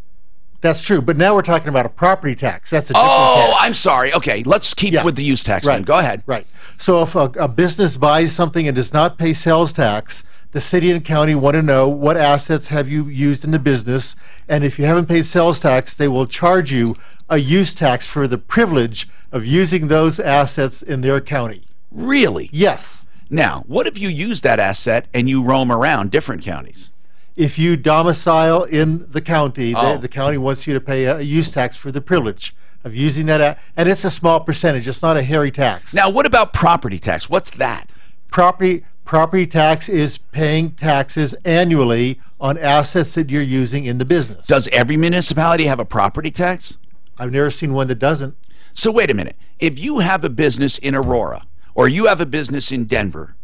That's true, but now we're talking about a property tax. That's a different tax. I'm sorry. Okay, let's keep with the use tax then. Go ahead. Right. So if a business buys something and does not pay sales tax, the city and county want to know what assets have you used in the business, and if you haven't paid sales tax, they will charge you a use tax for the privilege of using those assets in their county. Really? Yes. Now, what if you use that asset and you roam around different counties? If you domicile in the county, the county wants you to pay a use tax for the privilege of using that, and it's a small percentage. It's not a hairy tax. Now, what about property tax? What's that? Property tax is paying taxes annually on assets that you're using in the business. Does every municipality have a property tax? I've never seen one that doesn't. So wait a minute. If you have a business in Aurora, or you have a business in Denver,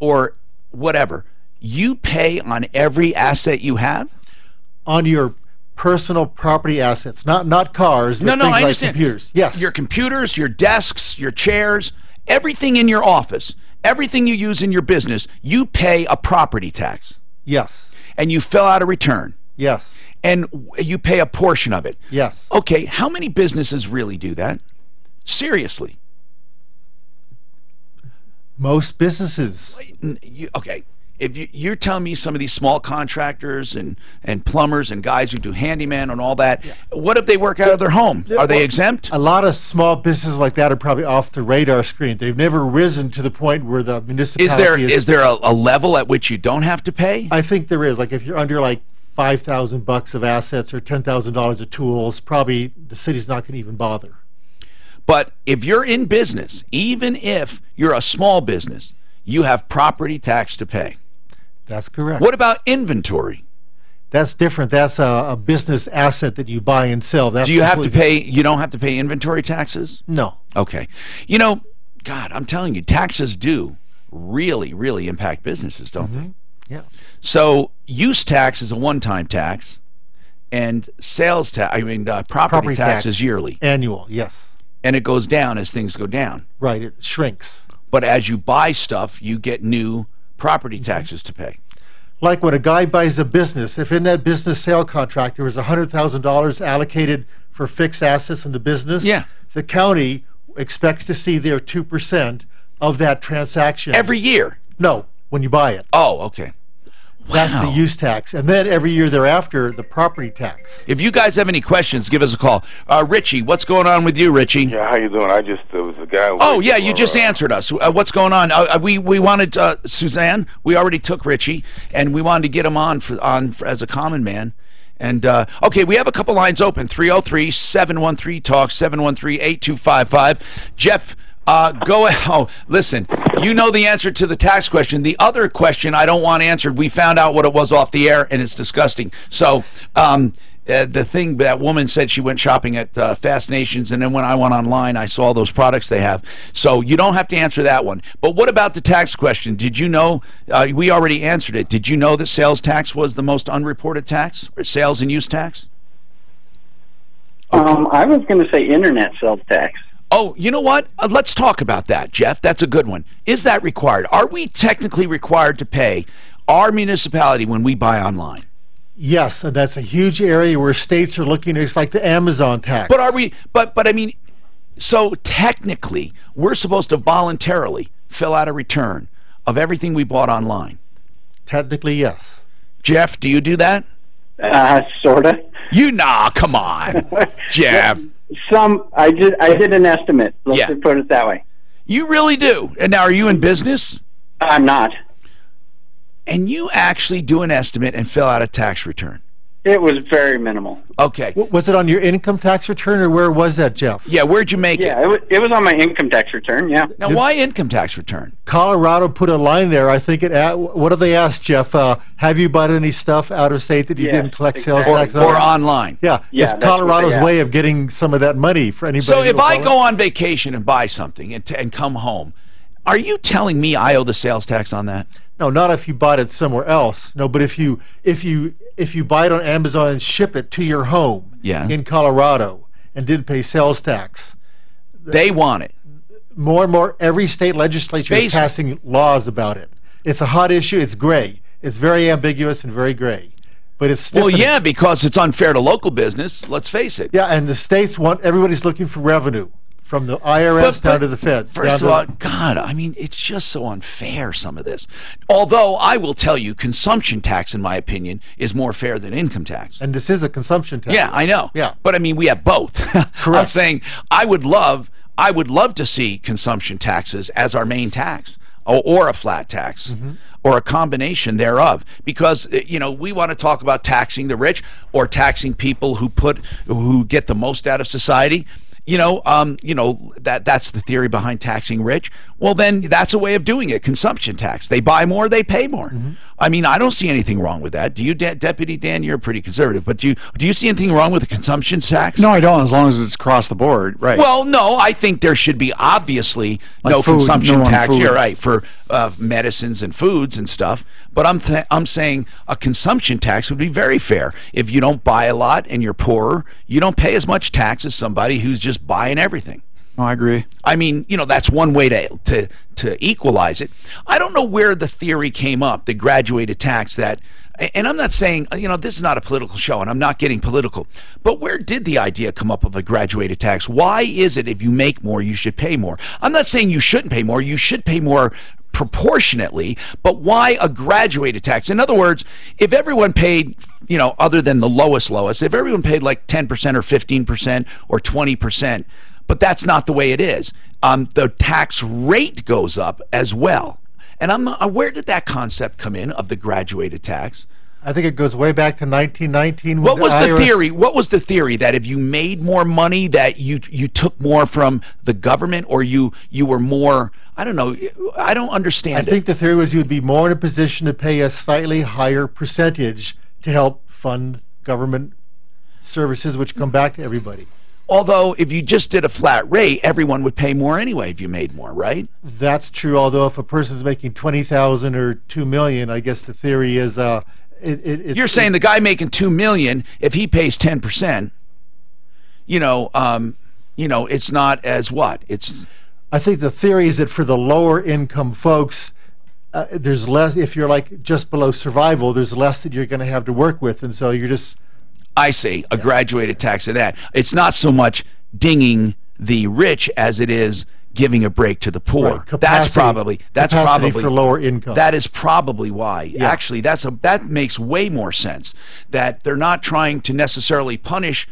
or whatever, you pay on every asset you have? On your personal property assets, not cars, but things I understand. Like computers. Yes. Your computers, your desks, your chairs, everything in your office, everything you use in your business, you pay a property tax. Yes. And you fill out a return. Yes. And you pay a portion of it. Yes. Okay, how many businesses really do that? Seriously. Most businesses. Okay. if you're telling me some of these small contractors and plumbers and guys who do handyman and all that, what if they work out of their home? Are they exempt? A lot of small businesses like that are probably off the radar screen. They've never risen to the point where the municipality is there a level at which you don't have to pay? I think there is. Like if you're under like $5,000 of assets or $10,000 of tools, probably the city's not going to even bother. But if you're in business, even if you're a small business, you have property tax to pay. That's correct. What about inventory? That's different. That's a business asset that you buy and sell. That's Do you have to pay? You don't have to pay inventory taxes? No. Okay. You know, God, I'm telling you, taxes do really, really impact businesses, don't they? Yeah. So use tax is a one-time tax, and sales tax, property tax is yearly. Annual, yes. And it goes down as things go down. Right, it shrinks. But as you buy stuff, you get new property taxes to pay. Like when a guy buys a business, if in that business sale contract there was $100,000 allocated for fixed assets in the business, the county expects to see their 2% of that transaction. Every year? No, when you buy it. Oh, okay. That's the use tax. And then every year thereafter, the property tax. If you guys have any questions, give us a call. Richie, what's going on with you, Richie? Yeah, how you doing? I just was a guy. Oh, yeah, you just answered us. What's going on? We wanted Suzanne. We already took Richie, and we wanted to get him on as a common man. And okay, we have a couple lines open. 303-713-TALK, 713-8255. Jeff. Go ahead. Oh, listen, you know the answer to the tax question. The other question I don't want answered, we found out what it was off the air, and it's disgusting. So the thing, that woman said she went shopping at Fast Nations, and then when I went online, I saw those products they have. So you don't have to answer that one. But what about the tax question? Did you know, we already answered it, did you know that sales tax was the most unreported tax, or sales and use tax? I was going to say internet sales tax. Oh, you know what? Let's talk about that, Jeff. That's a good one. Is that required? Are we technically required to pay our municipality when we buy online? Yes, and that's a huge area where states are looking at. It's like the Amazon tax. But are we? But I mean, so technically, we're supposed to voluntarily fill out a return of everything we bought online. Technically, yes. Jeff, do you do that? Sorta. Come on, Jeff. I did an estimate. Let's just put it that way. You really do. And now, are you in business? I'm not. And you actually do an estimate and fill out a tax return? It was very minimal. Okay. Was it on your income tax return, or where was that, Jeff? Yeah, where'd you make it? Yeah, it was on my income tax return, yeah. Now, why income tax return? Colorado put a line there. I think what do they ask, Jeff? Have you bought any stuff out of state that you didn't collect sales tax on? Or online? Yeah, it's Colorado's way of getting some of that money for anybody. So if I go on vacation and buy something and come home, are you telling me I owe the sales tax on that? No, not if you bought it somewhere else. No, but if you buy it on Amazon and ship it to your home in Colorado and didn't pay sales tax, they want it. More and more, every state legislature is passing laws about it. It's a hot issue. It's gray. It's very ambiguous and very gray. But it's still. Well, yeah, because it's unfair to local business. Let's face it. Yeah, and the states everybody's looking for revenue. From the IRS down to the Fed. First of all, God, I mean, it's just so unfair, some of this. Although, I will tell you, consumption tax, in my opinion, is more fair than income tax. And this is a consumption tax. Yeah, I know. Yeah. But, I mean, we have both. Correct. I'm saying I would love to see consumption taxes as our main tax, or a flat tax. Or a combination thereof, because we want to talk about taxing the rich or taxing people who get the most out of society. That's the theory behind taxing rich. Well, then that's a way of doing it. Consumption tax. They buy more, they pay more. I mean, I don't see anything wrong with that. Do you, Deputy Dan? You're pretty conservative, but do you see anything wrong with a consumption tax? No, I don't, as long as it's across the board, right? Well, no, I think there should be obviously no consumption tax. You're right, for medicines and foods and stuff. But I'm saying a consumption tax would be very fair. If you don't buy a lot and you're poorer, you don't pay as much tax as somebody who's just buying everything. Oh, I agree. I mean, that's one way to equalize it. I don't know where the theory came up, the graduated tax, and I'm not saying, this is not a political show, and I'm not getting political, but where did the idea come up of a graduated tax? Why is it if you make more, you should pay more? I'm not saying you shouldn't pay more. You should pay more proportionately, but why a graduated tax? In other words, if everyone paid, you know, other than the lowest, if everyone paid like 10% or 15% or 20%, but that's not the way it is. The tax rate goes up as well. And where did that concept come in of the graduated tax? I think it goes way back to 1919. What was the theory? What was the theory that if you made more money, that you took more from the government, or you were more? I don't know. I don't understand. I think the theory was you would be more in a position to pay a slightly higher percentage to help fund government services, which come back to everybody. Although, if you just did a flat rate, everyone would pay more anyway if you made more, right? That's true. Although, if a person's making $20,000 or $2 million, I guess the theory is. You're saying the guy making $2 million, if he pays 10%, it's not as what? I think the theory is that for the lower income folks, there's less. If you're like just below survival, there's less that you're going to have to work with, and so you're just. I see a graduated tax of that. It's not so much dinging the rich as it is giving a break to the poor. Right. That's probably for lower income. That is probably why. Yeah. Actually, that makes way more sense. That they're not trying to necessarily punish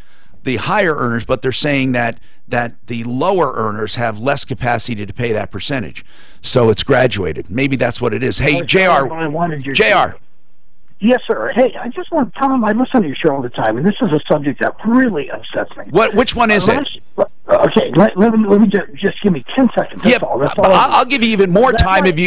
the higher earners, but they're saying that the lower earners have less capacity to pay that percentage. So it's graduated. Maybe that's what it is. Hey, JR. Yes, sir. Hey, I just want to tell him I listen to your show all the time, and this is a subject that really upsets me. Which one is it? Okay, let me just give me 10 seconds. That's all. I'll give you even more time if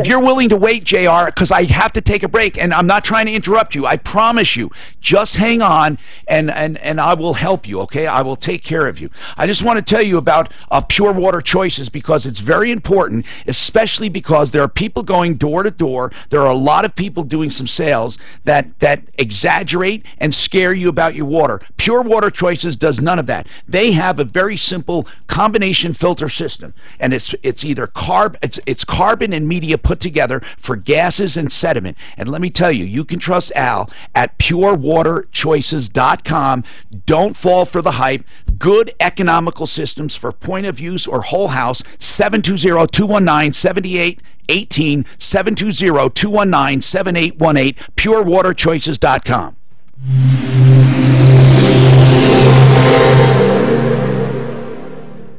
you're willing to wait, JR, because I have to take a break, and I'm not trying to interrupt you. I promise you. Just hang on, and I will help you. Okay, I will take care of you. I just want to tell you about Pure Water Choices, because it's very important, especially because there are people going door to door. There are a lot of people doing some sales that exaggerate and scare you about your water. Pure Water Choices does none of that. They have a very simple combination filter system, and it's either it's carbon and media put together for gases and sediment. And let me tell you, you can trust Al at purewaterchoices.com. Don't fall for the hype. Good economical systems for point of use or whole house. 720-219-7818, 720-219-7818, purewaterchoices.com.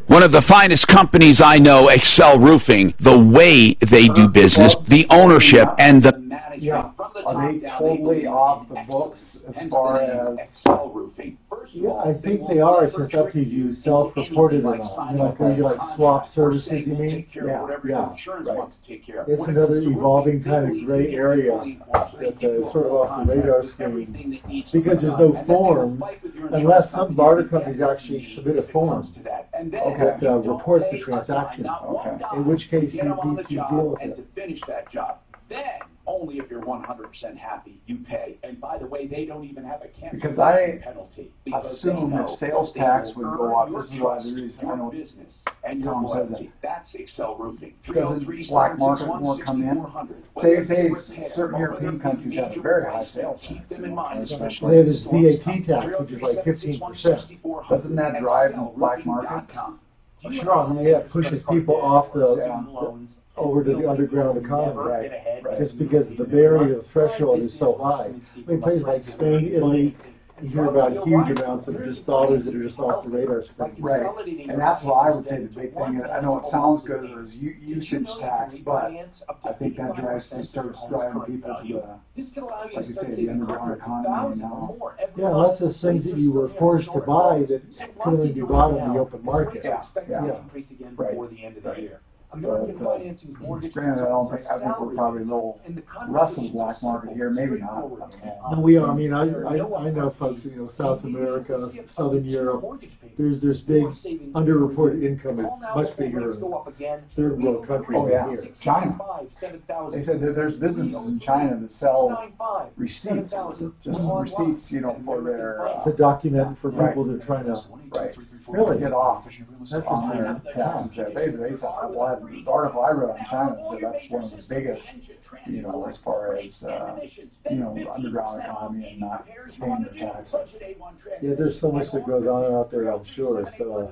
One of the finest companies I know, Excel Roofing, the way they do business, the ownership, and the management. Yeah. Are they totally off the books as far as Excel Roofing? Yeah, I think they are. It's just up to you self-reported or not. You like swap services, you mean? Yeah. Right. It's another evolving kind of gray area that's sort of off the radar screen, because there's no forms unless some barter companies actually submit a form that reports the transaction. In which case you need to deal with it. To finish that job, then only if you're 100% happy you pay. And by the way, they don't even have a cancellation penalty. Because I assume if sales tax would go up, this is why the reason I know business and your loyalty. That's Excel Roofing. Doesn't black market more come in? Say certain European countries have a very high sales tax. They have this VAT tax, which is like 15%. Doesn't that drive the black market? Sure, I mean, it pushes people off over to the underground economy, right? Just because the barrier, the threshold is so high. I mean, places like Spain, Italy, you hear about huge amounts of just dollars that are just off the radar screen. Right, and that's what I would say the big thing. I know it sounds good as usage tax, but I think that starts driving people to the, like you say, the underground economy now. Yeah, unless there's things that you were forced to buy that could only be bought on the open market. Yeah. Right. Granted, I think we're probably a little less than the black market here, maybe not. No, we are. I mean, I know folks in South America, Southern Europe. There's big underreported income. It's much bigger in third world countries than here. China. They said that there's businesses in China that sell receipts, just receipts, for their to document for people that are trying to really get off on their taxes there. They thought, well, the article I read on China said that's one of the biggest, as far as, underground economy and not paying their taxes. Yeah, there's so much that goes on out there, I'm sure. So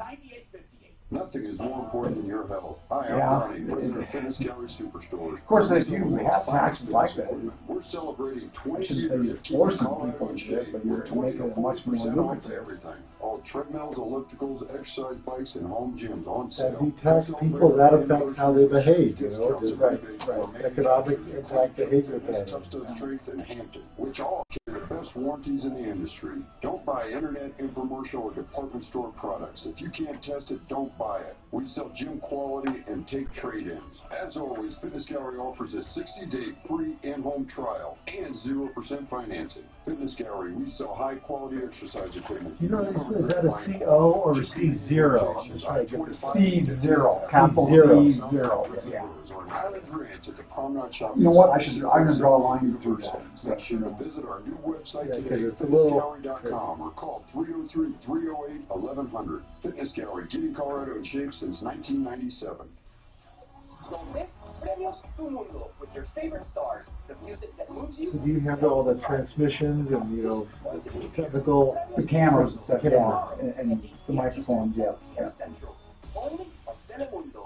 Nothing is more important than your health. Hi, I'm Ronnie, president of Fitness Gallery Superstores. Of course, if you have taxes like that, we're celebrating 20 I shouldn't say years you're of keeping forcing Colorado people in to do it, shape. but you're making it much more 20% off lucrative. everything. All treadmills, ellipticals, exercise bikes, and home gyms on sale. If you tax people, that affects how they behave, you know, just right. Economic impact behavior patterns. Substance Strength and Hampton, which all carry the best warranties in the industry. Don't buy internet, infomercial, or department store products. If you can't test it, don't buy it. We sell gym quality and take trade-ins. As always, Fitness Gallery offers a 60-day free in-home trial and 0% financing. Fitness Gallery, we sell high-quality exercise equipment. You know, is that a C-O or a C-0? I'm just trying to get the C0, capital C0. Yeah. You know what? I'm going to draw a line through that. Visit our new website today, fitnessgallery.com, or call 303-308-1100. Fitness Gallery, getting Colorado in shape since 1997. With your favorite stars, the music that moves you. Do you have all the transmissions and, you know, the technical... The cameras and stuff, and the microphones, yeah.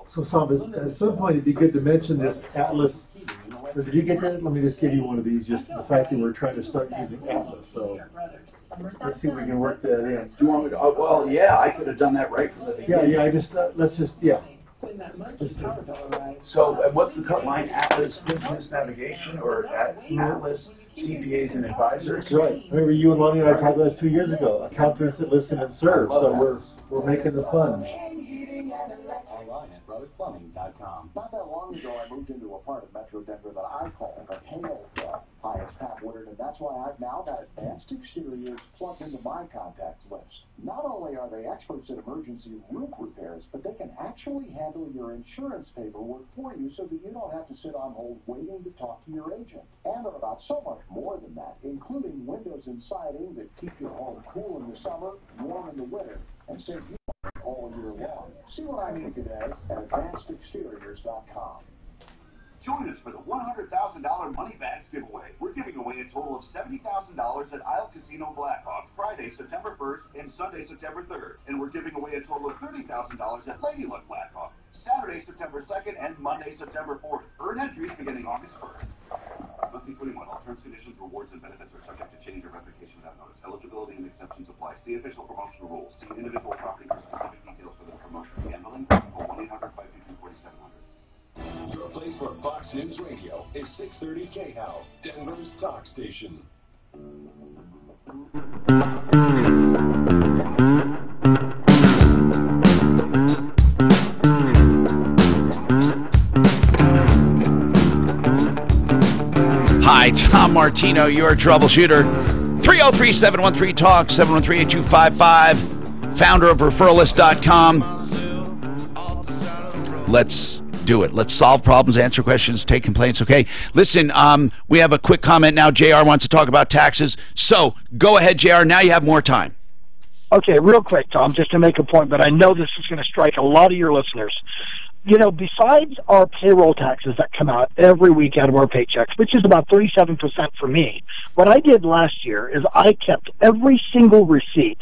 So, Tom, at some point it'd be good to mention this Atlas. Did you get that? Let me just give you one of these, just the fact that we're trying to start using Atlas. So let's see if we can work that in. Do you want me to? Oh, well, yeah, I could have done that right from the beginning. Yeah, I just, let's just, yeah. So, what's the cut line? Atlas Business Navigation or Atlas CPAs and Advisors? That's right. Remember you and Lonnie and I talked about this 2 years ago. Accountants that listen and serve. So we're making the plunge. Online at brothersplumbing.com. Not that long ago, I moved into a part of Metro Denver that I call the Hail Club. Hi, it's Pat Woodard, and that's why I've now got advanced exteriors plugged into my contact list. Not only are they experts in emergency roof repairs, but they can actually handle your insurance paperwork for you so that you don't have to sit on hold waiting to talk to your agent. And they're about so much more than that, including windows and siding that keep your home cool in the summer, warm in the winter, and save you all year long. See what I mean today at advancedexteriors.com. Join us for the $100,000 Money Bags giveaway. We're giving away a total of $70,000 at Isle Casino Blackhawk Friday, September 1st and Sunday, September 3rd. And we're giving away a total of $30,000 at Lady Luck Blackhawk Saturday, September 2nd and Monday, September 4th. Earn entries beginning August 1st. Must be 21. All terms, conditions, rewards, and benefits are subject to change or revocation without notice. Eligibility and exceptions apply. See official promotional rules. See individual property for specific details for the promotion. Gambling? Call 1-800-522-4700. Your place for Fox News Radio is 630 KHOW, Denver's talk station. Hi, Tom Martino, your troubleshooter. 303-713-TALK, 713-8255, founder of referralist.com. Let's do it. Let's solve problems, answer questions, take complaints, okay? Listen, we have a quick comment now. JR wants to talk about taxes. So, go ahead, JR. Now you have more time. Okay, real quick, Tom, just to make a point, but I know this is going to strike a lot of your listeners. You know, besides our payroll taxes that come out every week out of our paychecks, which is about 37% for me, what I did last year is I kept every single receipt,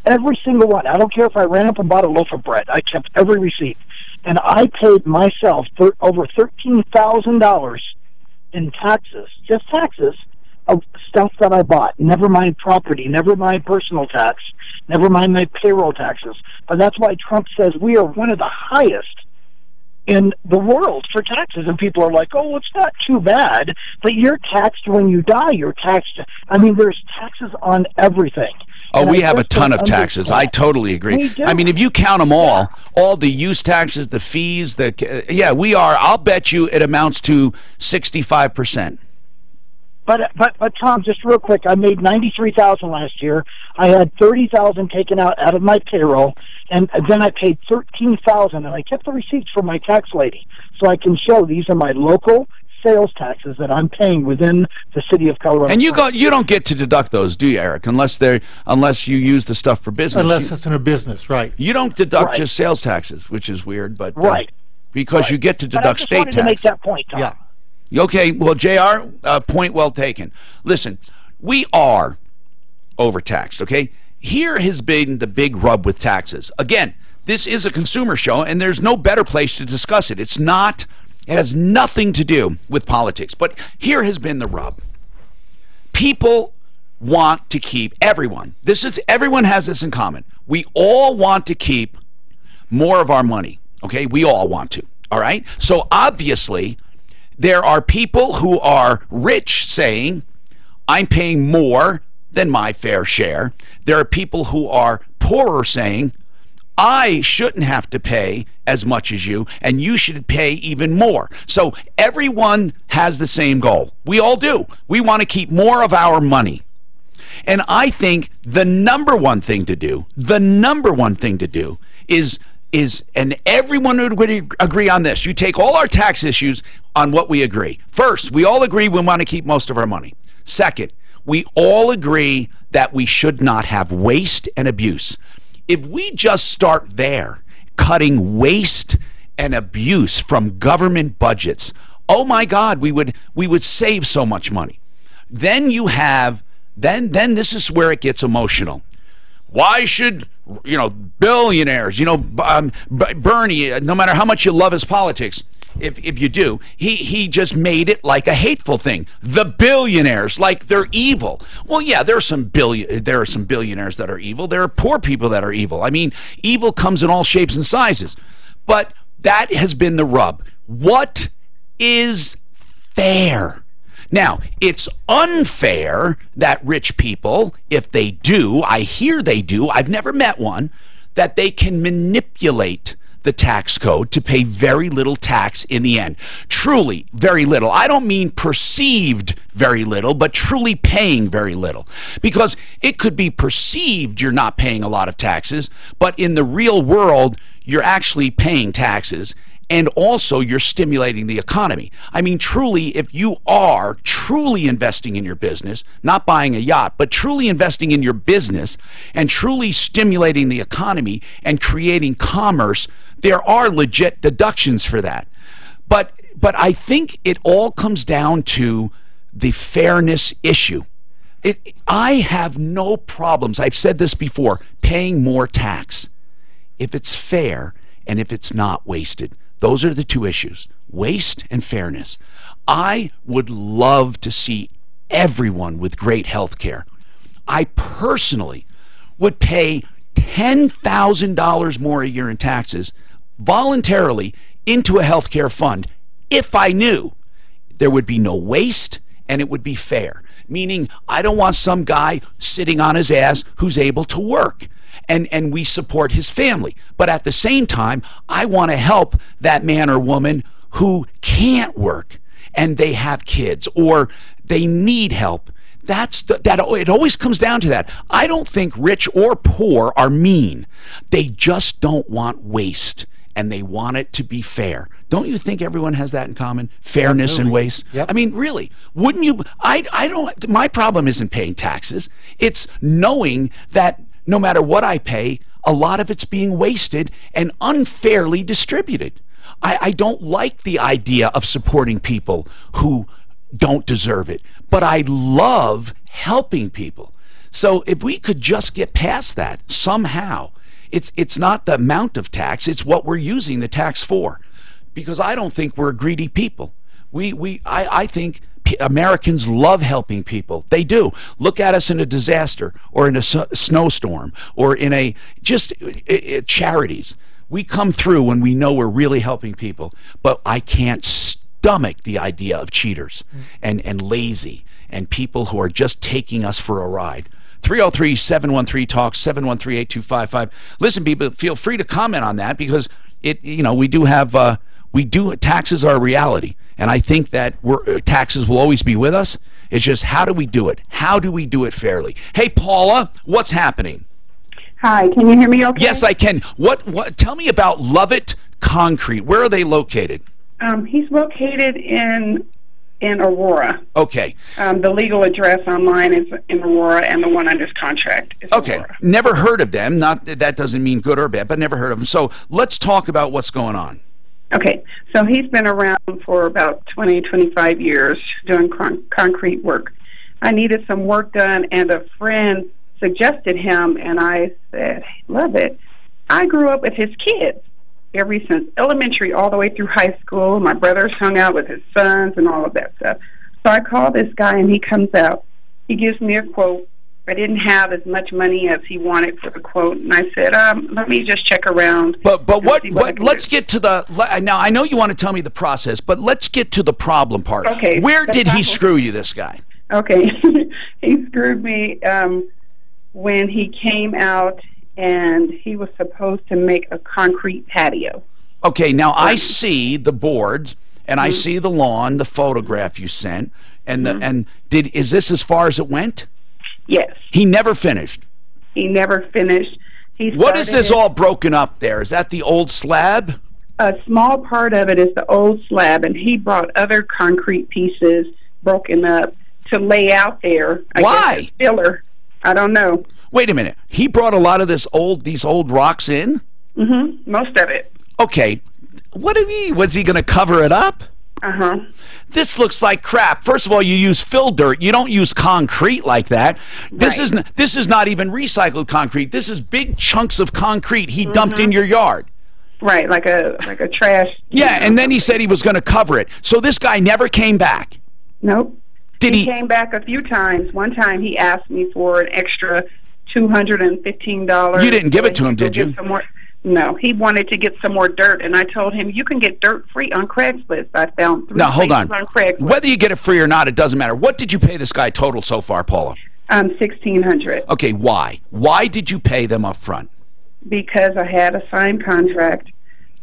every single one. I don't care if I ran up and bought a loaf of bread. I kept every receipt. And I paid myself over $13,000 in taxes, just taxes, of stuff that I bought. Never mind property, never mind personal tax, never mind my payroll taxes. But that's why Trump says we are one of the highest in the world for taxes, and people are like, oh, it's not too bad, but you're taxed when you die, you're taxed. I mean, there's taxes on everything. Oh, we have a ton of taxes. I totally agree. I mean, if you count them all the use taxes, the fees, yeah, we are, I'll bet you it amounts to 65%. But Tom, just real quick, I made $93,000 last year. I had $30,000 taken out of my payroll, and then I paid $13,000, and I kept the receipts for my tax lady, so I can show these are my local sales taxes that I'm paying within the city of Colorado. And you don't get to deduct those, do you, Eric? Unless you use the stuff for business. Unless it's in a business, right? You don't deduct just sales taxes, which is weird, but because you get to but deduct state tax. I just wanted to make that point, Tom. Yeah. Okay, well, JR, point well taken. Listen, we are overtaxed, okay? Here has been the big rub with taxes. Again, this is a consumer show, and there's no better place to discuss it. It has nothing to do with politics. But here has been the rub. People want to keep, everyone has this in common. We all want to keep more of our money. Okay, we all want to. All right? So obviously, there are people who are rich saying, I'm paying more than my fair share. There are people who are poorer saying, I shouldn't have to pay as much as you, and you should pay even more. So everyone has the same goal. We all do. We want to keep more of our money. And I think the number one thing to do is, and everyone would agree on this, you take all our tax issues on what we agree. First, we all agree we want to keep most of our money. Second, we all agree that we should not have waste and abuse. If we just start there, cutting waste and abuse from government budgets, oh my God, we would save so much money. Then you have, then this is where it gets emotional. Why should, billionaires, Bernie, no matter how much you love his politics, if you do, he just made it like a hateful thing. The billionaires, like they're evil. Well, yeah, there are some billionaires that are evil. There are poor people that are evil. I mean, evil comes in all shapes and sizes. But that has been the rub. What is fair? Now, it's unfair that rich people, if they do, I hear they do, I've never met one, that they can manipulate the tax code to pay very little tax in the end. Truly, very little. I don't mean perceived very little, but truly paying very little. Because it could be perceived you're not paying a lot of taxes, but in the real world, you're actually paying taxes, and also you're stimulating the economy. I mean, truly, if you are truly investing in your business, not buying a yacht, but truly investing in your business and truly stimulating the economy and creating commerce, there are legit deductions for that. But I think it all comes down to the fairness issue. I have no problems, I've said this before, paying more tax if it's fair and if it's not wasted. Those are the two issues, waste and fairness. I would love to see everyone with great health care. I personally would pay $10,000 more a year in taxes voluntarily into a health care fund if I knew there would be no waste and it would be fair. Meaning, I don't want some guy sitting on his ass who's able to work. And we support his family. But at the same time, I want to help that man or woman who can't work and they have kids or they need help. It always comes down to that. I don't think rich or poor are mean. They just don't want waste, and they want it to be fair. Don't you think everyone has that in common? Fairness and waste? Yep. I mean, really, wouldn't you? I don't. My problem isn't paying taxes. It's knowing that no matter what I pay, a lot of it's being wasted and unfairly distributed. I don't like the idea of supporting people who don't deserve it, but I love helping people. So if we could just get past that somehow, it's not the amount of tax, it's what we're using the tax for. Because I don't think we're greedy people. I think Americans love helping people. They do. Look at us in a disaster or in a snowstorm or in charities. We come through when we know we're really helping people. But I can't stomach the idea of cheaters and lazy and people who are just taking us for a ride. 303-713-TALK, 713-8255. Listen, people, feel free to comment on that because we do have taxes are a reality, and I think that taxes will always be with us. It's just how do we do it? How do we do it fairly? Hey, Paula, what's happening? Hi, can you hear me okay? Yes, I can. Tell me about Lovett Concrete. Where are they located? He's located in Aurora. Okay. The legal address online is in Aurora, and the one under contract is Aurora. Never heard of them. Not that doesn't mean good or bad, but never heard of them. So let's talk about what's going on. Okay, so he's been around for about 20, 25 years doing concrete work. I needed some work done, and a friend suggested him, and I said, love it. I grew up with his kids ever since elementary all the way through high school. My brothers hung out with his sons and all of that stuff. So I call this guy, and he comes out. He gives me a quote. I didn't have as much money as he wanted for the quote, and I said, let me just check around. But let's get to the, now I know you want to tell me the process, but let's get to the problem part. Okay. Where did he screw you, this guy? Okay. He screwed me when he came out, and he was supposed to make a concrete patio. Okay, now I see the boards, and I see the lawn, the photograph you sent, and is this as far as it went? Yes. He never finished? He never finished. What is this all broken up there? Is that the old slab? A small part of it is the old slab, and he brought other concrete pieces broken up to lay out there. Why? Filler. I don't know. Wait a minute. He brought a lot of these old rocks in? Mm-hmm. Most of it. Okay. What do you mean? Was he going to cover it up? Uh-huh. This looks like crap. First of all, you use fill dirt. You don't use concrete like that. This is not even recycled concrete. This is big chunks of concrete he dumped in your yard. Right, like a trash. Yeah, and then he said he was going to cover it. So this guy never came back. Nope. Did he came back a few times. One time he asked me for an extra $215. You didn't give it to him, did you? No, he wanted to get some more dirt, and I told him, you can get dirt free on Craigslist. I found 3 Now, hold on. Craigslist. Whether you get it free or not, it doesn't matter. What did you pay this guy total so far, Paula? $1,600. Okay, why? Why did you pay them up front? Because I had a signed contract.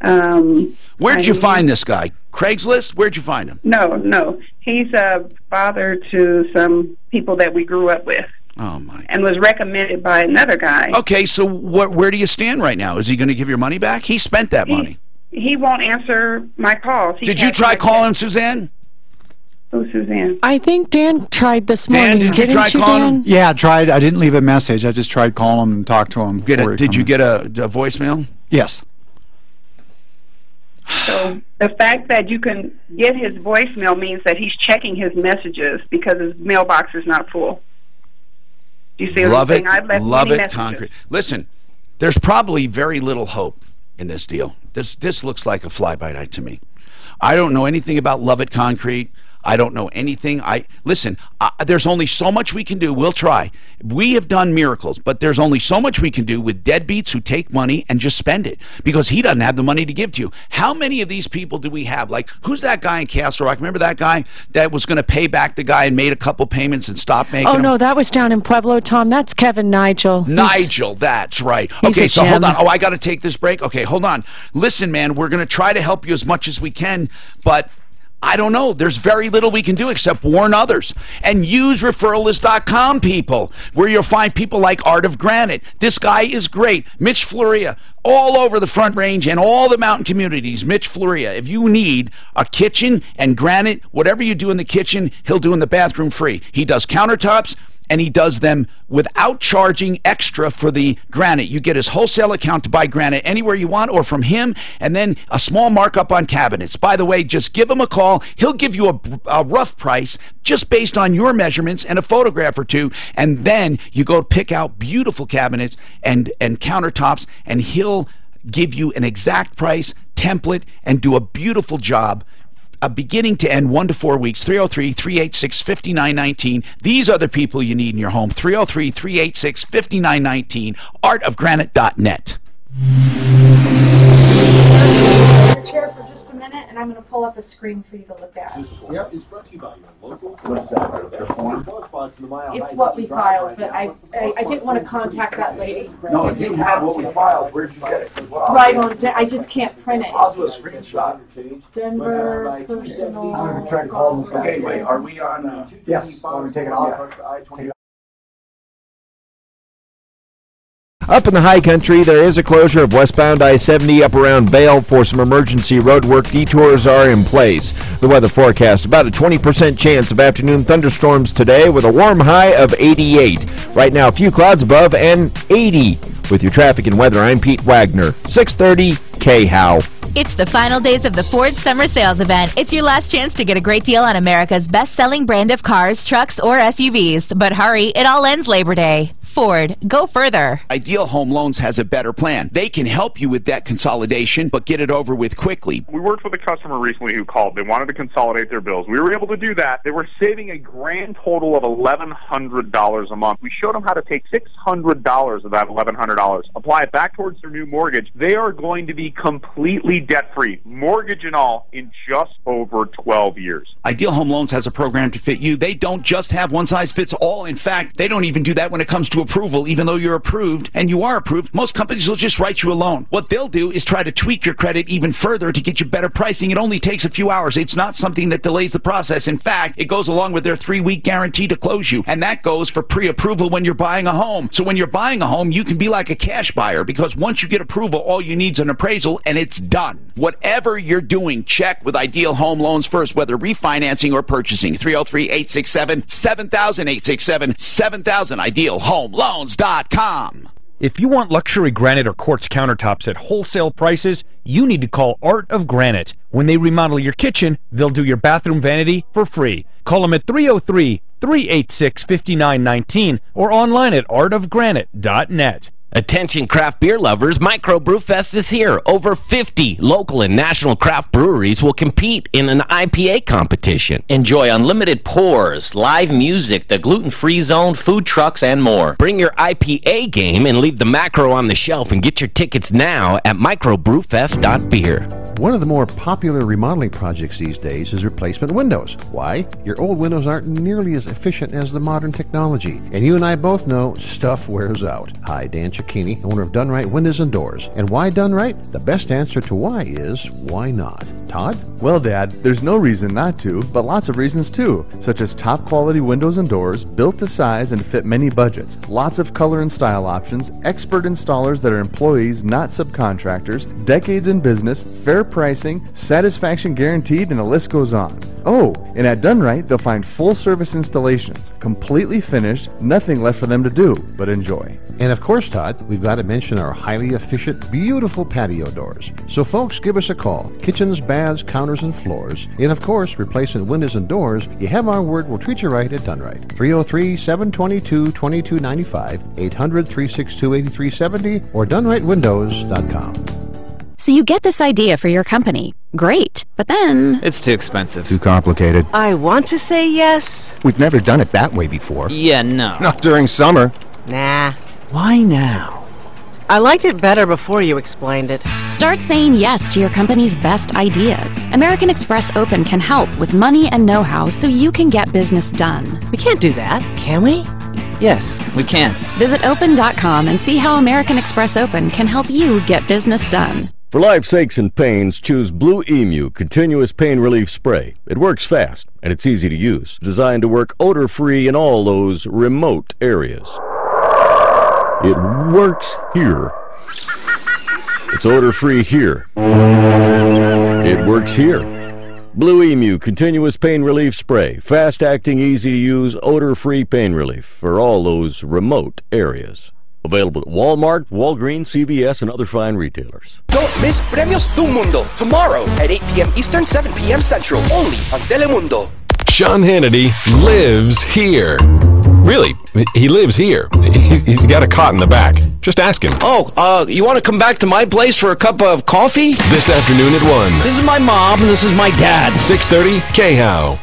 Where'd you find this guy? Craigslist? Where'd you find him? No. He's a father to some people that we grew up with. Oh, my. And was recommended by another guy. Okay, so where do you stand right now? Is he going to give your money back? He spent that money. He won't answer my calls. Did you try calling Suzanne? Who's Suzanne? I think Dan tried this morning. Dan, did you try calling him? Yeah, I tried. I didn't leave a message. I just tried calling him and talked to him. Did you get a voicemail? Yes. So the fact that you can get his voicemail means that he's checking his messages because his mailbox is not full. Do you see what I'm saying? I've left many messages. Concrete. Listen, there's probably very little hope in this deal. This looks like a fly-by-night to me. I don't know anything about Love It Concrete. I don't know anything. Listen, there's only so much we can do. We'll try. We have done miracles, but there's only so much we can do with deadbeats who take money and just spend it because he doesn't have the money to give to you. How many of these people do we have? Like, who's that guy in Castle Rock? Remember that guy that was going to pay back the guy and made a couple payments and stopped making them? No, that was down in Pueblo, Tom. That's Kevin Nigel. Nigel, that's right. Okay, so hold on. Oh, I got to take this break? Okay, hold on. Listen, man, we're going to try to help you as much as we can, but I don't know. There's very little we can do except warn others. And use referralist.com, people, where you'll find people like Art of Granite. This guy is great. Mitch Floria, all over the Front Range and all the mountain communities. Mitch Floria, if you need a kitchen and granite, whatever you do in the kitchen, he'll do in the bathroom free. He does countertops, and he does them without charging extra for the granite. You get his wholesale account to buy granite anywhere you want or from him, and then a small markup on cabinets. By the way, just give him a call. He'll give you a rough price just based on your measurements and a photograph or two, and then you go pick out beautiful cabinets and countertops, and he'll give you an exact price, template, and do a beautiful job. Beginning to end 1 to 4 weeks. 303-386-5919. These are the people you need in your home. 303-386-5919. artofgranite.net. Chair for just a minute, and I'm going to pull up a screen for you to look at. Yep. Is brought to you by your local. It's what we filed, but I didn't want to contact that lady. No, if you have what we filed, where'd you get it? Right on. I just can't print it. I'll do a screenshot. Denver personal. I'm going to try to call this guy. Okay, wait. Are we on? Yes. Want me to take it off? Yeah. Up in the high country, there is a closure of westbound I-70 up around Vail for some emergency road work. Detours are in place. The weather forecast, about a 20% chance of afternoon thunderstorms today with a warm high of 88. Right now, a few clouds above and 80. With your traffic and weather, I'm Pete Wagner, 630 KHOW. It's the final days of the Ford Summer Sales Event. It's your last chance to get a great deal on America's best-selling brand of cars, trucks, or SUVs. But hurry, it all ends Labor Day. Ford, go further. Ideal Home Loans has a better plan. They can help you with debt consolidation, but get it over with quickly. We worked with a customer recently who called. They wanted to consolidate their bills. We were able to do that. They were saving a grand total of $1,100 a month. We showed them how to take $600 of that $1,100, apply it back towards their new mortgage. They are going to be completely debt-free, mortgage and all, in just over 12 years. Ideal Home Loans has a program to fit you. They don't just have one size fits all. In fact, they don't even do that when it comes to approval. Even though you're approved and you are approved, most companies will just write you a loan. What they'll do is try to tweak your credit even further to get you better pricing. It only takes a few hours. It's not something that delays the process. In fact, it goes along with their 3-week guarantee to close you. And that goes for pre-approval when you're buying a home. So when you're buying a home, you can be like a cash buyer, because once you get approval, all you need is an appraisal and it's done. Whatever you're doing, check with Ideal Home Loans first, whether refinancing or purchasing. 303-867-7000, 867-7000, idealhomeloans.com. If you want luxury granite or quartz countertops at wholesale prices, you need to call Art of Granite. When they remodel your kitchen, they'll do your bathroom vanity for free. Call them at 303-386-5919 or online at artofgranite.net. Attention craft beer lovers, Micro Brew Fest is here. Over 50 local and national craft breweries will compete in an IPA competition. Enjoy unlimited pours, live music, the gluten-free zone, food trucks, and more. Bring your IPA game and leave the macro on the shelf and get your tickets now at microbrewfest.beer. One of the more popular remodeling projects these days is replacement windows. Why? Your old windows aren't nearly as efficient as the modern technology. And you and I both know stuff wears out. Hi, Dan Cicchini, owner of Done Right Windows and Doors. And why done right? The best answer to why is, why not? Todd? Well, Dad, there's no reason not to, but lots of reasons too, such as top quality windows and doors, built to size and fit many budgets, lots of color and style options, expert installers that are employees, not subcontractors, decades in business, fair pricing, satisfaction guaranteed, and the list goes on. Oh, and at Done Right, they'll find full service installations, completely finished, nothing left for them to do but enjoy. And of course, Todd, we've got to mention our highly efficient, beautiful patio doors. So folks, give us a call. Kitchens, baths, counters, and floors. And of course, replacement windows and doors. You have our word, we'll treat you right at Done Right. 303-722-2295, 800-362-8370, or DoneRightWindows.com. So you get this idea for your company. Great. But then... It's too expensive. Too complicated. I want to say yes. We've never done it that way before. Yeah, no. Not during summer. Nah. Why now? I liked it better before you explained it. Start saying yes to your company's best ideas. American Express Open can help with money and know-how so you can get business done. We can't do that, can we? Yes, we can. Visit open.com and see how American Express Open can help you get business done. For life's aches and pains, choose Blue Emu Continuous Pain Relief Spray. It works fast, and it's easy to use. Designed to work odor-free in all those remote areas. It works here. It's odor-free here. It works here. Blue Emu Continuous Pain Relief Spray. Fast-acting, easy-to-use, odor-free pain relief for all those remote areas. Available at Walmart, Walgreens, CVS, and other fine retailers. Don't miss Premios Tu Mundo tomorrow at 8 p.m. Eastern, 7 p.m. Central, only on Telemundo. Sean Hannity lives here. Really, he lives here. He's got a cot in the back. Just ask him. Oh, you want to come back to my place for a cup of coffee? This afternoon at 1. This is my mom, and this is my dad. 6:30, K-How.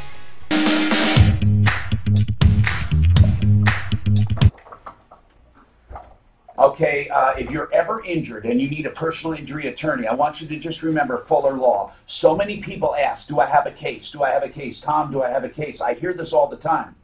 Okay, if you're ever injured and you need a personal injury attorney, I want you to just remember Fuller Law. So many people ask, do I have a case? Do I have a case? Tom, do I have a case? I hear this all the time.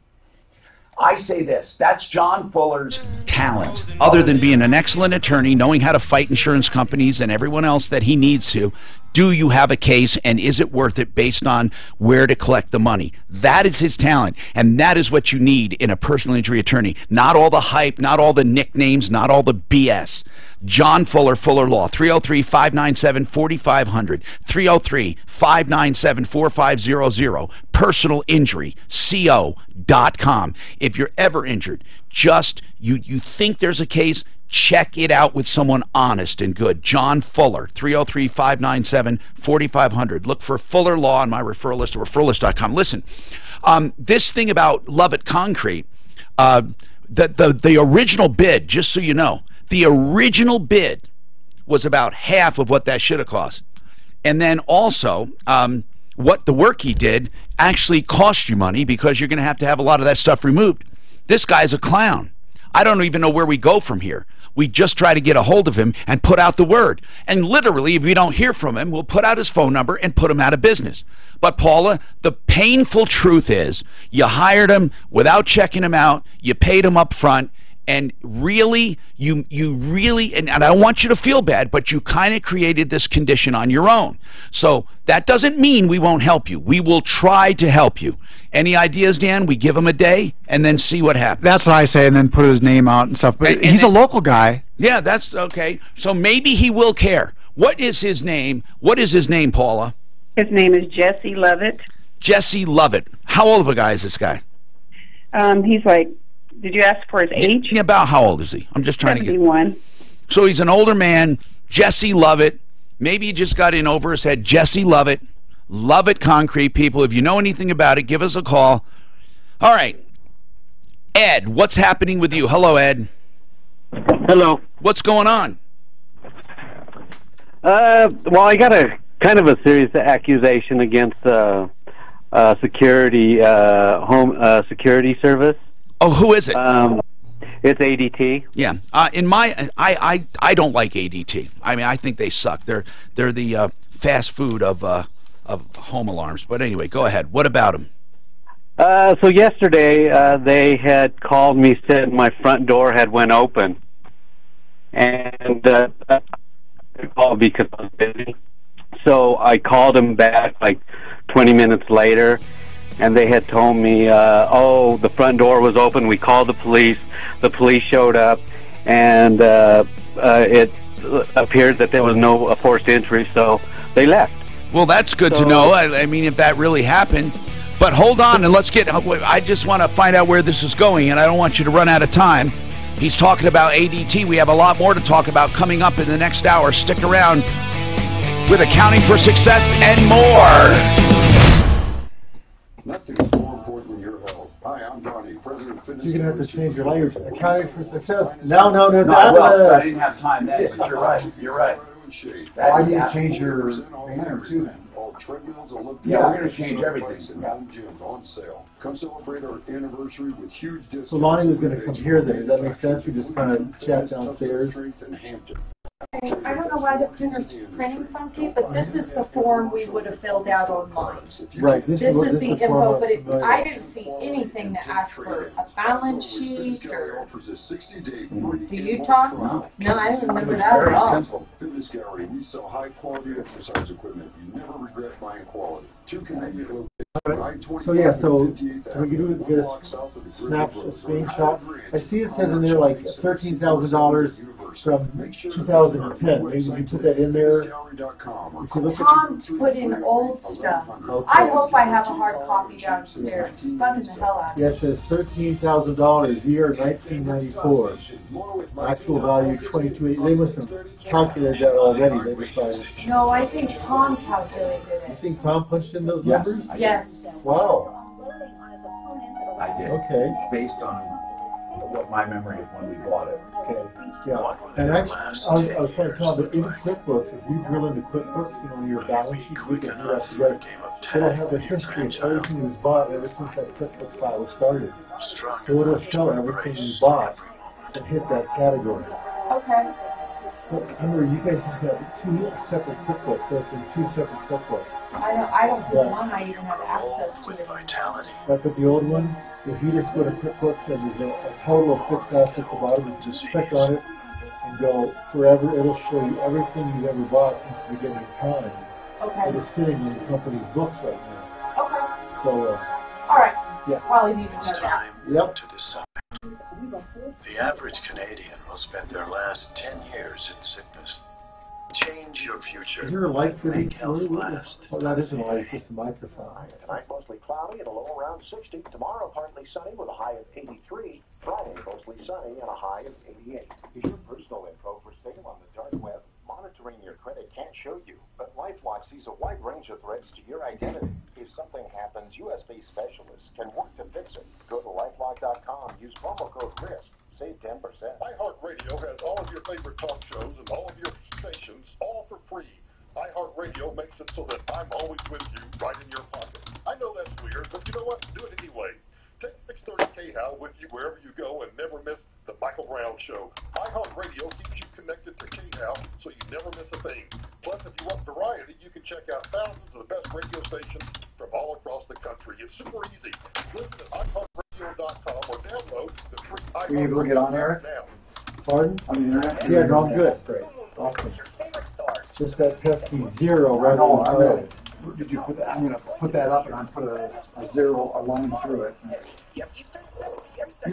I say this, that's John Fuller's talent. Other than being an excellent attorney, knowing how to fight insurance companies and everyone else that he needs to, do you have a case, and is it worth it based on where to collect the money? That is his talent, and that is what you need in a personal injury attorney. Not all the hype, not all the nicknames, not all the BS. John Fuller, Fuller Law, 303-597-4500, 303-597-4500, personalinjuryco.com. If you're ever injured, just, you think there's a case, check it out with someone honest and good. John Fuller, 303-597-4500. Look for Fuller Law on my referral list or referralist.com. Listen, this thing about Love It Concrete, the original bid, just so you know, the original bid was about half of what that should have cost. And then also, what the work he did actually cost you money because you're going to have a lot of that stuff removed. This guy's a clown. I don't even know where we go from here. We just try to get a hold of him and put out the word. And literally, if we don't hear from him, we'll put out his phone number and put him out of business. But Paula, the painful truth is you hired him without checking him out. You paid him up front. And really, you really, and I don't want you to feel bad, but you kind of created this condition on your own. So that doesn't mean we won't help you. We will try to help you. Any ideas, Dan? We give him a day and then see what happens. That's what I say, and then put his name out and stuff. But he's a local guy. Yeah, that's okay. So maybe he will care. What is his name? What is his name, Paula? His name is Jesse Lovett. Jesse Lovett. How old of a guy is this guy? He's like, did you ask for his age? Yeah, about how old is he? I'm just trying 71. to get... So he's an older man, Jesse Lovett. Maybe he just got in over his head. Jesse Lovett. Lovett Concrete, people. If you know anything about it, give us a call. All right. Ed, what's happening with you? Hello, Ed. Hello. What's going on? Well, I got a kind of a serious accusation against security home security service. Oh, who is it? It's ADT. Yeah. I don't like ADT. I mean, I think they suck. They're the fast food of home alarms. But anyway, go ahead. What about them? So yesterday they had called me, said my front door had went open, and I called because I was busy. So I called them back like 20 minutes later, and they had told me, oh, the front door was open. We called the police. The police showed up, and it appeared that there was no forced entry, so they left. Well, that's good to know. I mean, if that really happened. But hold on, and let's get... I just want to find out where this is going, and I don't want you to run out of time. He's talking about ADT. We have a lot more to talk about coming up in the next hour. Stick around with Accounting for Success and more. Nothing is more important than your health. Hi, I'm Donnie, President of Fitness. You're going to have to change your language. Accounting for Success. Now known as I didn't have time then, but you're right. You're right. Why do you change your banner too then? Yeah, we're going to change everything. Gyms on sale. Come celebrate our anniversary with huge discounts. So Lonnie was going to come here then. Does that make sense? We just kind of chat downstairs. I don't know why the printer's printing funky, but this is the form we would have filled out online. Right. This is the info, but I didn't see anything that asked for a balance sheet or... Do you, Tom? No, I don't remember that at all. Fitness Gallery, we sell high quality exercise equipment. You never regret buying quality. Two convenient locations. So yeah, so can we get a screenshot? I see it says in there like $13,000 from 2010. Maybe you put that in there. Tom put in old stuff. Okay. I hope I have a hard copy downstairs. It's bugging the hell out of me. Yeah, it says $13,000 year 1994. Actual value 22. They must have calculated that already. They decided. No, I think Tom calculated it. You think Tom punched in those numbers? Yes. Wow. I did. Okay. Based on what my memory of when we bought it. Okay. Yeah. And I was trying to tell them that in QuickBooks, if you drill into QuickBooks, you know, your balance sheet, we can do that together. It'll have a history of everything that's bought ever since that QuickBooks file was started. So it'll show everything you bought and hit that category. Okay. But remember, you guys just have two separate QuickBooks, so it's in two separate QuickBooks. I don't think one I even have access to. But the old one, if you just go to QuickBooks and there's a total of fixed assets above it, just click on it and go forever, it'll show you everything you've ever bought since the beginning of time. Okay. It is sitting in the company's books right now. Okay. So, all right. Yeah. Probably need to know that. Yep. To decide. The average Canadian will spend their last 10 years in sickness. Change your future. Is there a light for Make these? health last. Oh, that isn't a light, it's just a microphone. Tonight mostly cloudy and a low around 60. Tomorrow partly sunny with a high of 83. Friday mostly sunny and a high of 88. Is your personal info for sale on the dark web? Monitoring your credit can't show you, but LifeLock sees a wide range of threats to your identity. If something happens, U.S.-based specialists can work to fix it. Go to LifeLock.com, use promo code RISK, save 10%. iHeartRadio has all of your favorite talk shows and all of your stations, all for free. iHeartRadio makes it so that I'm always with you, right in your pocket. I know that's weird, but you know what? Do it anyway. Take 630 KHOW with you wherever you go and never miss The Michael Brown Show. iHeartRadio keeps you connected to KHOW so you never miss a thing. Plus, if you want variety, you can check out thousands of the best radio stations from all across the country. It's super easy. Listen at iHeartRadio.com or download the free iHeartRadio Were you able to get on, Eric? now. Pardon? On the internet? Yeah, no, I'm good. Great. Awesome. Just that pesky zero right on it. Did you put that? I'm going to put that up and I'm put a zero, a line through it. You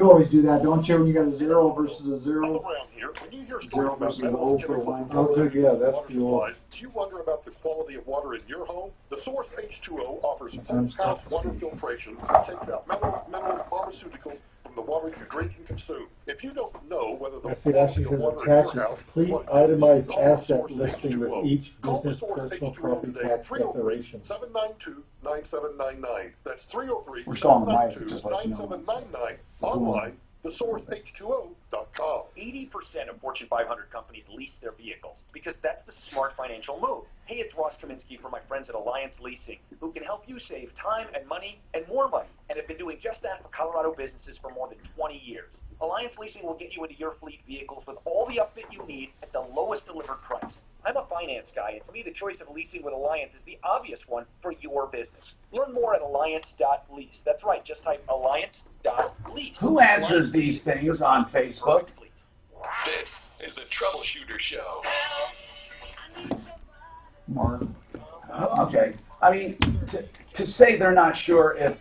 always do that, don't you? When you got a zero versus a zero. Around here, when you hear Zero stories versus about an O metals, for a chemicals, line. chemicals, Yeah, that's water the old. supplies, do you wonder about the quality of water in your home? The Source H2O offers Sometimes house tough to water see. filtration that takes out minerals, pharmaceuticals from the water you drink and consume. If you don't know whether the It actually says attach a complete itemized asset listing with each call the business, Source personal H2O property today tax at 303 declaration. 792 9799. That's 303 We're still on the mic, 792 just let you know. 9799. Online, thesourceh2o.com. 80% of Fortune 500 companies lease their vehicles because that's the smart financial move. Hey, it's Ross Kaminsky from my friends at Alliance Leasing, who can help you save time and money and more money, and have been doing just that for Colorado businesses for more than 20 years. Alliance Leasing will get you into your fleet vehicles with all the upfit you need at the lowest delivered price. I'm a finance guy, and to me the choice of leasing with Alliance is the obvious one for your business. Learn more at alliance.lease. That's right, just type alliance.lease. Who answers these things on Facebook? This is the Troubleshooter Show. Mark. Okay. I mean, to say they're not sure if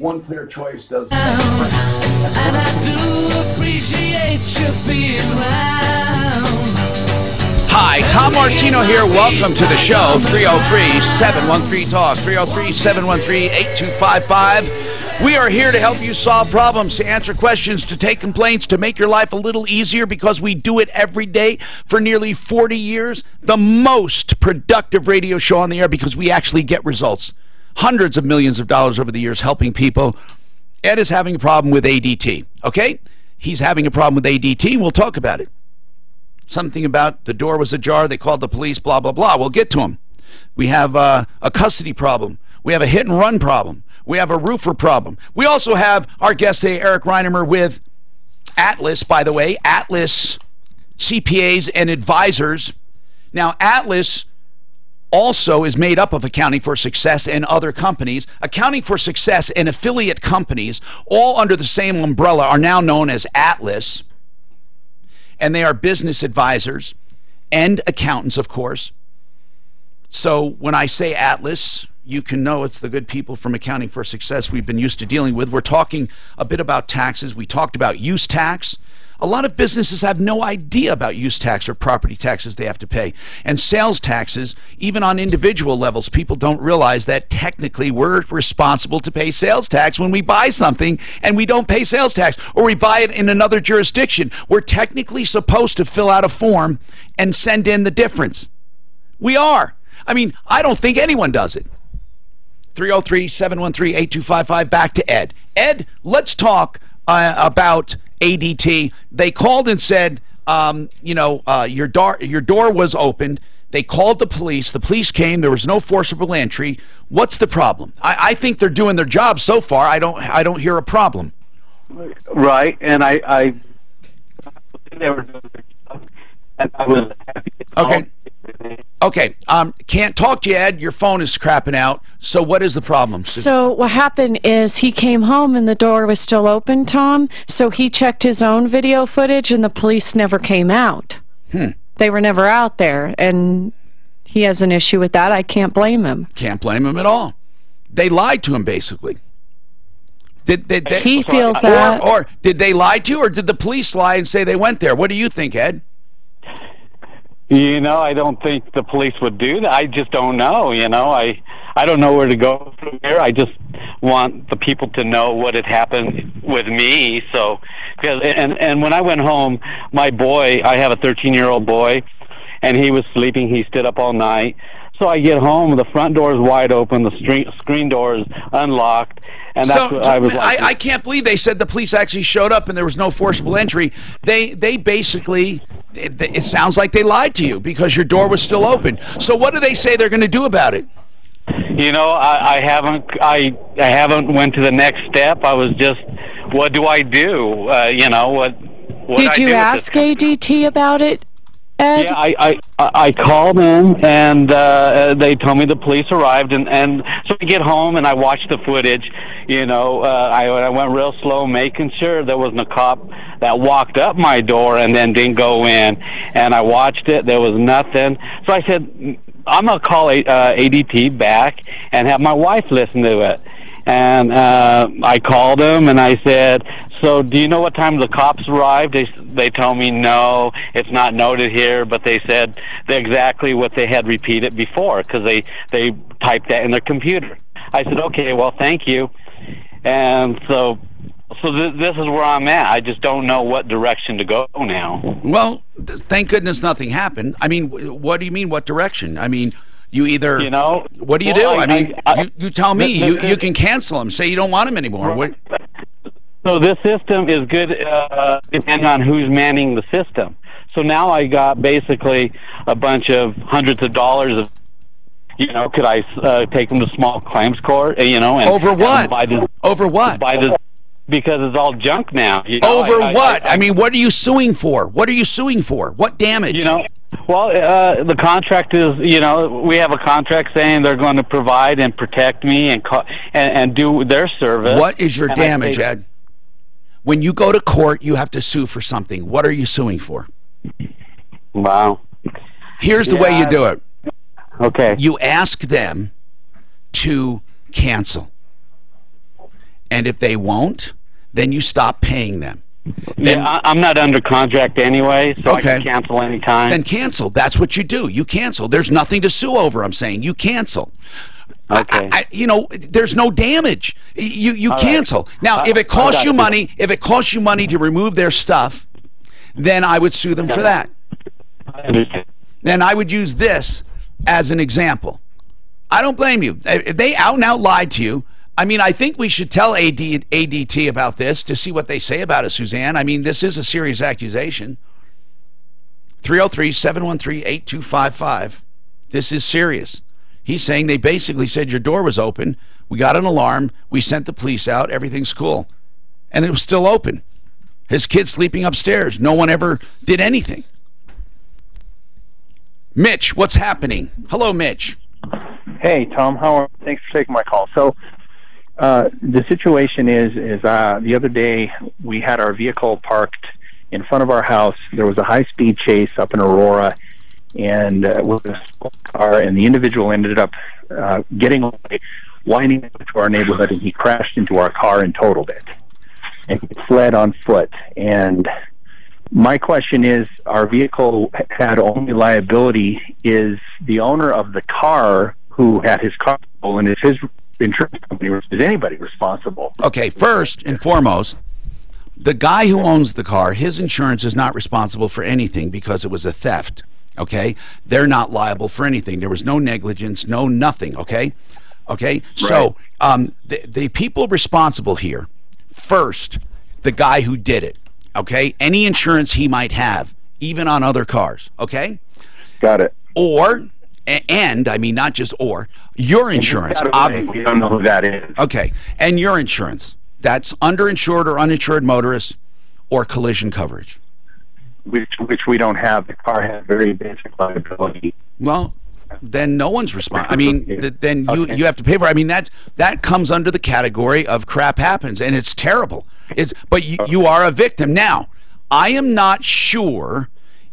One Clear Choice does. And I do appreciate you being around. Hi, Tom Martino here. Welcome to the show. 303-713-TALK. 303-713-8255. We are here to help you solve problems, to answer questions, to take complaints, to make your life a little easier because we do it every day for nearly 40 years. The most productive radio show on the air because we actually get results. Hundreds of millions of dollars over the years helping people. Ed is having a problem with ADT, okay? He's having a problem with ADT. We'll talk about it. Something about the door was ajar, they called the police, blah, blah, blah. We'll get to him. We have a custody problem. We have a hit-and-run problem. We have a roofer problem. We also have our guest today, Eric Reinemer, with Atlas, by the way. Atlas CPAs and Advisors. Now, Atlas also is made up of Accounting for Success and other companies. Accounting for Success and affiliate companies, all under the same umbrella, are now known as Atlas. And they are business advisors and accountants, of course. So when I say Atlas, you can know it's the good people from Accounting for Success we've been used to dealing with. We're talking a bit about taxes. We talked about use tax. A lot of businesses have no idea about use tax or property taxes they have to pay. And sales taxes, even on individual levels, people don't realize that technically we're responsible to pay sales tax when we buy something and we don't pay sales tax, or we buy it in another jurisdiction. We're technically supposed to fill out a form and send in the difference. We are. I mean, I don't think anyone does it. 303-713-8255. Back to Ed. Ed, let's talk about ADT. They called and said, your door was opened. They called the police. The police came. There was no forcible entry. What's the problem? I think they're doing their job so far. I don't hear a problem. Right, and I they were doing their job, and I was happy. Okay. Okay. Can't talk to you, Ed. Your phone is crapping out. So what is the problem? So what happened is he came home and the door was still open, Tom. So he checked his own video footage and the police never came out. They were never out there, and he has an issue with that. I can't blame him. Can't blame him at all. They lied to him, basically. He feels that. Or did they lie to you, or did the police lie and say they went there? What do you think, Ed? You know, I don't think the police would do that. I just don't know, you know. I don't know where to go from here. I just want the people to know what had happened with me. So, and when I went home, my boy, I have a 13-year-old boy, and he was sleeping. He stayed up all night. So I get home, the front door is wide open, the screen door is unlocked, and that's what I was like. I can't believe they said the police actually showed up and there was no forcible entry. They basically, it sounds like they lied to you because your door was still open. So what do they say they're going to do about it? You know, I haven't went to the next step. I was just, what do I do? You know, what did you ask ADT about it, Ed? Yeah, I called them, and they told me the police arrived, and so I get home and I watched the footage. You know, I went real slow, making sure there wasn't a cop that walked up my door and then didn't go in. And I watched it. There was nothing. So I said, I'm gonna call ADT back and have my wife listen to it. And I called them and I said, so do you know what time the cops arrived? They told me no, it's not noted here, but they said exactly what they had repeated before because they typed that in their computer. I said, okay, well, thank you. And so this is where I'm at. I just don't know what direction to go now. Well, thank goodness nothing happened. I mean, what do you mean, what direction? I mean, you either, you know, what do you do? I mean, you tell me. You can cancel them. Say you don't want them anymore. What? So this system is good depending on who's manning the system. So now I got basically a bunch of hundreds of dollars of, you know, could I take them to small claims court, you know? And, over what? And buy this, over what? Buy this, because it's all junk now. You know? Over what? I mean, what are you suing for? What are you suing for? What damage? You know, well, the contract is, you know, we have a contract saying they're going to provide and protect me and do their service. What is your damage, Ed? When you go to court, you have to sue for something. What are you suing for? Wow. Here's the way you do it. Okay. You ask them to cancel. And if they won't, then you stop paying them. Yeah, I'm not under contract anyway, so I can cancel any time. Then cancel. That's what you do. You cancel. There's nothing to sue over, I'm saying. You cancel. Okay. You know, there's no damage. You cancel. Right. Now, if it costs you money, to remove their stuff, then I would sue them for that. I understand. Then I would use this as an example. I don't blame you. If they out and out lied to you, I mean, I think we should tell ADT about this to see what they say about it, Suzanne. I mean, this is a serious accusation. 303-713-8255. This is serious. He's saying they basically said your door was open, we got an alarm, we sent the police out, everything's cool. And it was still open. His kid's sleeping upstairs. No one ever did anything. Mitch, what's happening? Hello, Mitch. Hey, Tom. How are you? Thanks for taking my call. So the situation is the other day we had our vehicle parked in front of our house. There was a high-speed chase up in Aurora, and with a car, and the individual ended up getting away, winding up to our neighborhood, and he crashed into our car and totaled it. And he fled on foot. And my question is, our vehicle had only liability. Is the owner of the car who had his car stolen, is his insurance company, is anybody responsible? Okay, first and foremost, the guy who owns the car, his insurance is not responsible for anything because it was a theft. Okay, they're not liable for anything. There was no negligence, no nothing. Okay, Right. So the people responsible here, first, the guy who did it. Okay, any insurance he might have, even on other cars. Okay, got it. Or, and I mean not just or, your insurance. We don't know who that is. Okay, and your insurance. That's underinsured or uninsured motorists or collision coverage. Which we don't have. The car has very basic liability. Well, then no one's responsible. I mean, then you have to pay for it. I mean, that comes under the category of crap happens, and it's terrible. But you are a victim. Now, I am not sure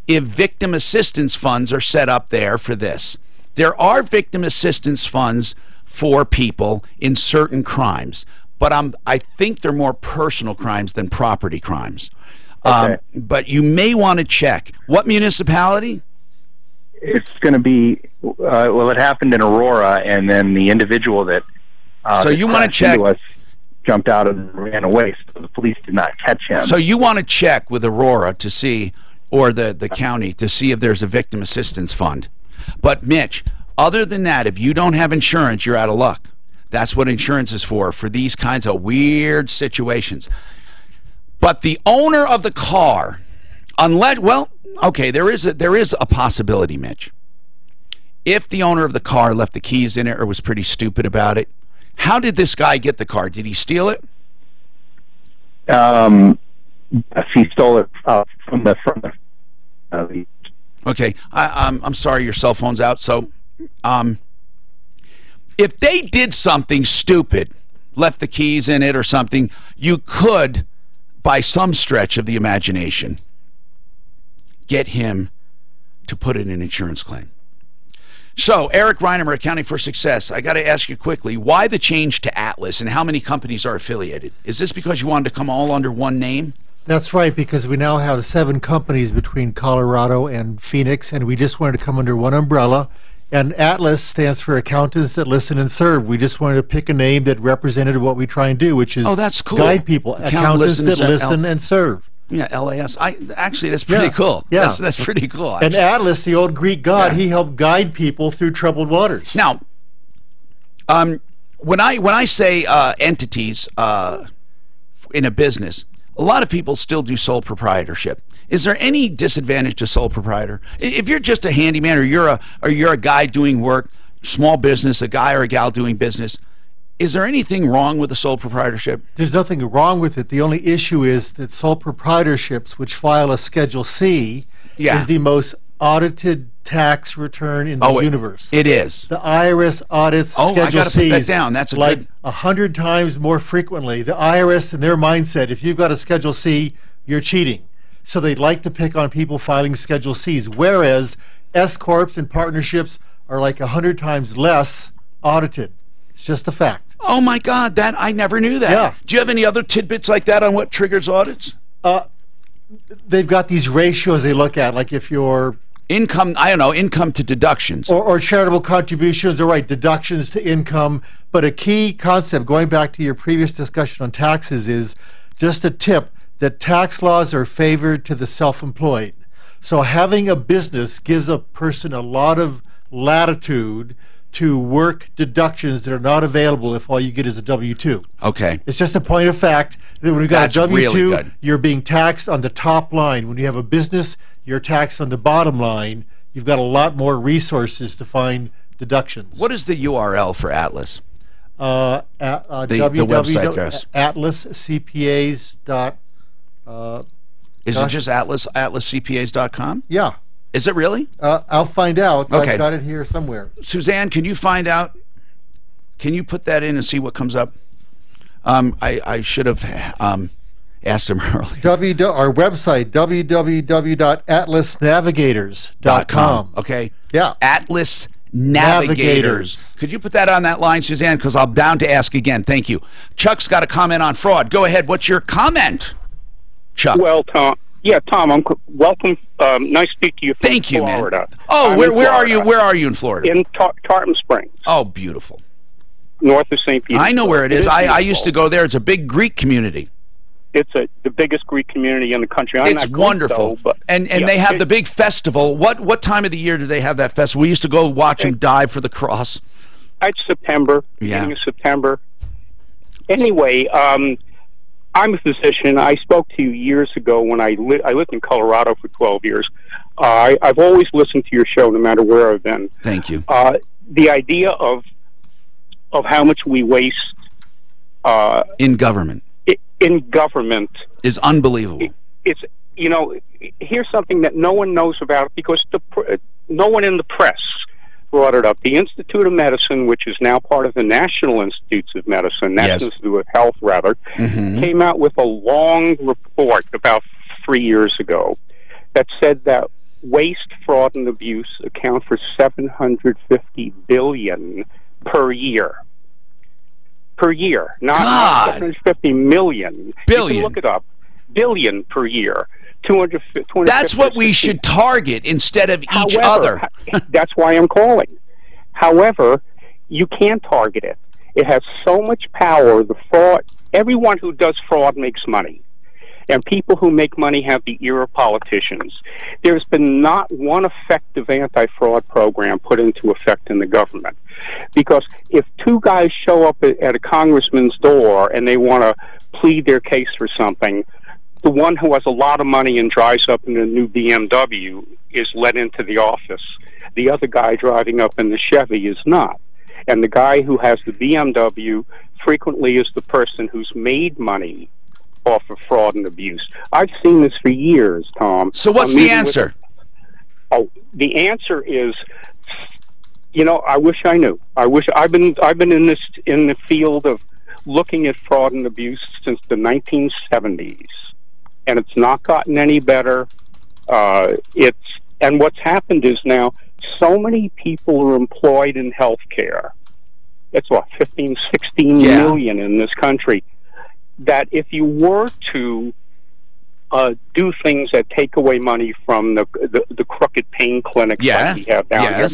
if victim assistance funds are set up there for this. There are victim assistance funds for people in certain crimes, but I think they're more personal crimes than property crimes. Okay. But you may want to check. What municipality? It's going to be, well, it happened in Aurora, and then the individual that so you want to check us jumped out and ran away, so the police did not catch him. So you want to check with Aurora to see, or the county, to see if there's a victim assistance fund. But Mitch, Other than that, if you don't have insurance, you're out of luck. That's what insurance is for these kinds of weird situations. But the owner of the car, unless, well, okay, there is a possibility, Mitch. If the owner of the car left the keys in it or was pretty stupid about it, how did this guy get the car? Did he steal it? He stole it from the Okay, I'm sorry, your cell phone's out. So, if they did something stupid, left the keys in it or something, you could, by some stretch of the imagination, get him to put in an insurance claim. So, Eric Reinemer, Accounting for Success, I got to ask you quickly, why the change to Atlas and how many companies are affiliated? Is this because you wanted to come all under one name? That's right, because we now have 7 companies between Colorado and Phoenix, and we just wanted to come under one umbrella. And Atlas stands for Accountants That Listen and Serve. We just wanted to pick a name that represented what we try and do, which is that's cool. Guide people, accountants that listen and serve. Yeah, LAS. Actually, that's pretty cool. Yeah. That's pretty cool. Actually. And Atlas, the old Greek god, he helped guide people through troubled waters. Now, when I say entities in a business, a lot of people still do sole proprietorship. Is there any disadvantage to sole proprietor? If you're just a handyman or you're a guy doing work, small business, a guy or a gal doing business, is there anything wrong with the sole proprietorship? There's nothing wrong with it. The only issue is that sole proprietorships, which file a Schedule C, is the most audited tax return in the universe. It is. The IRS audits Schedule I gotta Cs put that down. That's like 100 times more frequently. The IRS, in their mindset, if you've got a Schedule C, you're cheating. So they'd like to pick on people filing Schedule Cs, whereas S-corps and partnerships are like 100 times less audited. It's just a fact. Oh my God, I never knew that. Yeah. Do you have any other tidbits like that on what triggers audits? They've got these ratios they look at, like if your income, income to deductions. Or charitable contributions, deductions to income. But a key concept, going back to your previous discussion on taxes, is just a tip that tax laws are favored to the self-employed. So having a business gives a person a lot of latitude to work deductions that are not available if all you get is a W-2. Okay. It's just a point of fact that when you've got a W-2, really you're being taxed on the top line. When you have a business, you're taxed on the bottom line. You've got a lot more resources to find deductions. What is the URL for Atlas? The website address. atlascpas. Is it just atlascpas.com? Yeah. Is it really? I'll find out. Okay. I've got it here somewhere. Suzanne, can you find out? Can you put that in and see what comes up? I should have asked him earlier. Our website, www.atlasnavigators.com. Okay. Yeah. Atlas Navigators. Could you put that on that line, Suzanne? Because I'm bound to ask again. Thank you. Chuck's got a comment on fraud. Go ahead. What's your comment, Chuck? Well, Tom. Yeah, Tom. Welcome. Nice to speak to you from Thank you, Florida. Man. Oh, where are you? Where are you in Florida? In Tarpon Springs. Oh, beautiful. North of St. Petersburg. I know where it is. I used to go there. It's a big Greek community. It's the biggest Greek community in the country. It's wonderful. Though, and they have the big festival. What time of the year do they have that festival? We used to go watch them dive for the cross. It's September. Beginning of September. Anyway, I'm a physician. I spoke to you years ago when I lived in Colorado for 12 years. I've always listened to your show no matter where I've been. Thank you. The idea of how much we waste in government is unbelievable. It's here's something that no one knows about because no one in the press brought it up. The Institute of Medicine, which is now part of the National Institutes of Medicine, National Institute of Health, rather, came out with a long report about 3 years ago that said that waste, fraud, and abuse account for $750 billion per year. Per year, not 750 million. Billion. You can look it up. Billion per year. 250. That's what we should target instead of each other. That's why I'm calling. However, you can't target it. It has so much power. The fraud. Everyone who does fraud makes money. And people who make money have the ear of politicians. There's been not one effective anti-fraud program put into effect in the government. Because if two guys show up at a congressman's door and they want to plead their case for something, the one who has a lot of money and drives up in a new BMW is let into the office. The other guy driving up in the Chevy is not. And the guy who has the BMW frequently is the person who's made money off of fraud and abuse. I've seen this for years, Tom. So what's the answer? The answer is, you know, I wish I knew. I've been in the field of looking at fraud and abuse since the 1970s, and it's not gotten any better. And what's happened is now so many people are employed in healthcare. It's what, 15, 16 million in this country. That if you were to do things that take away money from the crooked pain clinics like we have down here,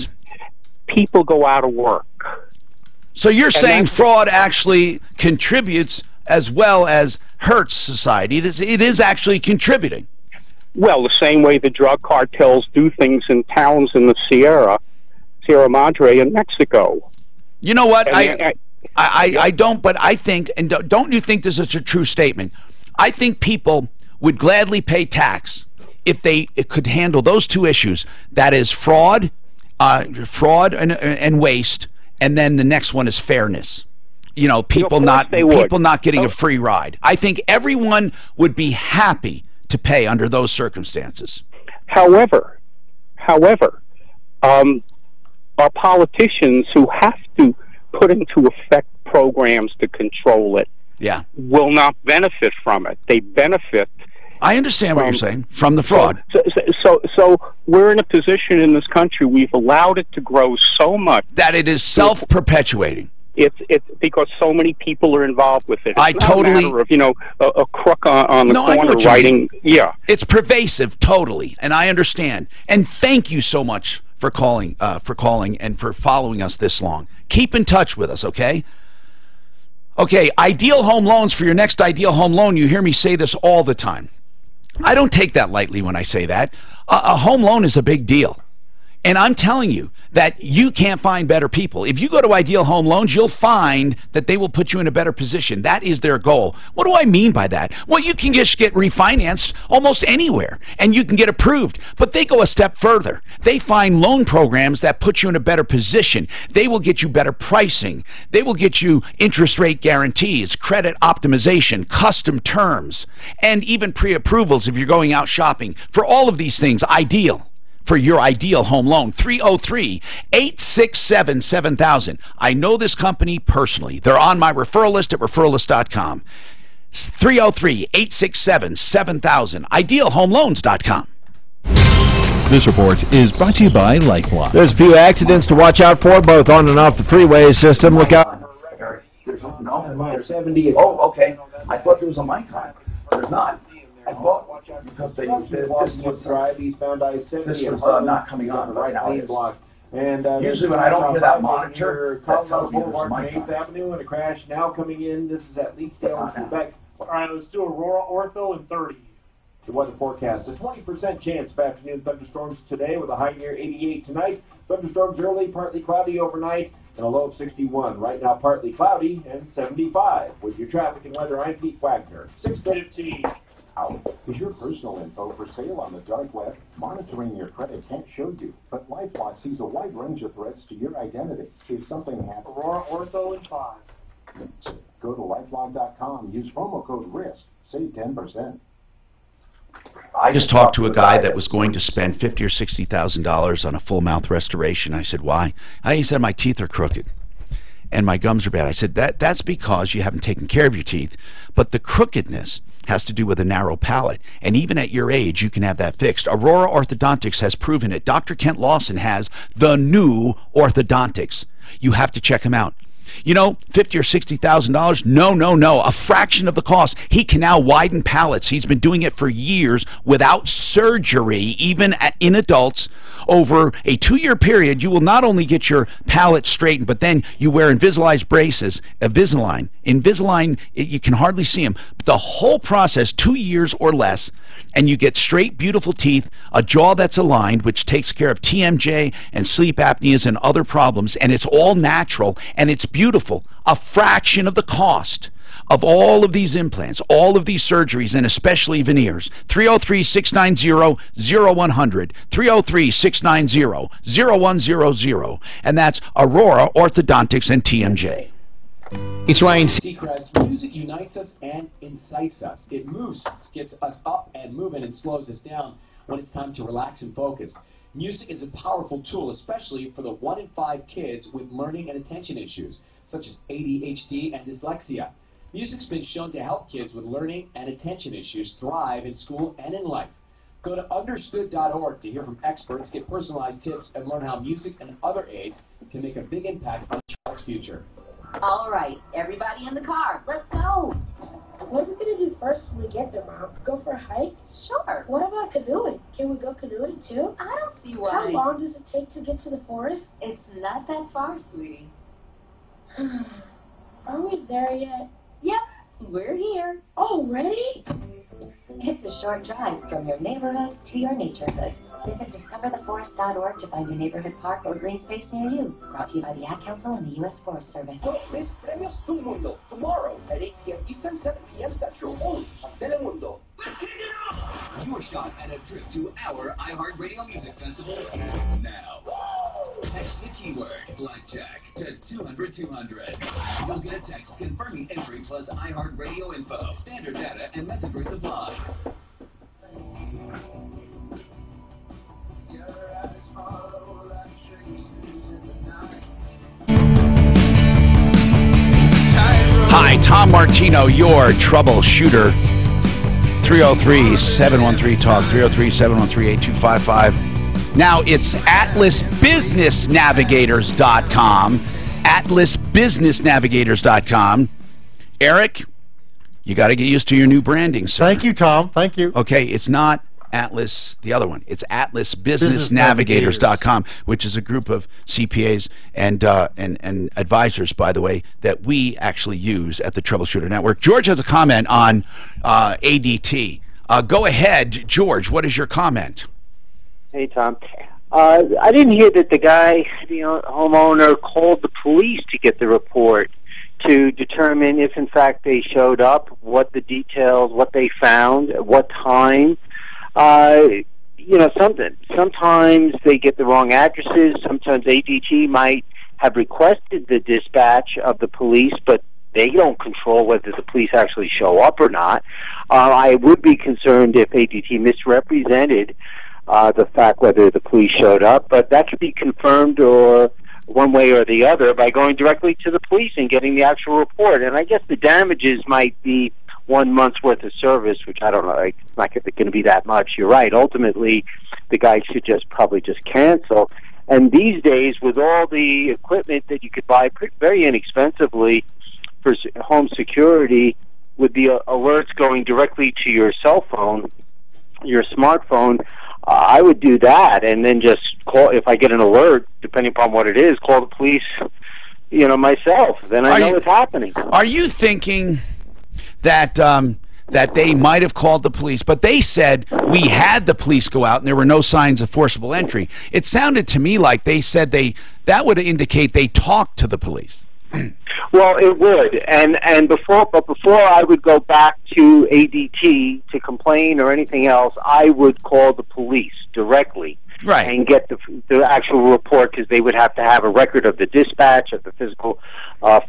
people go out of work. So you're saying fraud actually contributes as well as hurts society. It is actually contributing. Well, the same way the drug cartels do things in towns in the Sierra Madre in Mexico. You know what? I don't, but I think, and don't you think this is a true statement? I think people would gladly pay tax if they could handle those two issues. That is fraud and waste, and then the next one is fairness. You know, people not getting a free ride. I think everyone would be happy to pay under those circumstances. However, our politicians who have to put into effect programs to control it will not benefit from it. They benefit. I understand what you're saying, from the fraud. So we're in a position in this country, we've allowed it to grow so much that it is self-perpetuating. It's because so many people are involved with it. It's not totally a matter of, you know, a crook on the corner writing. Yeah, it's pervasive, totally, and I understand. And thank you so much for calling and for following us this long. Keep in touch with us, okay? Okay, Ideal Home Loans. For your next Ideal Home Loan, you hear me say this all the time. I don't take that lightly when I say that. A home loan is a big deal. And I'm telling you that you can't find better people. If you go to Ideal Home Loans, you'll find that they will put you in a better position. That is their goal. What do I mean by that? Well, you can just get refinanced almost anywhere, and you can get approved. But they go a step further. They find loan programs that put you in a better position. They will get you better pricing. They will get you interest rate guarantees, credit optimization, custom terms, and even pre-approvals if you're going out shopping. For all of these things, Ideal. For your Ideal Home Loan, 303-867-7000. I know this company personally. They're on my referral list at referralist.com. 303-867-7000. IdealHomeLoans.com. This report is brought to you by LifeLock. There's a few accidents to watch out for, both on and off the freeway system. Look out. There's 70. Oh, okay. I thought there was a mic on. There's not. I thought because this was not coming on right now. And usually when I don't hear that monitor, that tells me there's a mic on. 8th Avenue and a crash now coming in. This is at Leedsdale and Quebec. All right, let's do Aurora, Ortho, and 30. The weather forecast: a 20% chance of afternoon thunderstorms today with a high near 88 tonight. Thunderstorms early, partly cloudy overnight, and a low of 61. Right now, partly cloudy and 75. With your traffic and weather, I'm Pete Wagner. 6:15. Is your personal info for sale on the dark web? Monitoring your credit can't show you, but LifeLock sees a wide range of threats to your identity. If something happens, Aurora, Ortho, and 5. Go to LifeLock.com. Use promo code RISK. Save 10%. I just talked to a guy that was going to spend $50,000 or $60,000 on a full mouth restoration. I said, why? He said, my teeth are crooked and my gums are bad. I said, that's because you haven't taken care of your teeth, but the crookedness has to do with a narrow palate, and even at your age you can have that fixed. Aurora Orthodontics has proven it. Dr. Kent Lawson has the new orthodontics. You have to check him out. You know, $50,000 or $60,000? No. A fraction of the cost. He can now widen palates. He's been doing it for years without surgery, even in adults. over a 2-year period, you will not only get your palate straightened, but then you wear Invisalign braces, Invisalign. Invisalign, you can hardly see them. But the whole process, 2 years or less, and you get straight, beautiful teeth, a jaw that's aligned, which takes care of TMJ and sleep apneas and other problems, and it's all natural, and it's beautiful. A fraction of the cost of all of these implants, all of these surgeries, and especially veneers. 303-690-0100, 303-690-0100, and that's Aurora Orthodontics and TMJ. It's Ryan Seacrest. Music unites us and incites us. It moves us, gets us up and moving, and slows us down when it's time to relax and focus. Music is a powerful tool, especially for the 1 in 5 kids with learning and attention issues, such as ADHD and dyslexia. Music's been shown to help kids with learning and attention issues thrive in school and in life. Go to understood.org to hear from experts, get personalized tips, and learn how music and other aids can make a big impact on a child's future. All right, everybody in the car, let's go. What are we going to do first when we get there, Mom? Go for a hike? Sure. What about canoeing? Can we go canoeing too? I don't see why. How long does it take to get to the forest? It's not that far, sweetie. Are we there yet? Yep, we're here. Already? It's a short drive from your neighborhood to your naturehood. Visit discovertheforest.org to find a neighborhood park or green space near you. Brought to you by the Ad Council and the U.S. Forest Service. Miss Premios Telemundo, tomorrow at 8 p.m. Eastern, 7 p.m. Central, only on Telemundo. Your shot at a trip to our iHeartRadio Music Festival now. Text the keyword Blackjack to 200-200. You'll get a text confirming entry plus iHeartRadio info, standard data, and message rates apply. Hi, Tom Martino, your troubleshooter. 303-713-TALK, 303-713-8255. Now it's AtlasBusinessNavigators.com, AtlasBusinessNavigators.com. Eric, you got to get used to your new branding, sir. Thank you, Tom. Thank you. Okay, it's not Atlas, the other one. It's AtlasBusinessNavigators.com, which is a group of CPAs and advisors, by the way, that we actually use at the Troubleshooter Network. George has a comment on ADT. Go ahead, George. What is your comment? Hey, Tom. I didn't hear that the guy, the homeowner, called the police to get the report to determine if, in fact, they showed up, what the details, what they found, at what time. Sometimes they get the wrong addresses. Sometimes ADT might have requested the dispatch of the police, but they don't control whether the police actually show up or not. I would be concerned if ADT misrepresented the fact whether the police showed up, but that could be confirmed or one way or the other by going directly to the police and getting the actual report. And I guess the damages might be 1 month's worth of service, which I don't know, it's not going to be that much. You're right. Ultimately, the guy should probably just cancel. And these days, with all the equipment that you could buy very inexpensively for home security, with the alerts going directly to your cell phone, your smartphone, I would do that, and then just call, if I get an alert, depending upon what it is, call the police, myself. Then I know it's happening. Are you thinking that that they might have called the police, but they said we had the police go out and there were no signs of forcible entry? It sounded to me like they said that would indicate they talked to the police. Well, it would, and before I would go back to ADT to complain or anything else, I would call the police directly, right, and get the actual report, because they would have to have a record of the dispatch, of the physical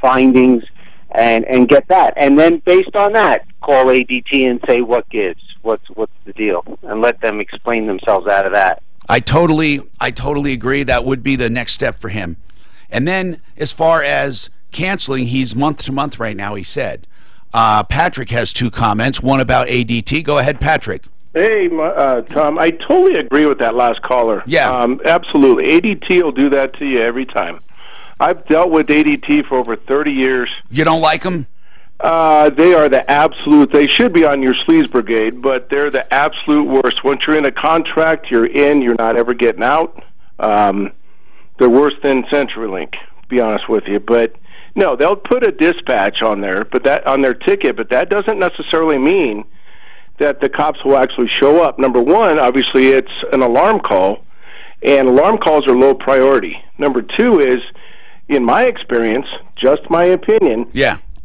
findings, and get that, and then based on that, call ADT and say what gives, what's the deal, and let them explain themselves out of that. I totally agree. That would be the next step for him. And then, as far as canceling, he's month to month right now, he said. Patrick has 2 comments, one about ADT. Go ahead, Patrick. Hey, Tom, I totally agree with that last caller. Yeah. Absolutely. ADT will do that to you every time. I've dealt with ADT for over 30 years. You don't like them? They are the absolute, they should be on your sleaze brigade, but they're the absolute worst. Once you're in a contract, you're in, you're not ever getting out. They're worse than CenturyLink, to be honest with you. But no, they'll put a dispatch on there, but that on their ticket, but that doesn't necessarily mean that the cops will actually show up. Number one, obviously, it's an alarm call, and alarm calls are low priority. Number two is, in my experience, just my opinion,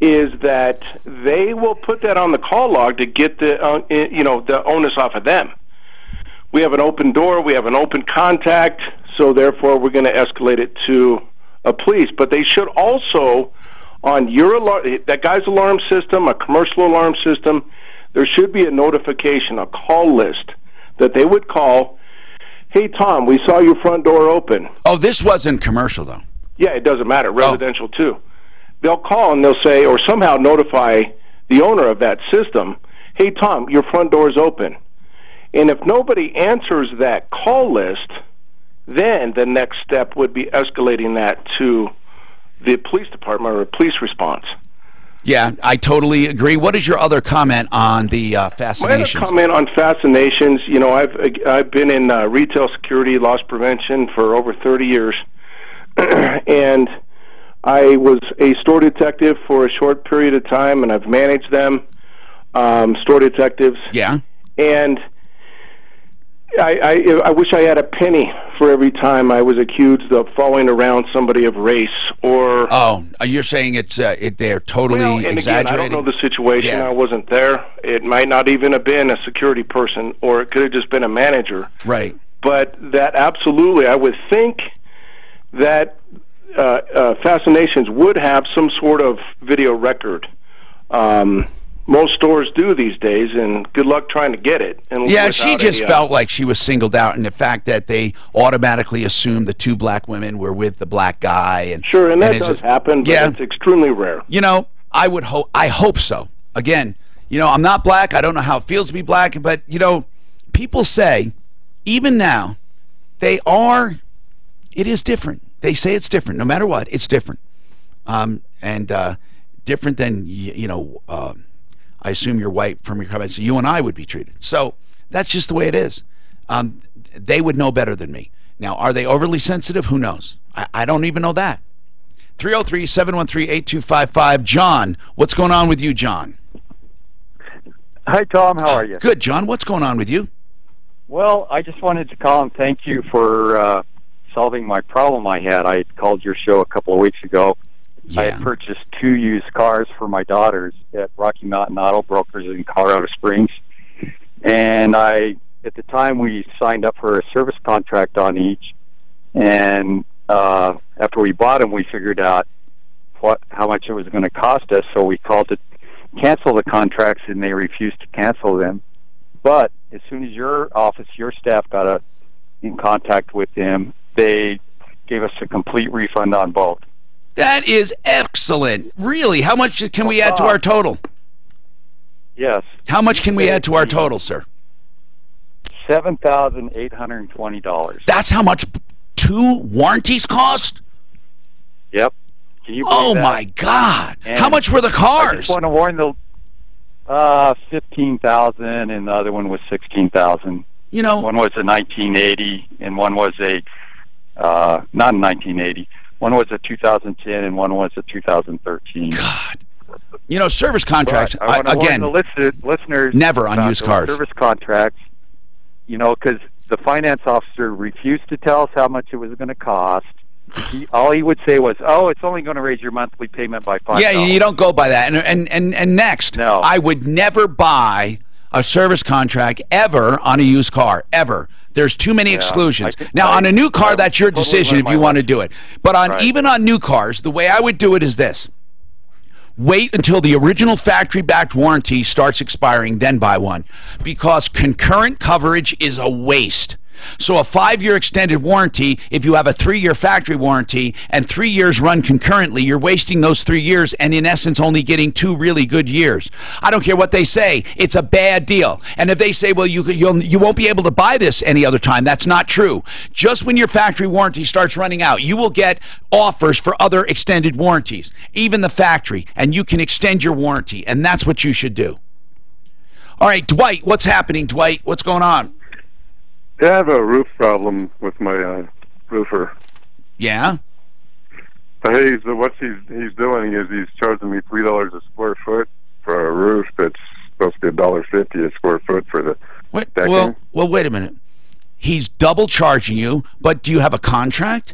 is that they will put that on the call log to get the the onus off of them. We have an open door, we have an open contact, so therefore we're going to escalate it to a police. But they should also, on your alarm, that guy's alarm system, a commercial alarm system, there should be a notification, a call list that they would call. Hey, Tom, we saw your front door open. Oh, this wasn't commercial, though. Yeah, it doesn't matter. Residential, too. They'll call and they'll say, or somehow notify the owner of that system, hey, Tom, your front door is open. And if nobody answers that call list, then the next step would be escalating that to the police department or a police response. Yeah, I totally agree. What is your other comment on the fascinations? My other comment on fascinations, you know, I've been in retail security, loss prevention for over 30 years, and I was a store detective for a short period of time, and I've managed them, store detectives. Yeah. And I wish I had a penny for every time I was accused of following around somebody of race or... Oh, you're saying they're totally and exaggerating? Again, I don't know the situation. Yeah. I wasn't there. It might not even have been a security person, or it could have just been a manager. Right. But that absolutely, I would think that Fascinations would have some sort of video record. Most stores do these days, and good luck trying to get it. And yeah, she just felt like she was singled out, and the fact that they automatically assumed the two black women were with the black guy. And sure, and that does happen, but it's extremely rare. You know, I hope so. Again, you know, I'm not black. I don't know how it feels to be black, but, you know, people say, even now, it is different. They say it's different. No matter what, it's different. Different than, you know, I assume you're white from your comments. You and I would be treated. So that's just the way it is. They would know better than me. Now, are they overly sensitive? Who knows? I don't even know that. 303-713-8255. John, what's going on with you, John? Hi, Tom. How are you? Good, John. What's going on with you? Well, I just wanted to call and thank you for solving my problem I had. I called your show a couple of weeks ago. Yeah. I had purchased 2 used cars for my daughters at Rocky Mountain Auto Brokers in Colorado Springs. And at the time, we signed up for a service contract on each. And after we bought them, we figured out how much it was going to cost us. So we called to cancel the contracts, and they refused to cancel them. But as soon as your office, your staff got in contact with them, they gave us a complete refund on both. That is excellent. Really, how much can we add to our total? Yes. How much can we add to our total, sir? $7,820. That's how much 2 warranties cost? Yep. Can you believe that? My God! And how much were the cars? I just want to warn the $15,000, and the other one was $16,000. You know, one was a 1980, and one was a not a 1980. One was a 2010, and one was a 2013. God. You know, service contracts, but I want to again, warn the listeners never on used cars. Service contracts, you know, because the finance officer refused to tell us how much it was going to cost. All he would say was, "Oh, it's only going to raise your monthly payment by $5." Yeah, you don't go by that. And next, no. I would never buy a service contract ever on a used car, ever. There's too many exclusions. Now, on a new car, that's your decision if you want to do it. But even on new cars, the way I would do it is this. Wait until the original factory-backed warranty starts expiring, then buy one. Because concurrent coverage is a waste. So a 5-year extended warranty, if you have a 3-year factory warranty and 3 years run concurrently, you're wasting those 3 years and in essence only getting 2 really good years. I don't care what they say. It's a bad deal. And if they say, well, you won't be able to buy this any other time, that's not true. Just when your factory warranty starts running out, you will get offers for other extended warranties, even the factory, and you can extend your warranty, and that's what you should do. All right, Dwight, what's happening, Dwight? What's going on? Yeah, I have a roof problem with my roofer. Yeah? What he's doing is he's charging me $3 a square foot for a roof that's supposed to be $1.50 a square foot for the decking. Well, wait a minute. He's double charging you, but do you have a contract?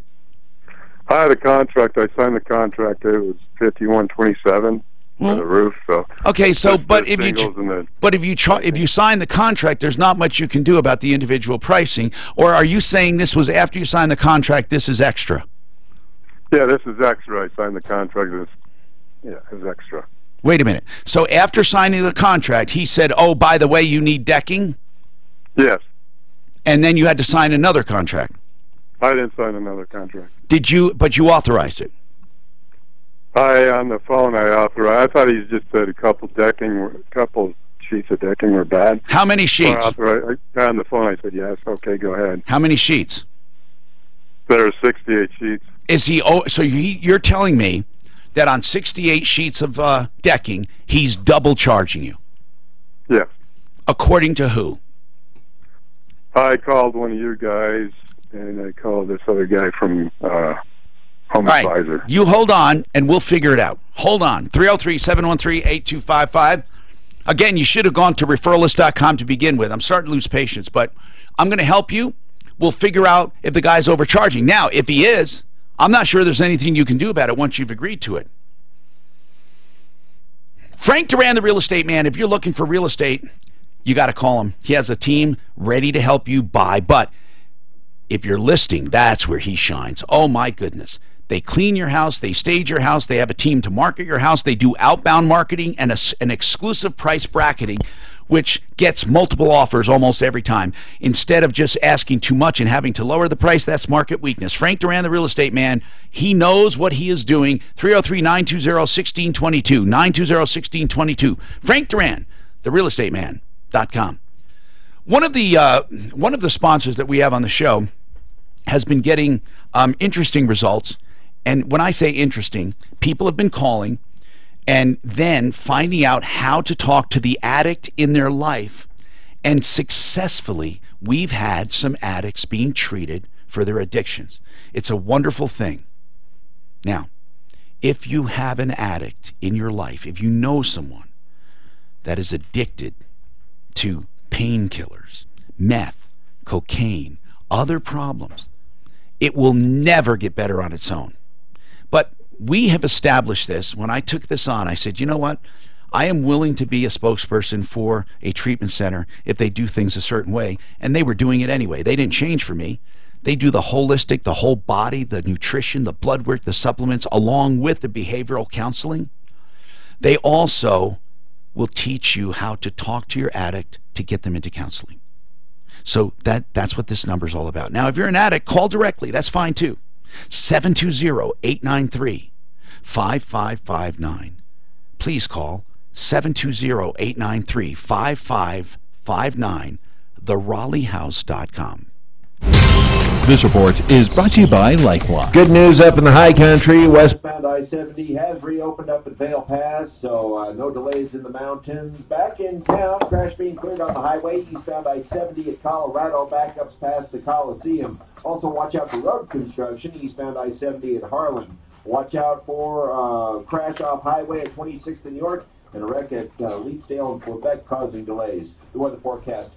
I had a contract. I signed the contract. It was $51.27 for the roof. So okay, so but if you sign the contract, there's not much you can do about the individual pricing. Or are you saying this was after you signed the contract? This is extra. Yeah, this is extra. I signed the contract. It's extra. Wait a minute. So after signing the contract, he said, "Oh, by the way, you need decking." Yes. And then you had to sign another contract. I didn't sign another contract. Did you? But you authorized it. On the phone, I authorized. I thought he just said a couple sheets of decking were bad. How many sheets? On the phone, I said yes. Okay, go ahead. How many sheets? There are 68 sheets. Is he? Oh, so you're telling me that on 68 sheets of decking, he's double charging you? Yes. According to who? I called one of your guys, and I called this other guy from Home Advisor. You hold on, and we'll figure it out. Hold on. 303-713-8255. Again, you should have gone to referralist.com to begin with. I'm starting to lose patience, but I'm going to help you. We'll figure out if the guy's overcharging. Now, if he is, I'm not sure there's anything you can do about it once you've agreed to it. Frank Duran, the real estate man, if you're looking for real estate, you got to call him. He has a team ready to help you buy. But if you're listing, that's where he shines. Oh, my goodness. They clean your house. They stage your house. They have a team to market your house. They do outbound marketing and an exclusive price bracketing, which gets multiple offers almost every time. Instead of just asking too much and having to lower the price, that's market weakness. Frank Duran, the real estate man, he knows what he is doing. 303-920-1622. 920-1622. Frank Duran, the real estate man. One of the sponsors that we have on the show has been getting interesting results, and when I say interesting, people have been calling and then finding out how to talk to the addict in their life, and successfully we've had some addicts being treated for their addictions. It's a wonderful thing. Now, if you have an addict in your life, if you know someone that is addicted to painkillers, meth, cocaine, other problems, it will never get better on its own. But we have established this. When I took this on, I said, you know what? I am willing to be a spokesperson for a treatment center if they do things a certain way. And they were doing it anyway. They didn't change for me. They do the holistic, the whole body, the nutrition, the blood work, the supplements, along with the behavioral counseling. They also will teach you how to talk to your addict to get them into counseling. So that's what this number is all about. Now, if you're an addict, call directly. That's fine, too. 720-893-5559. Please call 720-893-5559, theraleighouse.com. This report is brought to you by Lifeline. Good news up in the high country. Westbound I-70 has reopened up at Vale Pass, so no delays in the mountains. Back in town, crash being cleared on the highway. Eastbound I-70 at Colorado, backups past the Coliseum. Also watch out for road construction. Eastbound I-70 at Harlan. Watch out for crash off highway at 26th in New York, and a wreck at Leetsdale and Quebec causing delays. The weather forecast.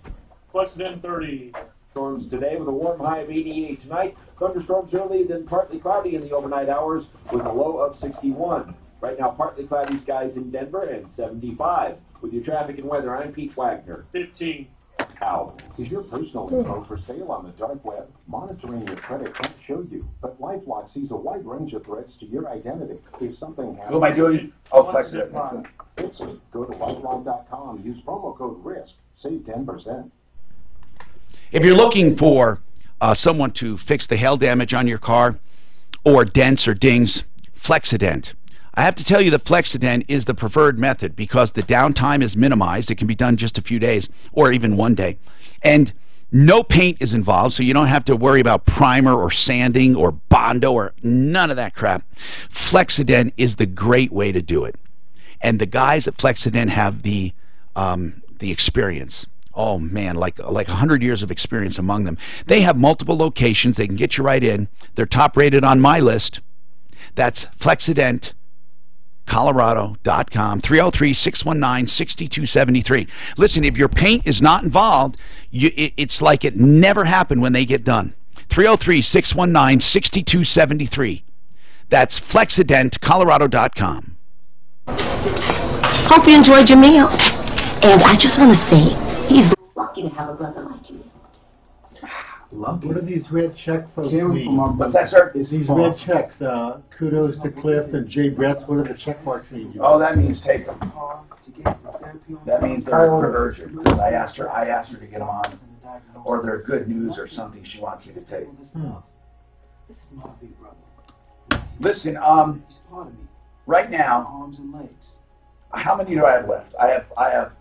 Flex-It 30. Storms today with a warm high of 88 tonight. Thunderstorms early, then partly cloudy in the overnight hours with a low of 61. Right now, partly cloudy skies in Denver and 75. With your traffic and weather, I'm Pete Wagner. 15. How is your personal info for sale on the dark web? Monitoring your credit can't show you, but LifeLock sees a wide range of threats to your identity. If something happens, Who am I doing? Oh, Flex-It. Fix it. Go to LifeLock.com. Use promo code RISK. Save 10%. If you're looking for someone to fix the hail damage on your car or dents or dings, Flex-It. I have to tell you that Flex-It is the preferred method because the downtime is minimized. It can be done just a few days or even one day. And no paint is involved, so you don't have to worry about primer or sanding or Bondo or none of that crap. Flex-It is the great way to do it. And the guys at Flex-It have the experience. oh man, like 100 years of experience among them. They have multiple locations. They can get you right in. They're top rated on my list. That's FlexidentColorado.com, 303-619-6273. Listen, if your paint is not involved, it's like it never happened when they get done. 303-619-6273. That's FlexidentColorado.com. Hope you enjoyed your meal. And I just want to say, he's lucky to have a brother like you. What are these red check folks mean? What's that, sir? These red checks, kudos to Cliff and Jay Bretts, what do the check marks mean? Oh, that means take them. That means they're urgent. Because I asked her to get them on, or they're good news or something she wants me to take. This is my big brother. Listen, He's part of me. right now, Arms and legs. how many do I have left? I have.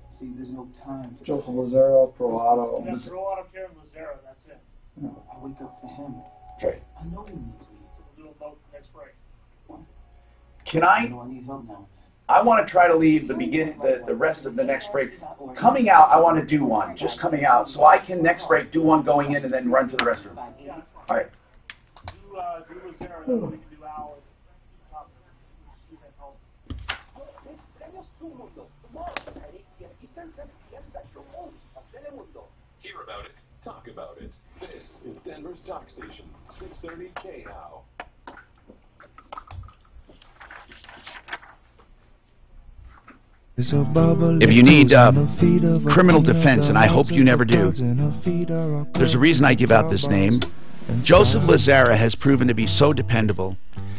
See, there's no time for Joseph Lazaro, Pro Auto. Yeah, Pro Auto Care and Lazaro, that's it. I wake up for him. Okay. I know he needs me. We'll do them both next break. Can I I? know I need help now. I want to try to leave the rest of the next break. Coming out, I want to do one, just coming out, so I can next break do one going in and then run to the restroom. All right. Do Lazaro, then we can do ours. Tomorrow at 8 p.m. Eastern, 7 p.m. Central, only on Telemundo. Hear about it. Talk about it. This is Denver's Talk Station, 630 KNOW. If you need criminal defense, and I hope you never do, there's a reason I give out this name. Joseph Lazara has proven to be so dependable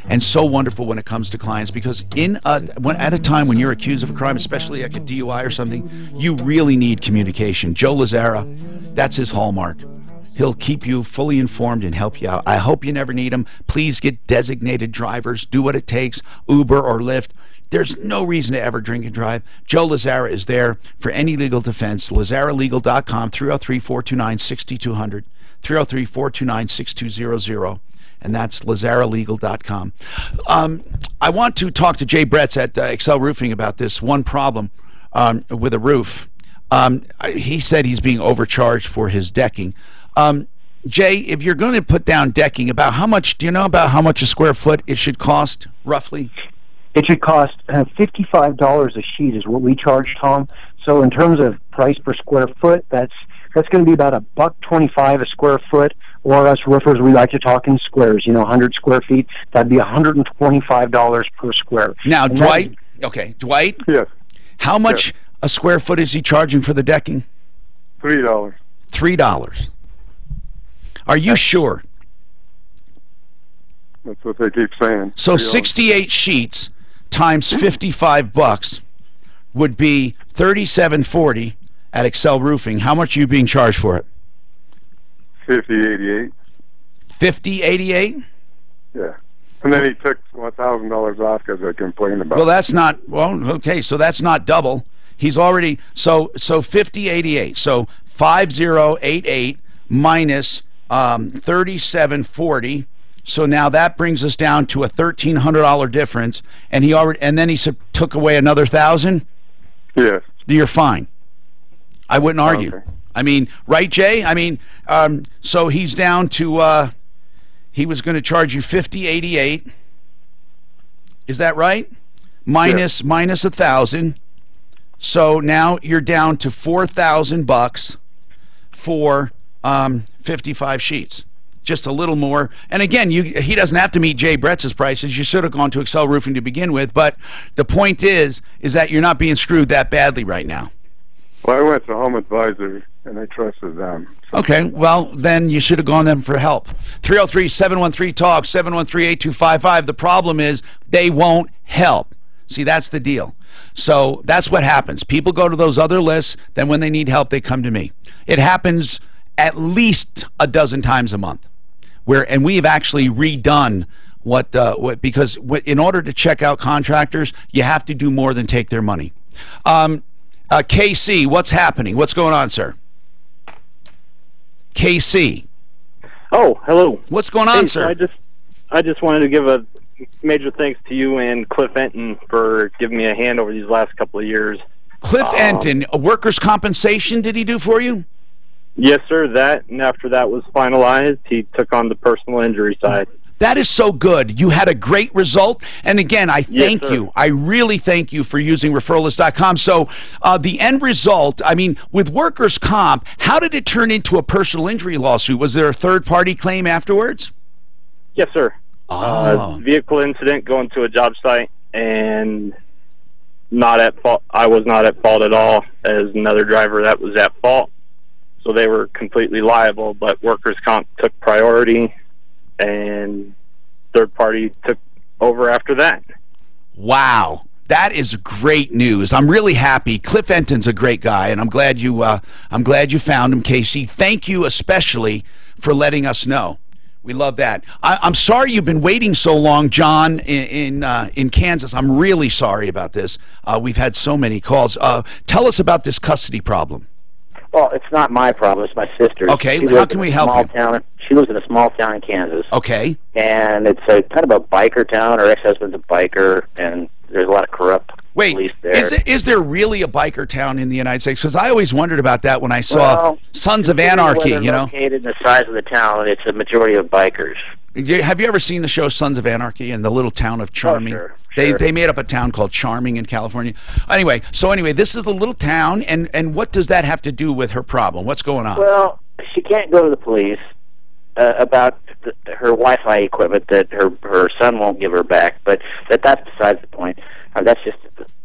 and so wonderful when it comes to clients, because at a time when you're accused of a crime, especially like a DUI or something, you really need communication. Joe Lazara, that's his hallmark. He'll keep you fully informed and help you out. I hope you never need him. Please get designated drivers. Do what it takes, Uber or Lyft. There's no reason to ever drink and drive. Joe Lazara is there for any legal defense. LazaraLegal.com, 303-429-6200, 303-429-6200. And that's LazaraLegal.com. I want to talk to Jay Bretts at Excel Roofing about this one problem with a roof. He said he's being overcharged for his decking. Jay, if you're going to put down decking, about how much, do you know about how much a square foot it should cost, roughly? It should cost $55 a sheet is what we charge, Tom. So in terms of price per square foot, that's going to be about $1.25 a square foot. Or us roofers, we like to talk in squares. 100 square feet, that'd be $125 per square. Now, and Dwight. Okay, Dwight. Yes. How much a square foot is he charging for the decking? $3. $3. Are you sure? That's what they keep saying. So 68 sheets times $55 would be $37.40 at Excel Roofing. How much are you being charged for it? $50.88. $50.88? Yeah. And then he took $1,000 off because I complained about. Well, that's not. Well, okay. So that's not double. He's already so $50.88. So 5088 minus $37.40. So now that brings us down to a $1,300 difference, and then he took away another $1,000. Yes. You're fine. I wouldn't argue. Okay. I mean, right, Jay? I mean, so he's down to. He was going to charge you $50.88. Is that right? Minus 1,000. So now you're down to $4,000 for 55 sheets. Just a little more. And again, he doesn't have to meet Jay Bretts' prices. You should have gone to Excel Roofing to begin with. But the point is that you're not being screwed that badly right now. Well, I went to Home Advisor, and I trusted them. Okay, well, then you should have gone to them for help. 303-713-TALK, 713-8255. The problem is they won't help. See, that's the deal. So that's what happens. People go to those other lists, then when they need help, they come to me. It happens at least a dozen times a month. And we have actually redone because in order to check out contractors, you have to do more than take their money. KC, what's happening? What's going on, sir? KC. Oh, hello. What's going on, sir? So I just wanted to give a major thanks to you and Cliff Enton for giving me a hand over these last couple of years. Cliff Enton, workers' compensation did he do for you? Yes, sir. That, and after that was finalized, he took on the personal injury side. That is so good. You had a great result. And again, I thank you. I really thank you for using referralist.com. So the end result, I mean, with workers' comp, how did it turn into a personal injury lawsuit? Was there a third-party claim afterwards? Yes, sir. Vehicle incident going to a job site, and not at fault. I was not at fault at all, as another driver that was at fault. So they were completely liable, but workers' comp took priority, and third party took over after that. Wow. That is great news. I'm really happy. Cliff Enton's a great guy, and I'm glad you found him, Casey. Thank you especially for letting us know. We love that. I'm sorry you've been waiting so long, John, in Kansas. I'm really sorry about this. We've had so many calls. Tell us about this custody problem. Well, it's not my problem. It's my sister's. Okay, how can we help you? She lives in a small town in Kansas. Okay. And it's a kind of a biker town. Her ex-husband's a biker, and there's a lot of corrupt police there. Is there really a biker town in the United States? Because I always wondered about that when I saw Sons of Anarchy, you know. Located in the size of the town, it's a majority of bikers. Have you ever seen the show Sons of Anarchy in the little town of Charming? Oh, sure. They made up a town called Charming in California. Anyway, this is a little town, and what does that have to do with her problem? What's going on? Well, she can't go to the police about her Wi-Fi equipment that her son won't give her back, but that's besides the point. That's just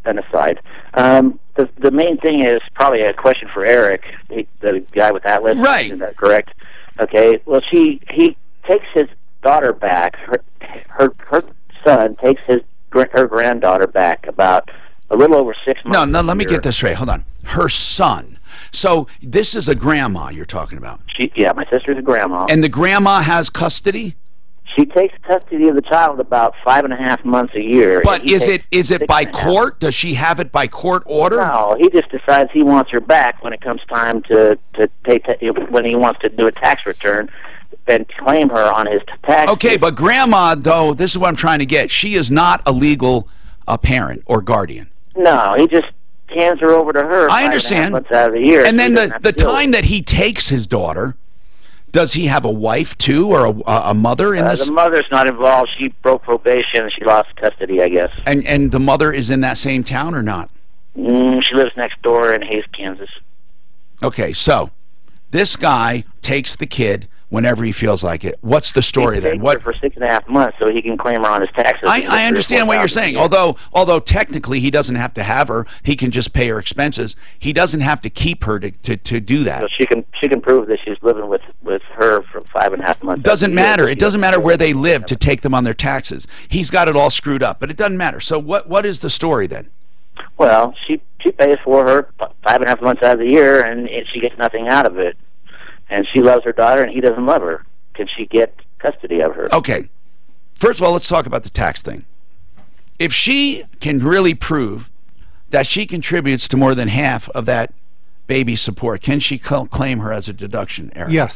an aside. The main thing is probably a question for Eric, the guy with Atlas. Right. Is that correct? Okay. Well, he takes his daughter back. Her son takes her granddaughter back about a little over 6 months. No, let me get this straight. Hold on. Her son. So this is a grandma you're talking about. Yeah, my sister's a grandma. And the grandma has custody? She takes custody of the child about 5.5 months a year. But is it by court? Does she have it by court order? No, he just decides he wants her back when it comes time to take when he wants to do a tax return and claim her on his tax. Okay, but grandma, though, this is what I'm trying to get. She is not a legal parent or guardian. No, he just hands her over to her. I understand. 5.5 months out of the year. And then the time that he takes his daughter, does he have a wife too, or a mother in this? The mother's not involved. She broke probation. She lost custody, I guess. And the mother is in that same town or not? She lives next door in Hays, Kansas. Okay, so this guy takes the kid whenever he feels like it. What's the story then? What for 6.5 months so he can claim her on his taxes. I understand what you're saying. Although technically he doesn't have to have her, he can just pay her expenses. He doesn't have to keep her to do that. So she can prove that she's living with her for 5.5 months. Doesn't matter. It doesn't matter where they live to take them on their taxes. He's got it all screwed up, but it doesn't matter. So what is the story then? Well, she pays for her 5.5 months out of the year, and she gets nothing out of it. And she loves her daughter, and he doesn't love her. Can she get custody of her? Okay. First of all, let's talk about the tax thing. If she can really prove that she contributes to more than half of that baby's support, can she claim her as a deduction, Eric? Yes.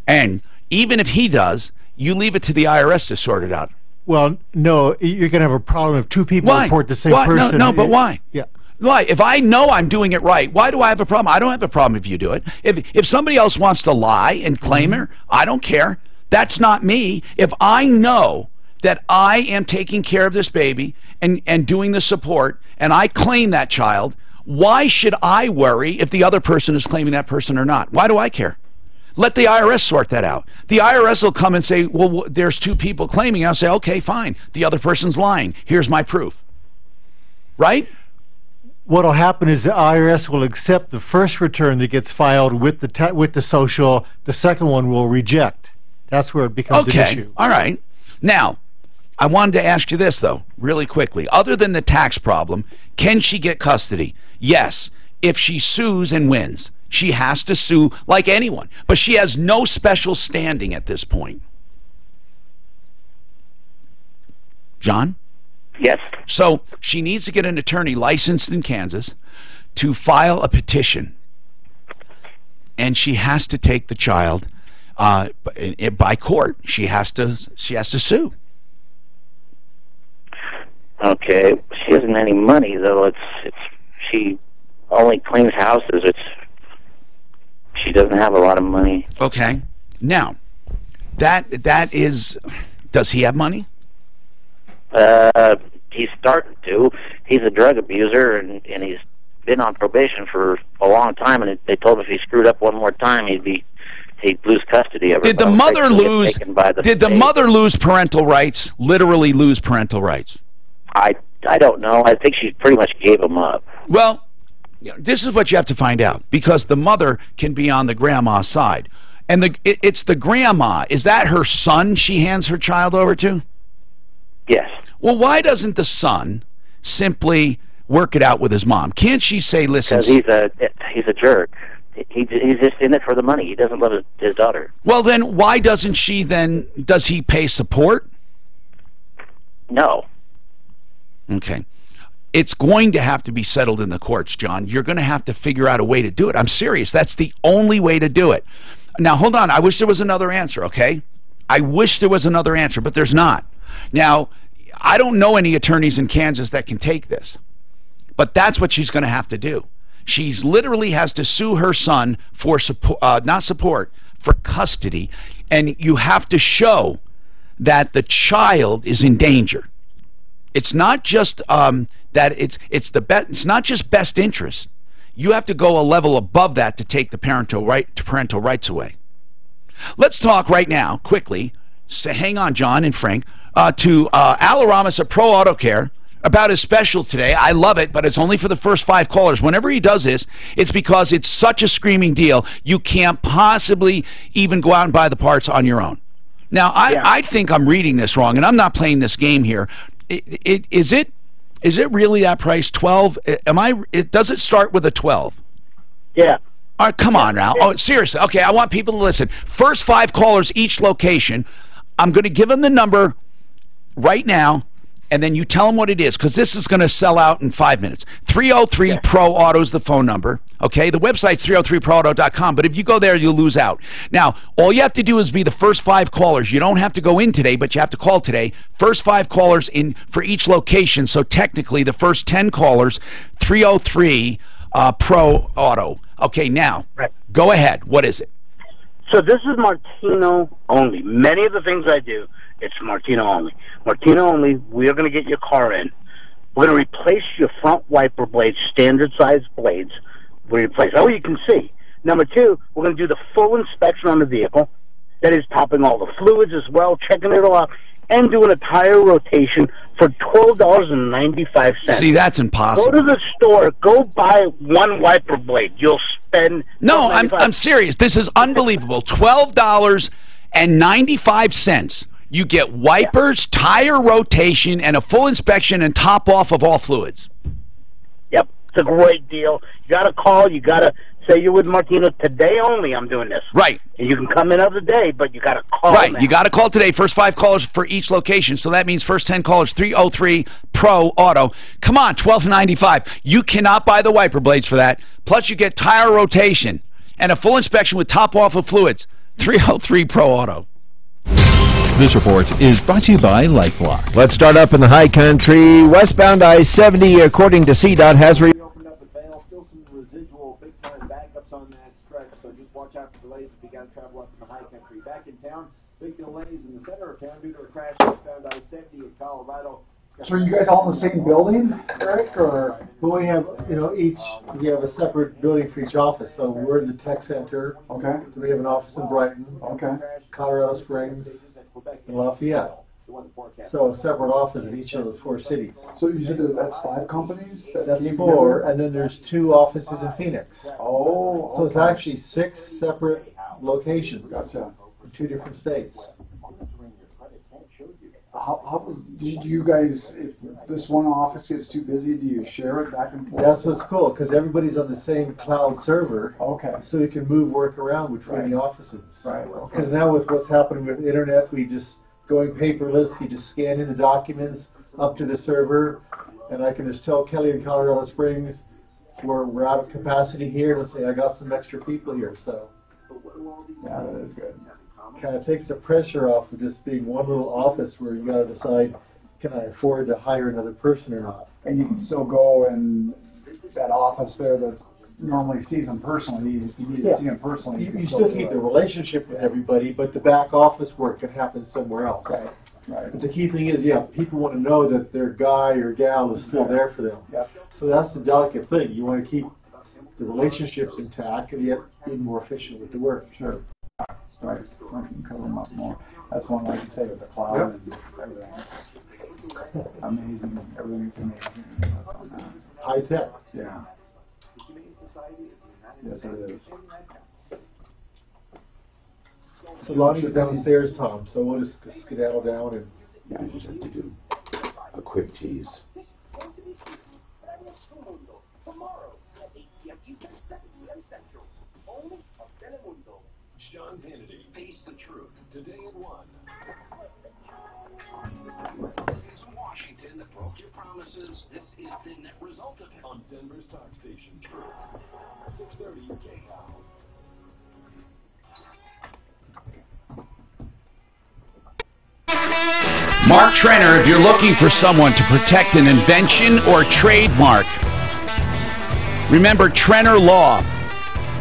And even if he does, you leave it to the IRS to sort it out. Well, no, you're going to have a problem if two people report the same person. No, but why? Yeah. Why? If I know I'm doing it right, why do I have a problem? I don't have a problem if you do it. If somebody else wants to lie and claim her, I don't care. That's not me. If I know that I am taking care of this baby and doing the support, and I claim that child, why should I worry if the other person is claiming that person or not? Why do I care? Let the IRS sort that out. The IRS will come and say, well, there's two people claiming. I'll say, okay, fine. The other person's lying. Here's my proof. Right? What will happen is the IRS will accept the first return that gets filed with the social. The second one will reject. That's where it becomes an issue. All right. Now, I wanted to ask you this, though, really quickly. Other than the tax problem, can she get custody? Yes, if she sues and wins. She has to sue like anyone, but she has no special standing at this point. John? Yes. So she needs to get an attorney licensed in Kansas to file a petition, and she has to take the child by court. She has to sue. Okay. She hasn't any money though. She only cleans houses. She doesn't have a lot of money. Okay. Now, that is, does he have money? He's starting to. He's a drug abuser, and he's been on probation for a long time, and they told him if he screwed up one more time, he'd lose custody of her. Did the mother lose? Did the mother lose parental rights? Literally lose parental rights? I don't know. I think she pretty much gave him up. Well, this is what you have to find out, because the mother can be on the grandma's side, and it's the grandma. Is that her son she hands her child over to? Yes. Well, why doesn't the son simply work it out with his mom? Can't she say, listen... Because he's a jerk. He's just in it for the money. He doesn't love his daughter. Well, then why doesn't she then... Does he pay support? No. Okay. It's going to have to be settled in the courts, John. You're going to have to figure out a way to do it. I'm serious. That's the only way to do it. Now, hold on. I wish there was another answer, okay? I wish there was another answer, but there's not. Now, I don't know any attorneys in Kansas that can take this, but that's what she's going to have to do. She's literally has to sue her son for for custody, and you have to show that the child is in danger. It's not just it's not just best interest. You have to go a level above that to take the parental rights away. Let's talk right now quickly. So hang on, John and Frank. To Al Aramis at Pro Auto Care about his special today. I love it, but it's only for the first 5 callers. Whenever he does this, it's because it's such a screaming deal, you can't possibly even go out and buy the parts on your own. Now, I think I'm reading this wrong, and I'm not playing this game here. Is it really that price, 12? Does it start with a 12? Yeah. All right, come on now. Oh, seriously. Okay, I want people to listen. First 5 callers each location. I'm going to give them the number right now, and then you tell them what it is, because this is going to sell out in 5 minutes. 303 Pro Auto is the phone number. Okay, the website's 303proauto.com, but if you go there, you'll lose out. Now, all you have to do is be the first 5 callers. You don't have to go in today, but you have to call today. First 5 callers in for each location, so technically the first 10 callers, 303 Pro Auto. Okay, now, go ahead. What is it? So this is Martino only. Many of the things I do, it's Martino only. Martino only, we are going to get your car in. We're going to replace your front wiper blades, standard size blades. We replace, you can see. Number 2, we're going to do the full inspection on the vehicle. That is topping all the fluids as well, checking it all out, and doing a tire rotation for $12.95. See, that's impossible. Go to the store, go buy 1 wiper blade. You'll spend... No, I'm serious. This is unbelievable. $12.95. You get wipers, tire rotation, and a full inspection and top off of all fluids. Yep, it's a great deal. You got to call. You got to say you're with Martino. Today only I'm doing this. Right. And you can come in other day, but you got to call. Right, now. You got to call today. First 5 callers for each location. So that means first 10 callers, 303 Pro Auto. Come on, $12.95. You cannot buy the wiper blades for that. Plus you get tire rotation and a full inspection with top off of fluids. 303 Pro Auto. This report is brought to you by LifeLock. Let's start up in the high country. Westbound I-70, according to CDOT, has opened up the bail. Still some residual big-time backups on that stretch, so just watch out for delays if you got to travel up in the high country. Back in town, big delays in the center of town due to a crash westbound I-70 in Colorado. So are you guys all in the same building, Eric, or? Well, we have, we have a separate building for each office. So we're in the tech center. Okay. We have an office in Brighton. Okay. Colorado Springs, and Lafayette. So a separate office in each of those 4 cities. So you said that's 5 companies? That's 4, and then there's 2 offices in Phoenix. Oh, okay. So it's actually 6 separate locations. Gotcha. In 2 different states. Do you guys, if this one office gets too busy, do you share it back and forth? That's what's cool, because everybody's on the same cloud server. Okay. So you can move work around between the offices. Right. Because now with what's happening with the internet, we just going paperless. You just scan in the documents up to the server, and I can just tell Kelly in Colorado Springs we're out of capacity here. Let's say I got some extra people here, so. Yeah, that is good. Kind of takes the pressure off of just being one little office where you got to decide, can I afford to hire another person or not? And you can still go and that office there that normally sees them personally, if you need to see them personally. You still keep the relationship with everybody, but the back office work can happen somewhere else. Right. Right. But the key thing is, yeah, people want to know that their guy or gal is still there for them. Yep. So that's the delicate thing. You want to keep the relationships intact and yet be more efficient with the work. Sure. Right. I can cover them up more. That's one, like you say, with the cloud and everything. Amazing. Everything's amazing. High tech. Yeah. Yes, it is. So Lonnie's downstairs, Tom, so we'll just skedaddle down and... Yeah, I just have to do a quick tease. Sean Hannity, Face the Truth, today at 1. It's Washington that broke your promises. This is the net result of it. On Denver's talk station, Truth, 630 KL. Mark Trenner, if you're looking for someone to protect an invention or trademark, remember Trenner Law.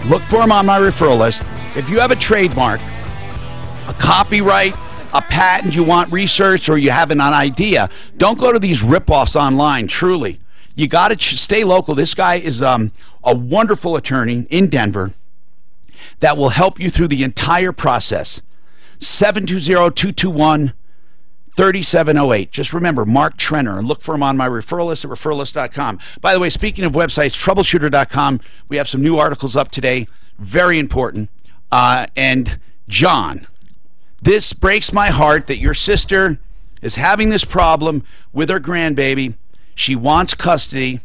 Look for him on my referral list. If you have a trademark, a copyright, a patent you want researched, or you have an idea, don't go to these rip-offs online, truly. You got to stay local. This guy is a wonderful attorney in Denver that will help you through the entire process. 720-221-3708. Just remember, Mark Trenner, and look for him on my referral list at referralist.com. By the way, speaking of websites, Troubleshooter.com, we have some new articles up today, very important. And John, this breaks my heart that your sister is having this problem with her grandbaby. She wants custody.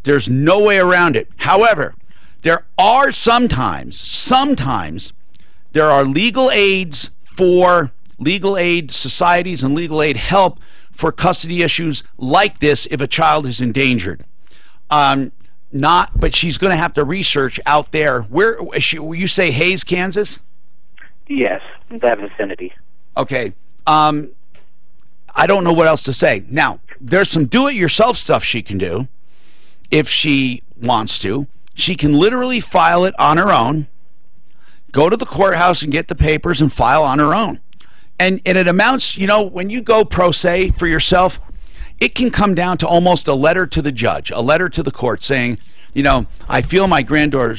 There's no way around it. However, there are sometimes there are legal aids for legal aid societies and legal aid help for custody issues like this if a child is endangered. But she's going to have to research out there. Where you say Hayes, Kansas? Yes, that vicinity. Okay. I don't know what else to say. Now, there's some do-it-yourself stuff she can do if she wants to. She can literally file it on her own, go to the courthouse and get the papers and file on her own. And it amounts, you know, when you go pro se for yourself, it can come down to almost a letter to the judge, a letter to the court saying, you know, I feel my granddaughter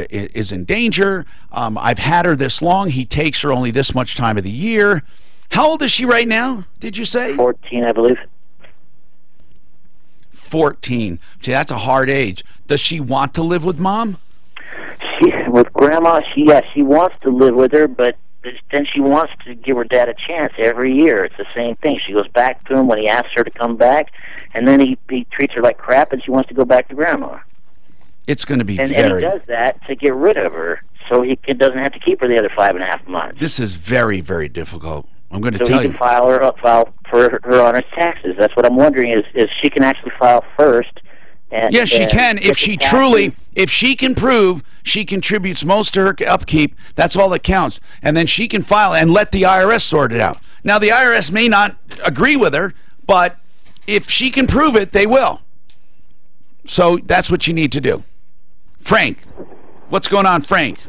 is in danger. I've had her this long. He takes her only this much time of the year. How old is she right now, did you say? 14, I believe. 14. See, that's a hard age. Does she want to live with Mom? With Grandma, she wants to live with her, but then she wants to give her dad a chance every year. It's the same thing. She goes back to him when he asks her to come back, and then he treats her like crap, and she wants to go back to Grandma. It's going to be and he does that to get rid of her, so he doesn't have to keep her the other 5.5 months. This is very, very difficult. I'm going to tell you. So he can file for her on his taxes. That's what I'm wondering is she can actually file first. Yes, she can. If she can prove she contributes most to her upkeep, that's all that counts. And then she can file and let the IRS sort it out. Now, the IRS may not agree with her, but if she can prove it, they will. So that's what you need to do. Frank, what's going on, Frank?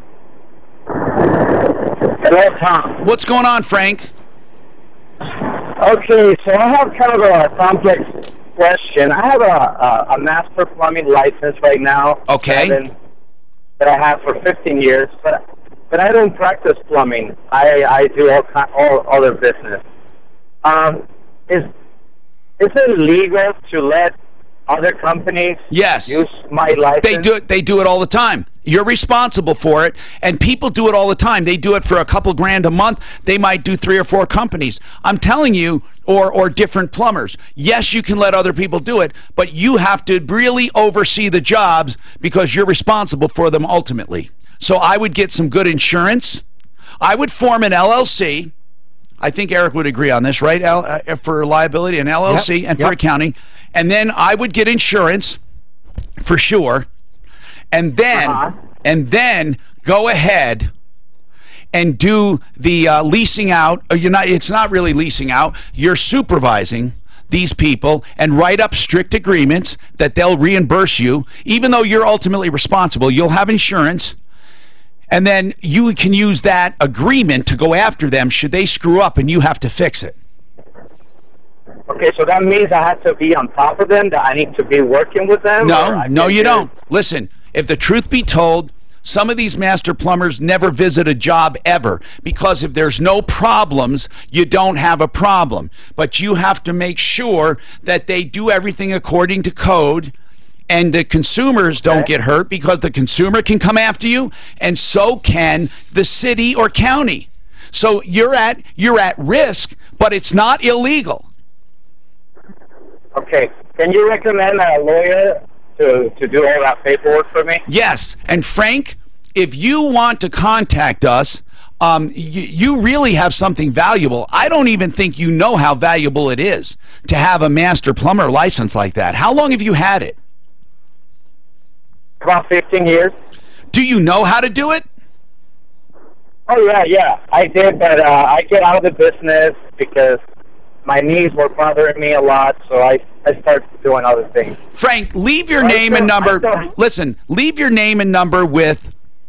Hello, Tom. What's going on, Frank? Okay, so I have kind of a complex question. I have a master plumbing license right now. Okay. That I have for 15 years, but I don't practice plumbing. I do all other business. Is it legal to let other companies use my license? They do it all the time. You're responsible for it, and people do it all the time. They do it for a couple grand a month. They might do 3 or 4 companies. I'm telling you, or different plumbers. Yes, you can let other people do it, but you have to really oversee the jobs because you're responsible for them ultimately. So I would get some good insurance. I would form an LLC. I think Eric would agree on this, right? For liability, an LLC, and for accounting. And then I would get insurance for sure. And then go ahead and do the leasing out. It's not really leasing out. You're supervising these people and write up strict agreements that they'll reimburse you, even though you're ultimately responsible. You'll have insurance, and then you can use that agreement to go after them should they screw up and you have to fix it. Okay, so that means I have to be on top of them, that I need to be working with them? No, you don't. Listen, if the truth be told, some of these master plumbers never visit a job ever, because if there's no problems, you don't have a problem. But you have to make sure that they do everything according to code, and the consumers don't get hurt, because the consumer can come after you, and so can the city or county. So you're at risk, but it's not illegal. Okay. Can you recommend a lawyer to do all that paperwork for me? Yes. And Frank, if you want to contact us, you really have something valuable. I don't even think you know how valuable it is to have a master plumber license like that. How long have you had it? About 15 years. Do you know how to do it? Oh, yeah. I did, but I get out of the business because my knees were bothering me a lot, so I started doing other things. Frank, leave your name and number. Listen, leave your name and number with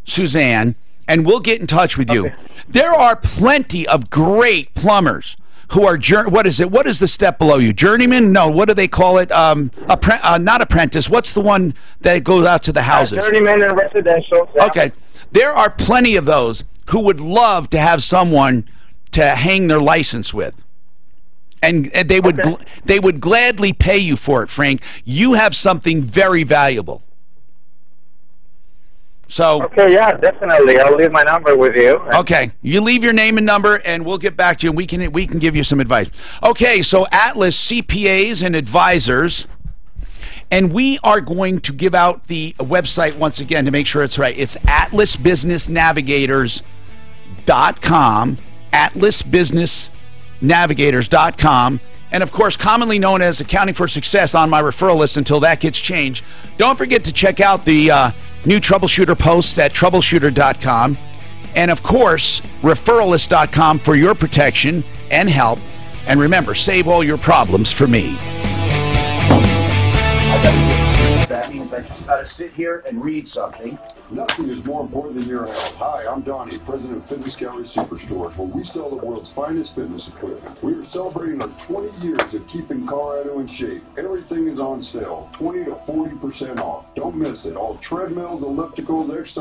Suzanne, and we'll get in touch with you. There are plenty of great plumbers who are, what is the step below you? Journeyman? No, what do they call it? Not apprentice. What's the one that goes out to the houses? Journeyman and residential. Yeah. Okay. There are plenty of those who would love to have someone to hang their license with. And they would gladly pay you for it, Frank. You have something very valuable. So okay, yeah, definitely. I'll leave my number with you. Okay, you leave your name and number, and we'll get back to you, and we can give you some advice. Okay, so Atlas CPAs and Advisors, and we are going to give out the website once again to make sure it's right. It's atlasbusinessnavigators.com, atlasbusinessnavigators.com, and of course commonly known as Accounting for Success on my referral list until that gets changed. Don't forget to check out the new Troubleshooter posts at troubleshooter.com, and of course referralist.com for your protection and help. And remember, save all your problems for me. That means I just got to sit here and read something. Nothing is more important than your health. Hi, I'm Donnie, president of Fitness Gallery Superstores, where we sell the world's finest fitness equipment. We are celebrating our 20 years of keeping Colorado in shape. Everything is on sale, 20 to 40% off. Don't miss it. All treadmills, ellipticals, exercise